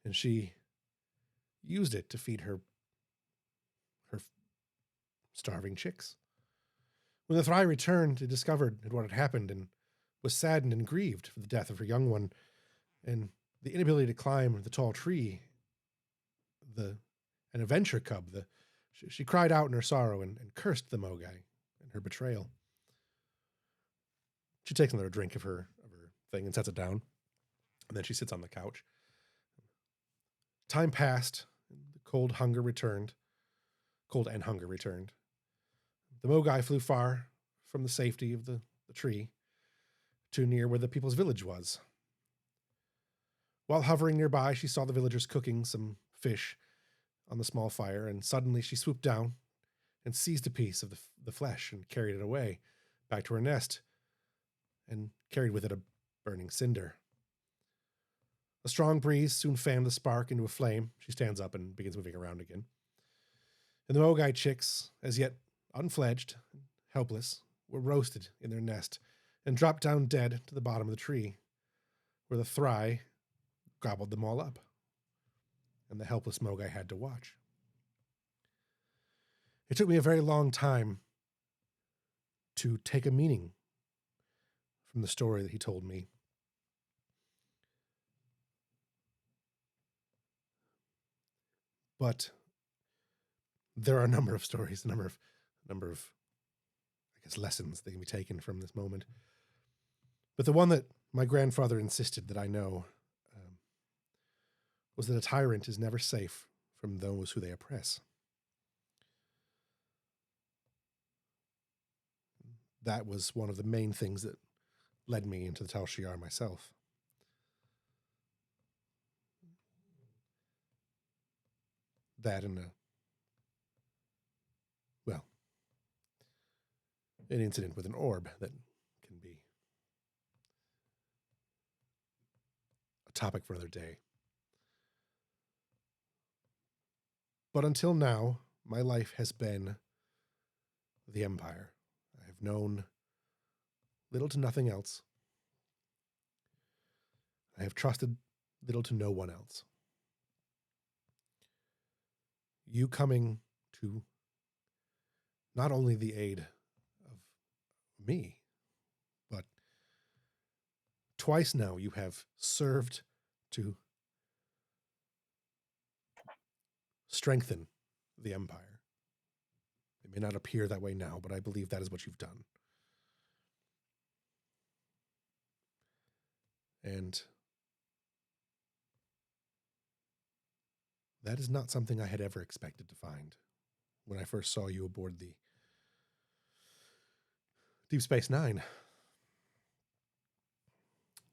And she used it to feed her starving chicks. When the Thry returned, it discovered what had happened and was saddened and grieved for the death of her young one and the inability to climb the tall tree. An adventure cub, she cried out in her sorrow and cursed the Mogai and her betrayal. She takes another drink of her thing and sets it down, and then she sits on the couch. Time passed, and the cold and hunger returned. The Mogai flew far from the safety of the tree to near where the people's village was. While hovering nearby, she saw the villagers cooking some fish on the small fire, and suddenly she swooped down and seized a piece of the flesh and carried it away back to her nest and carried with it a burning cinder. A strong breeze soon fanned the spark into a flame. She stands up and begins moving around again. And the Mogai chicks, as yet unfledged, helpless, were roasted in their nest and dropped down dead to the bottom of the tree, where the Thry gobbled them all up, and the helpless Mogai had to watch. It took me a very long time to take a meaning from the story that he told me. But there are a number of stories, a number of, I guess, lessons that can be taken from this moment. But the one that my grandfather insisted that I know was that a tyrant is never safe from those who they oppress. That was one of the main things that led me into the Tal Shiar myself. That and an incident with an orb that can be a topic for another day. But until now, my life has been the Empire. I have known little to nothing else. I have trusted little to no one else. You coming to not only the aid of me, but twice now you have served to strengthen the Empire. It may not appear that way now, but I believe that is what you've done. And that is not something I had ever expected to find when I first saw you aboard the Deep Space Nine.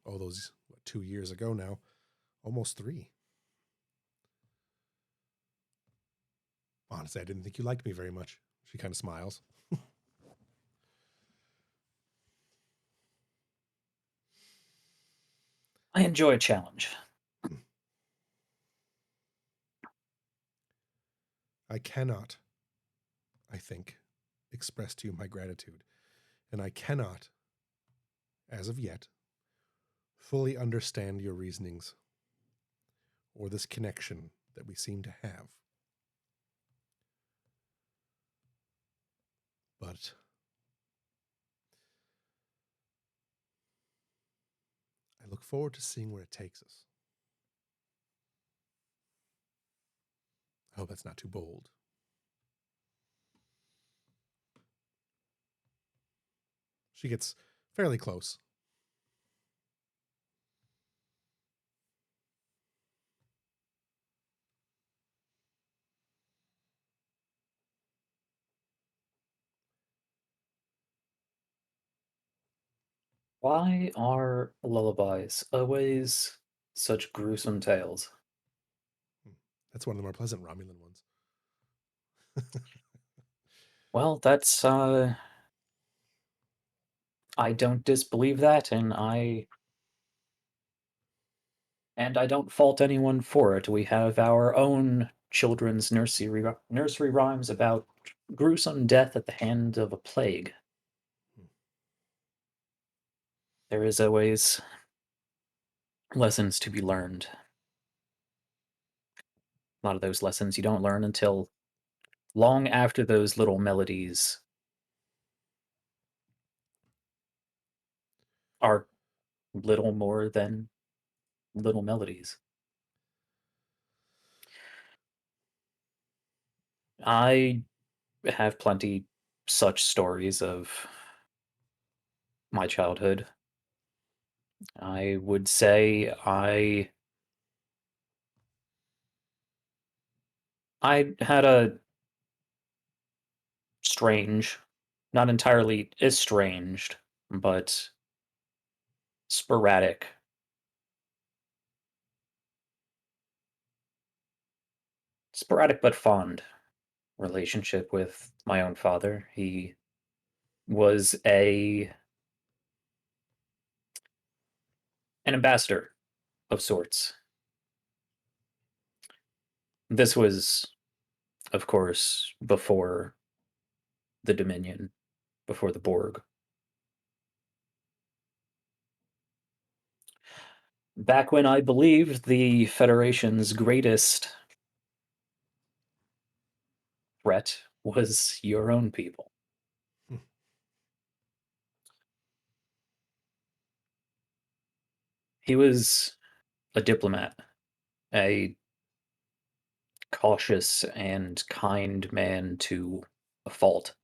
All those, 2 years ago now, almost 3. Honestly, I didn't think you liked me very much. She kind of smiles. I enjoy a challenge. I cannot, I think, express to you my gratitude. And I cannot, as of yet, fully understand your reasonings or this connection that we seem to have. But I look forward to seeing where it takes us. I hope that's not too bold. She gets fairly close. Why are lullabies always such gruesome tales? That's one of the more pleasant Romulan ones. Well, that's I don't disbelieve that, and I don't fault anyone for it. We have our own children's nursery rhymes about gruesome death at the hand of a plague. There is always lessons to be learned. A lot of those lessons you don't learn until long after those little melodies are little more than little melodies. I have plenty such stories of my childhood. I would say I had a strange, not entirely estranged, but sporadic but fond relationship with my own father. He was an ambassador of sorts. This was, of course, before the Dominion, before the Borg. Back when I believed the Federation's greatest threat was your own people. Hmm. He was a diplomat, a cautious and kind man to a fault.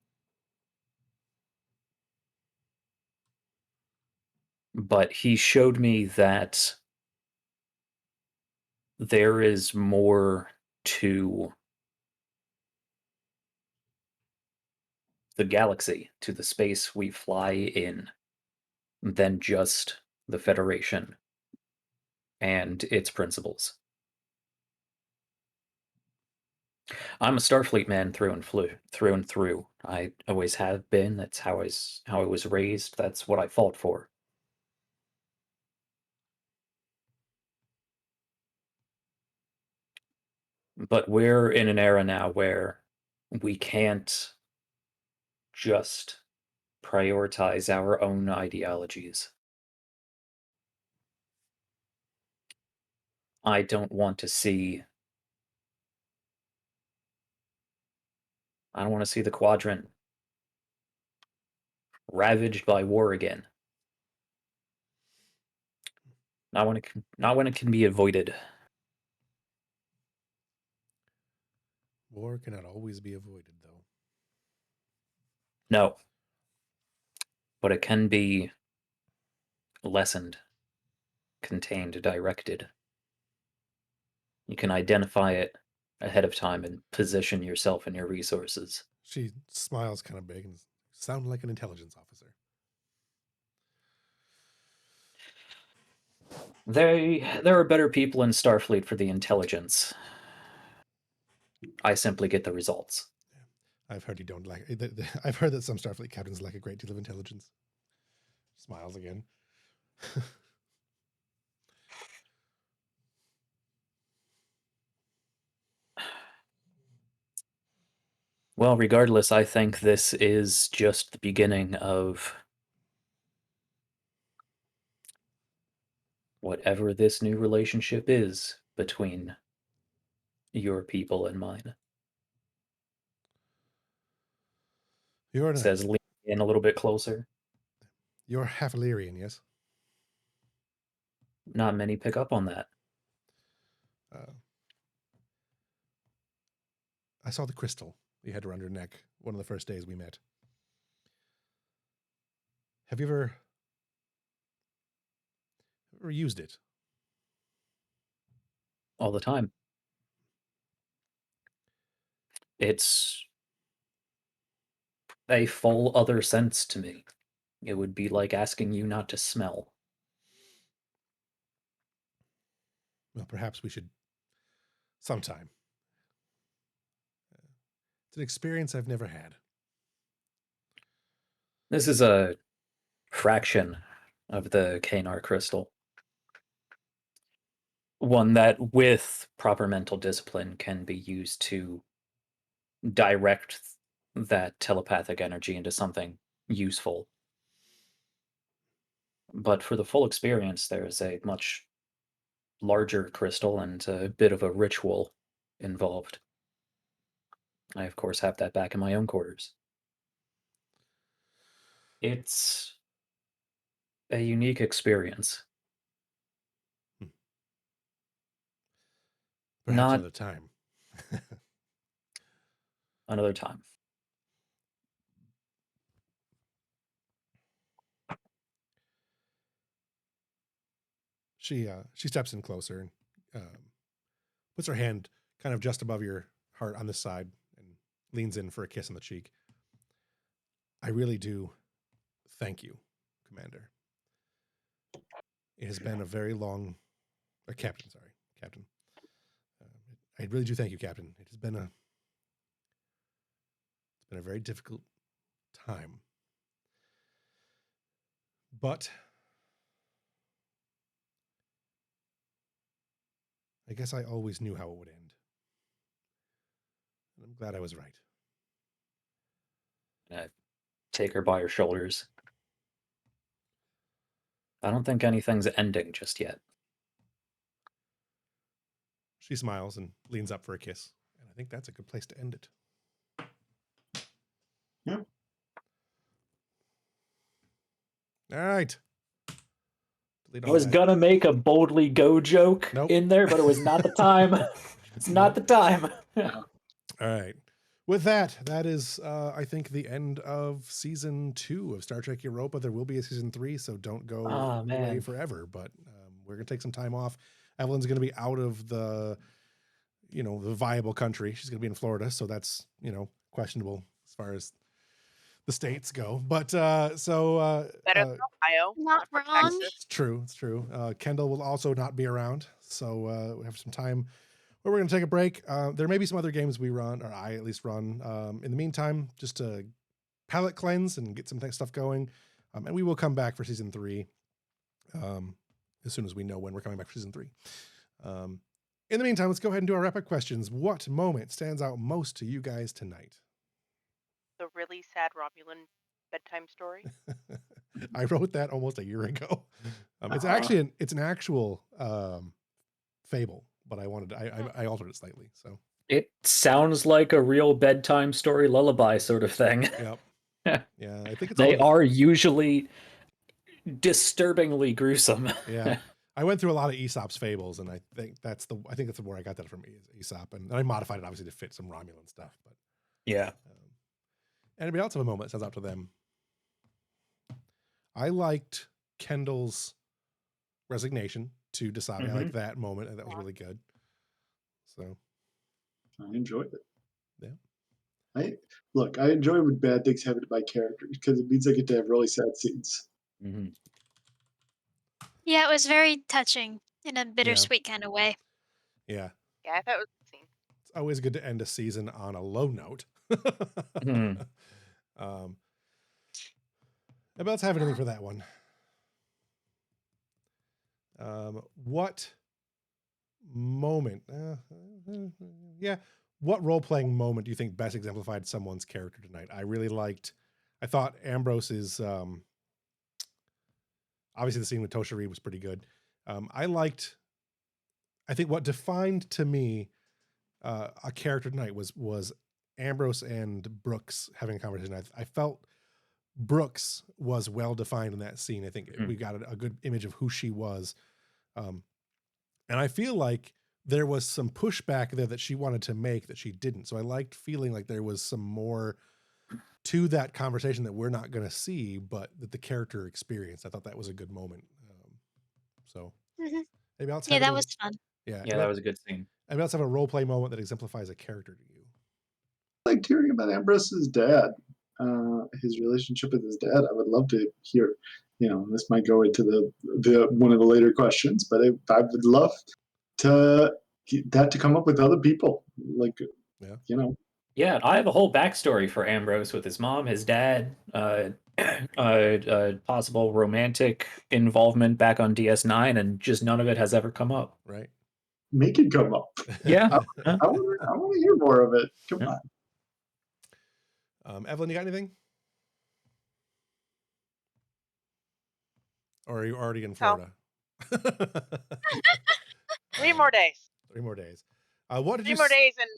But he showed me that there is more to the galaxy, to the space we fly in, than just the Federation and its principles. I'm a Starfleet man through and through. I always have been. That's how I was raised. That's what I fought for. But we're in an era now where we can't just prioritize our own ideologies. I don't want to see I don't want to see the quadrant ravaged by war again. Not when it can be avoided. War cannot always be avoided, though. No. But it can be lessened, contained, directed. You can identify it ahead of time and position yourself and your resources. She smiles kind of big and sounds like an intelligence officer. There are better people in Starfleet for the intelligence. I simply get the results. I've heard you don't like. I've heard that some Starfleet captains lack a great deal of intelligence. Smiles again. Well, regardless, I think this is just the beginning of whatever this new relationship is between your people and mine. You're Says lean in a little bit closer. you're half Illyrian, yes? Not many pick up on that. I saw the crystal you had around your neck one of the first days we met. Have you ever used it? All the time. It's a full other sense to me. It would be like asking you not to smell. Well, perhaps we should sometime. It's an experience I've never had. This is a fraction of the Kanar crystal. One that, with proper mental discipline, can be used to direct that telepathic energy into something useful. But for the full experience, there's a much larger crystal and a bit of a ritual involved. I, of course, have that back in my own quarters. It's a unique experience. Perhaps Not another time. another time. She steps in closer and puts her hand kind of just above your heart on this side and leans in for a kiss on the cheek. I really do thank you, Commander. It has been a very long, Captain. Sorry, Captain. I really do thank you, Captain. It has been a very difficult time, but I guess I always knew how it would end. And I'm glad I was right. I take her by her shoulders. I don't think anything's ending just yet. She smiles and leans up for a kiss. And I think that's a good place to end it. Yeah. All right. I was gonna make a boldly go joke in there, but it was not the time. It's not the time. All right. With that, that is, I think, the end of season 2 of Star Trek Europa. There will be a season 3, so don't go away forever. But we're going to take some time off. Evelyn's going to be out of the viable country. She's going to be in Florida, so that's, questionable as far as the states go. But better than Ohio. Not from wrong. Texas. It's true. It's true. Kendall will also not be around, so we have some time where we're going to take a break. There may be some other games we run, or I at least run. In the meantime, just to palate cleanse and get some stuff going. And we will come back for season 3 as soon as we know when we're coming back for season 3. In the meantime, let's go ahead and do our rapid questions. What moment stands out most to you guys tonight? The really sad Romulan bedtime story. I wrote that almost a year ago. It's actually it's an actual fable, but I altered it slightly. So it sounds like a real bedtime story lullaby sort of thing. Yep. Yeah, I think they are usually disturbingly gruesome. Yeah. I went through a lot of Aesop's fables, and I think that's where I got that from Aesop, and I modified it obviously to fit some Romulan stuff. But yeah. Anybody else have a moment that stands out to them? I liked Kendall's resignation to decide. I like that moment, and that was really good. So I enjoyed it. Yeah. I enjoy when bad things happen to my characters because it means I get to have really sad scenes. Mm-hmm. Yeah, it was very touching in a bittersweet kind of way. Yeah. Yeah, I thought it was a scene. It's always good to end a season on a low note. Anybody else have anything for that one? What moment? what role-playing moment do you think best exemplified someone's character tonight? I thought Ambrose's obviously the scene with Toshiri was pretty good. I think what defined to me a character tonight was Ambrose and Brooks having a conversation. I felt Brooks was well defined in that scene. I think we got a good image of who she was. And I feel like there was some pushback there that she wanted to make that she didn't. So I liked feeling like there was some more to that conversation that we're not going to see, but that the character experienced. I thought that was a good moment. So Mhm. maybe else Yeah, have that any, was fun. yeah, Yeah, that was a good scene. maybe else have a role play moment that exemplifies a character to you. I liked hearing about Ambrose's dad, his relationship with his dad. I would love to hear. This might go into the one of the later questions, but I would love to get that to come up with other people. Like, Yeah. Yeah, I have a whole backstory for Ambrose with his mom, his dad, possible romantic involvement back on DS9, and just none of it has ever come up. Right. Make it come up. Yeah. I want to hear more of it. Come Yeah. on. Evelyn, you got anything? Or are you already in Florida? 3 more days. 3 more days. What did 3 you more days, and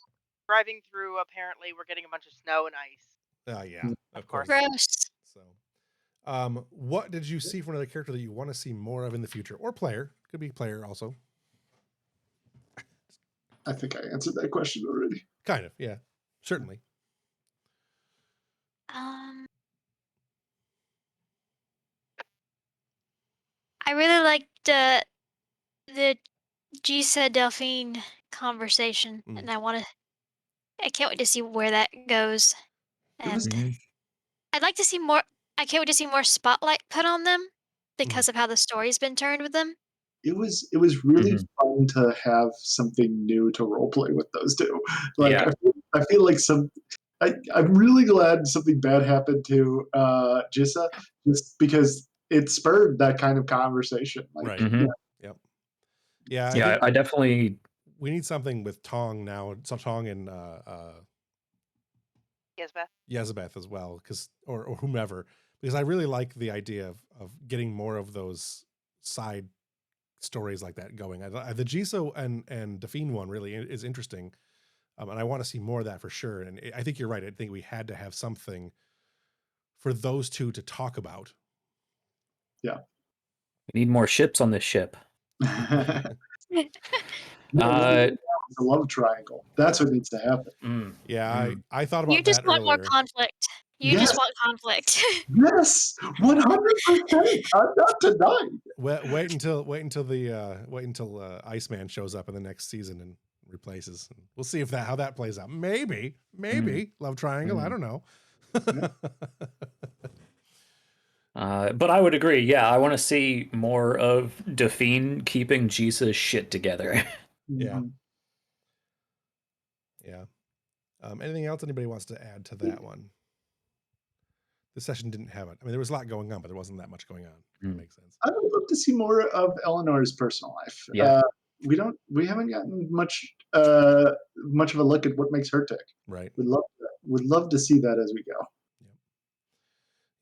driving through, apparently, we're getting a bunch of snow and ice. yeah, of course. Gross. So, what did you see from another character that you want to see more of in the future, or player? Could be player also. I think I answered that question already. Kind of, yeah, certainly. I really liked the Gisa Delphine conversation, and I can't wait to see where that goes. And I'd like to see more. I can't wait to see more spotlight put on them because of how the story's been turned with them. It was really fun to have something new to roleplay with those two. Like, Yeah. I feel like I'm really glad something bad happened to Jissa, just because it spurred that kind of conversation. Like, Right. Mhm. Yep. Yeah. Yeah, I definitely. We need something with Tong now. So Tong and Yezebeth as well, or whomever, because I really like the idea of getting more of those side stories like that going. The Jisoo and Delphine one really is interesting, and I want to see more of that for sure. And I think you're right. I think we had to have something for those two to talk about. Yeah. We need more ships on this ship. The love triangle. That's what needs to happen. Yeah, I thought about You just that want earlier. more conflict. You just want conflict. Yes, 100%. I'm not denying. Wait until Iceman shows up in the next season and replaces. And we'll see how that plays out. Maybe love triangle. I don't know. But I would agree. Yeah, I want to see more of Delphine keeping Jesus' shit together. Yeah. Yeah. Anything else anybody wants to add to that one? The session didn't have it. I mean, there was a lot going on, but there wasn't that much going on. That makes sense. I would love to see more of Eleanor's personal life. Yeah. We haven't gotten much of a look at what makes her tick. Right. Would love to see that as we go.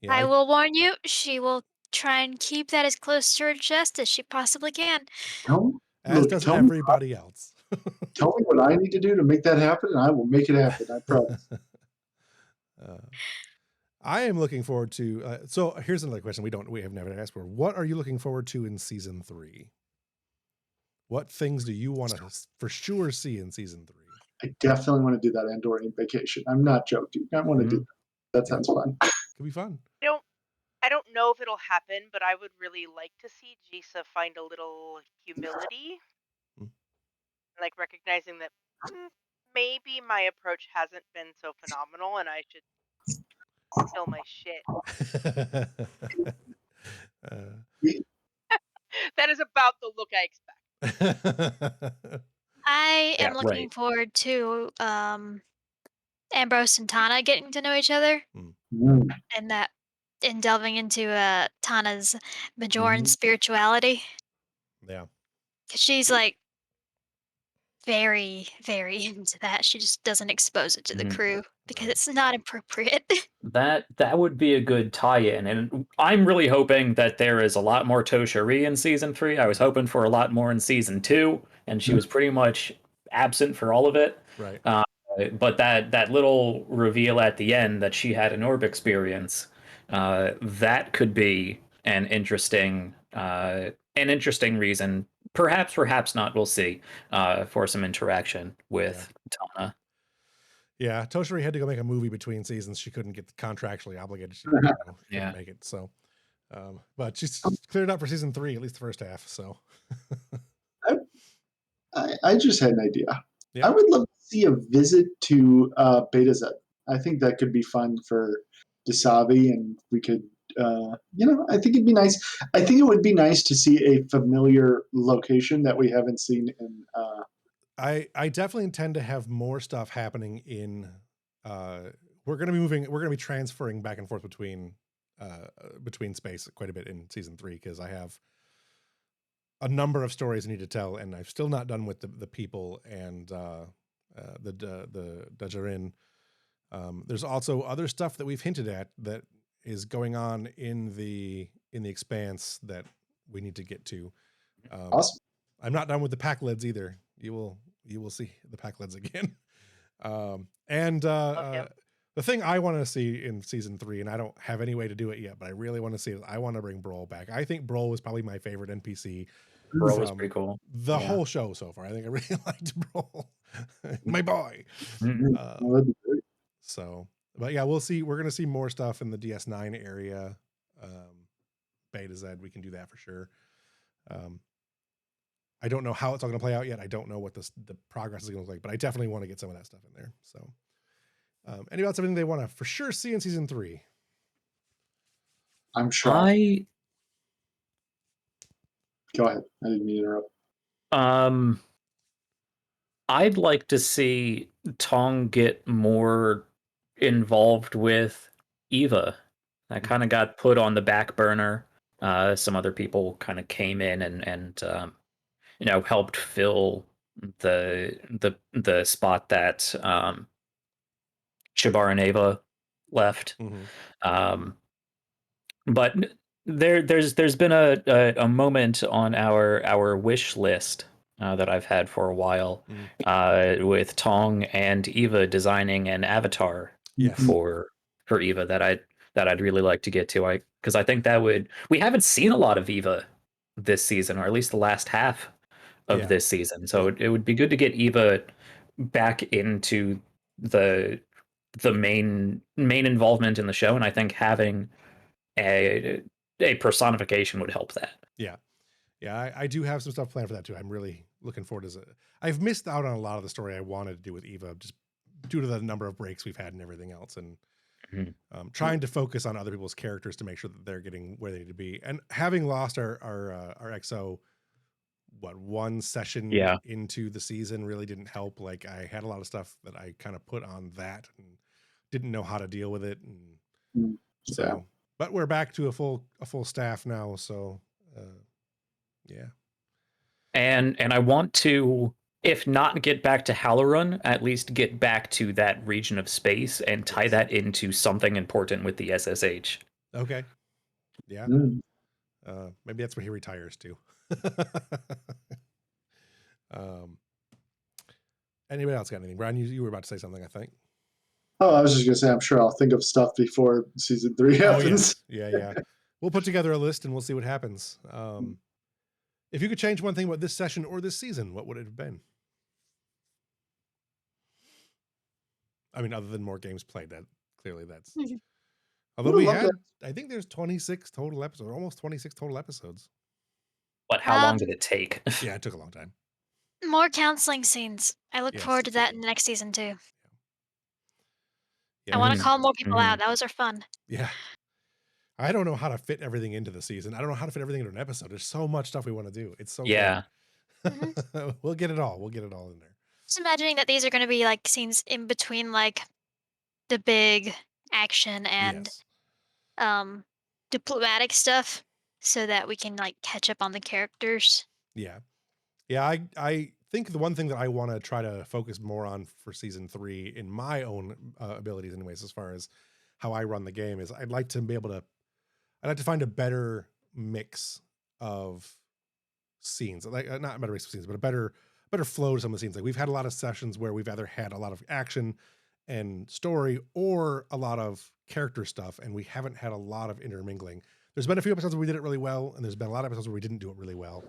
Yeah, I will warn you, she will try and keep that as close to her chest as she possibly can. As does everybody else. Tell me what I need to do to make that happen, and I will make it happen. I promise. I am looking forward to. So here's another question we have never asked for. What are you looking forward to in season 3? What things do you want to for sure see in season 3? I definitely want to do that Andorian vacation. I'm not joking. I want to do that. That sounds fun. Could be fun. I don't know if it'll happen, but I would really like to see Jisa find a little humility, like recognizing that maybe my approach hasn't been so phenomenal, and I should kill my shit. That is about the look I expect. I am looking forward to Ambrose and Tana getting to know each other, and delving into Tana's Majoran spirituality. Yeah, 'cause she's like very, very into that. She just doesn't expose it to the Mhm. crew because Right. it's not appropriate. That would be a good tie-in, and I'm really hoping that there is a lot more Toshiri in season 3. I was hoping for a lot more in season 2, and she was pretty much absent for all of it. Right. Uh, but that little reveal at the end that she had an orb experience, that could be an interesting reason. Perhaps, perhaps not. We'll see. For some interaction Yeah. with Tana. Yeah. Toshiri had to go make a movie between seasons. She couldn't get contractually obligated. She couldn't Yeah. make it. So, but she's cleared up for season 3, at least the first half. So, I just had an idea. yeah. I would love to see a visit to Beta Z. I think that could be fun for Dasavi, and we could, I think it'd be nice. I think it would be nice to see a familiar location that we haven't seen in. I definitely intend to have more stuff happening in we're going to be transferring back and forth between space quite a bit in season 3 because I have a number of stories I need to tell, and I'm still not done with the people and the Dajarin. There's also other stuff that we've hinted at that is going on in the expanse that we need to get to. Awesome. I'm not done with the pack lids either. You will see the pack lids again. And him. the thing I want to see in season 3, and I don't have any way to do it yet, but I really want to see it. I want to bring Brawl back. I think Brawl was probably my favorite NPC Bro was from pretty cool. the Yeah. whole show so far. I think I really liked Brawl, my boy. Mhm. Well, that'd be great. So, but yeah, we'll see. We're gonna see more stuff in the DS9 area. Beta Z, we can do that for sure. I don't know how it's all going to play out yet. I don't know what the progress is going to look like, but I definitely want to get some of that stuff in there. So, any about something they want to for sure see in season 3? I'm sure. Go ahead. I didn't mean to interrupt. I'd like to see Tong get more involved with Eva. That kind of got put on the back burner. Some other people kind of came in and helped fill the spot that Shabar and Ava left. Um, but there's been a moment on our wish list that I've had for a while with Tong and Eva designing an avatar Yes. for Eva that I'd really like to get to. Because I think we haven't seen a lot of Eva this season, or at least the last half of Yeah. this season. So Yeah. it would be good to get Eva back into the main involvement in the show, and I think having a personification would help that. Yeah. Yeah. I do have some stuff planned for that too. I'm really looking forward to it. I've missed out on a lot of the story I wanted to do with Eva just due to the number of breaks we've had and everything else. And trying to focus on other people's characters to make sure that they're getting where they need to be. And having lost our XO, one session into the season really didn't help. Like I had a lot of stuff that I kind of put on that and didn't know how to deal with it. And so, but we're back to a full staff now. So, yeah. And I want to, if not get back to Halorun, at least get back to that region of space and tie that into something important with the SSH. Okay. Yeah. Maybe that's where he retires to. Anybody else got anything? Brian, you were about to say something, I think. Oh, I was just gonna say, I'm sure I'll think of stuff before season 3 happens. Yeah. We'll put together a list and we'll see what happens. If you could change one thing about this session or this season, what would it have been? I mean, other than more games played, that's. Although we had, I think there's 26 total episodes, almost 26 total episodes. But how long did it take? Yeah, it took a long time. More counseling scenes. I look forward to that in the next season too. Yeah, I want to call more people out. Those are fun. Yeah. I don't know how to fit everything into the season. I don't know how to fit everything into an episode. There's so much stuff we want to do. It's so yeah. We'll get it all. We'll get it all in there. Just imagining that these are going to be like scenes in between like the big action and diplomatic stuff so that we can like catch up on the characters. Yeah. I think the one thing that I want to try to focus more on for season 3 in my own abilities, anyways, as far as how I run the game, is I'd like to find a better mix of scenes, like not a better mix of scenes, but a better flow to some of the scenes. Like we've had a lot of sessions where we've either had a lot of action and story or a lot of character stuff, and we haven't had a lot of intermingling. There's been a few episodes where we did it really well, and there's been a lot of episodes where we didn't do it really well.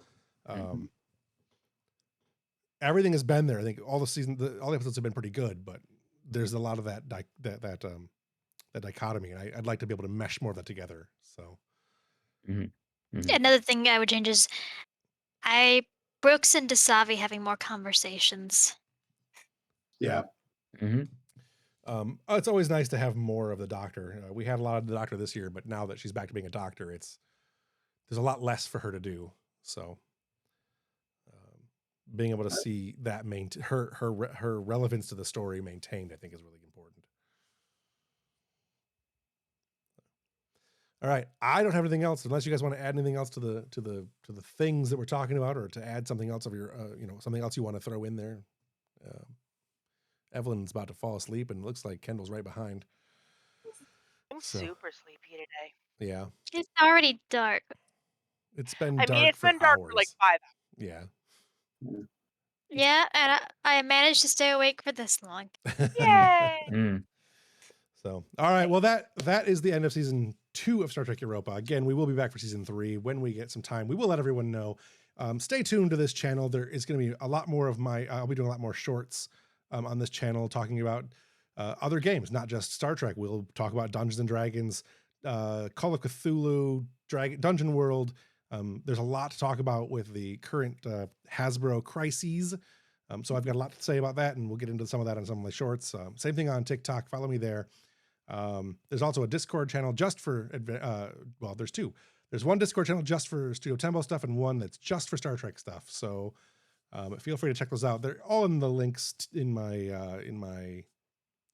Everything has been there. I think all the episodes have been pretty good, but there's a lot of that dichotomy, and I'd like to be able to mesh more of that together. So Another thing I would change is Brooks and Dasavi having more conversations. Yeah. It's always nice to have more of the Doctor. We had a lot of the Doctor this year, but now that she's back to being a Doctor, there's a lot less for her to do. So being able to see that her relevance to the story maintained, I think, is really important. All right, I don't have anything else unless you guys want to add anything else to the things that we're talking about, or to add something else of your something else you want to throw in there. Evelyn's about to fall asleep, and it looks like Kendall's right behind. I'm super sleepy today. Yeah, It's already dark. it's been I dark mean, it's for been dark hours. for like 5 hours. Yeah. Yeah, and I managed to stay awake for this long. Yay! So, all right. Well, that is the end of season 2 of Star Trek Europa. Again, we will be back for season 3 when we get some time. We will let everyone know. Stay tuned to this channel. There is going to be a lot more of I'll be doing a lot more shorts on this channel, talking about other games, not just Star Trek. We'll talk about Dungeons and Dragons, Call of Cthulhu, Dungeon World. There's a lot to talk about with the current Hasbro crises. So I've got a lot to say about that, and we'll get into some of that on some of my shorts. Same thing on TikTok. Follow me there. There's also a Discord channel just for, there's two. There's one Discord channel just for Studio Tembo stuff, and one that's just for Star Trek stuff. So feel free to check those out. They're all in the links in my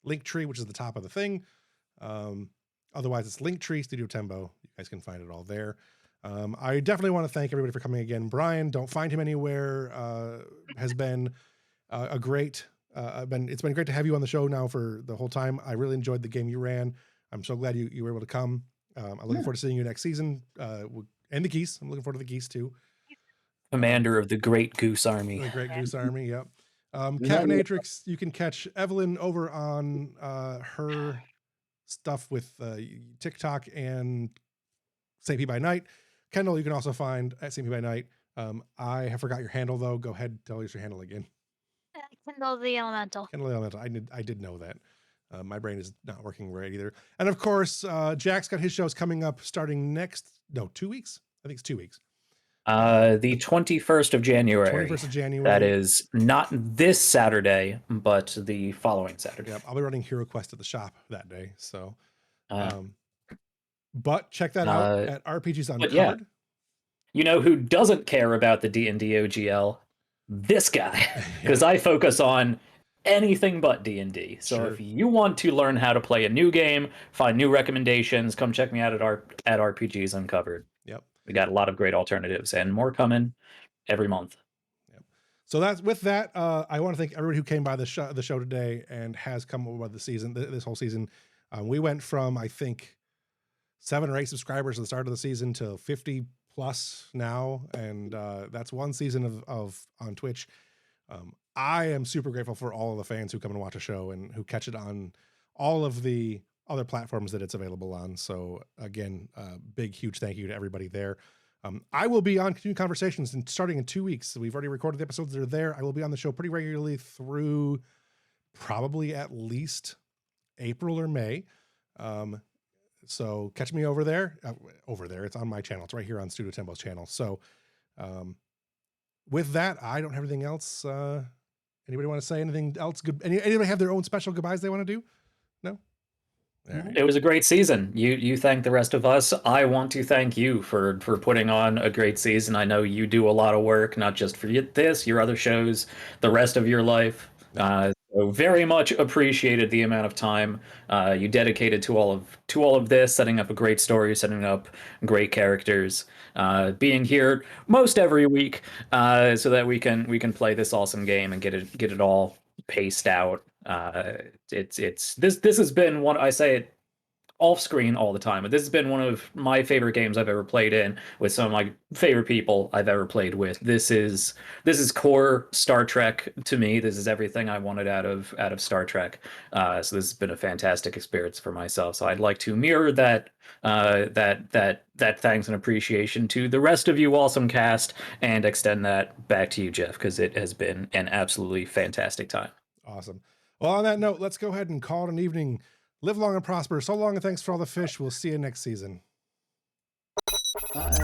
link tree, which is the top of the thing. Otherwise, it's Linktree Studio Tembo. You guys can find it all there. I definitely want to thank everybody for coming again. Brian, don't find him anywhere, has been a great. It's been great to have you on the show now for the whole time. I really enjoyed the game you ran. I'm so glad you were able to come. I'm looking forward to seeing you next season. And the geese. I'm looking forward to the geese too. Commander of the Great Goose Army. The Great Goose Army. Yep. Caffeinatrix, you can catch Evelyn over on her stuff with TikTok and St. P by Night. Kendall, you can also find at St. P by Night. I have forgot your handle though. Go ahead, tell us your handle again. Kendall the Elemental. Kendall the Elemental. I did know that. My brain is not working right either. And of course, Jack's got his shows coming up starting 2 weeks. I think it's 2 weeks. The 21st of January. 21st of January. That is not this Saturday, but the following Saturday. Yep, I'll be running Hero Quest at the shop that day. So, but check that out at RPGs Uncovered. Yeah. You know who doesn't care about the D&D OGL? This guy, because I focus on anything but D&D. So if you want to learn how to play a new game, find new recommendations, come check me out at RPGs Uncovered. Yep. We got a lot of great alternatives and more coming every month. Yep. So that's with that. I want to thank everybody who came by the show today and has come over the season, this whole season. We went from, I think, 7 or 8 subscribers at the start of the season to 50 plus now. And that's one season of on Twitch. I am super grateful for all of the fans who come and watch a show and who catch it on all of the other platforms that it's available on. So again, big, huge thank you to everybody there. I will be on Continuing Conversations and starting in 2 weeks. So we've already recorded the episodes that are there. I will be on the show pretty regularly through probably at least April or May. So catch me over there. It's on my channel. It's right here on Studio Tembo's channel. So with that, I don't have anything else. Anybody want to say anything else? Good. Anybody have their own special goodbyes they want to do? No? It was a great season. You thank the rest of us. I want to thank you for putting on a great season. I know you do a lot of work, not just for your other shows, the rest of your life. So So very much appreciated the amount of time you dedicated to all of this, setting up a great story, setting up great characters, being here most every week, so that we can play this awesome game and get it all paced out. It's this has been one, I say it off screen all the time, but this has been one of my favorite games I've ever played in, with some of my favorite people I've ever played with. This is core Star Trek to me. This is everything I wanted out of Star Trek. So this has been a fantastic experience for myself. So I'd like to mirror that thanks and appreciation to the rest of you awesome cast, and extend that back to you, Jeff, because it has been an absolutely fantastic time. Awesome. Well, on that note, let's go ahead and call it an evening. Live long and prosper. So long, and thanks for all the fish. We'll see you next season. Bye.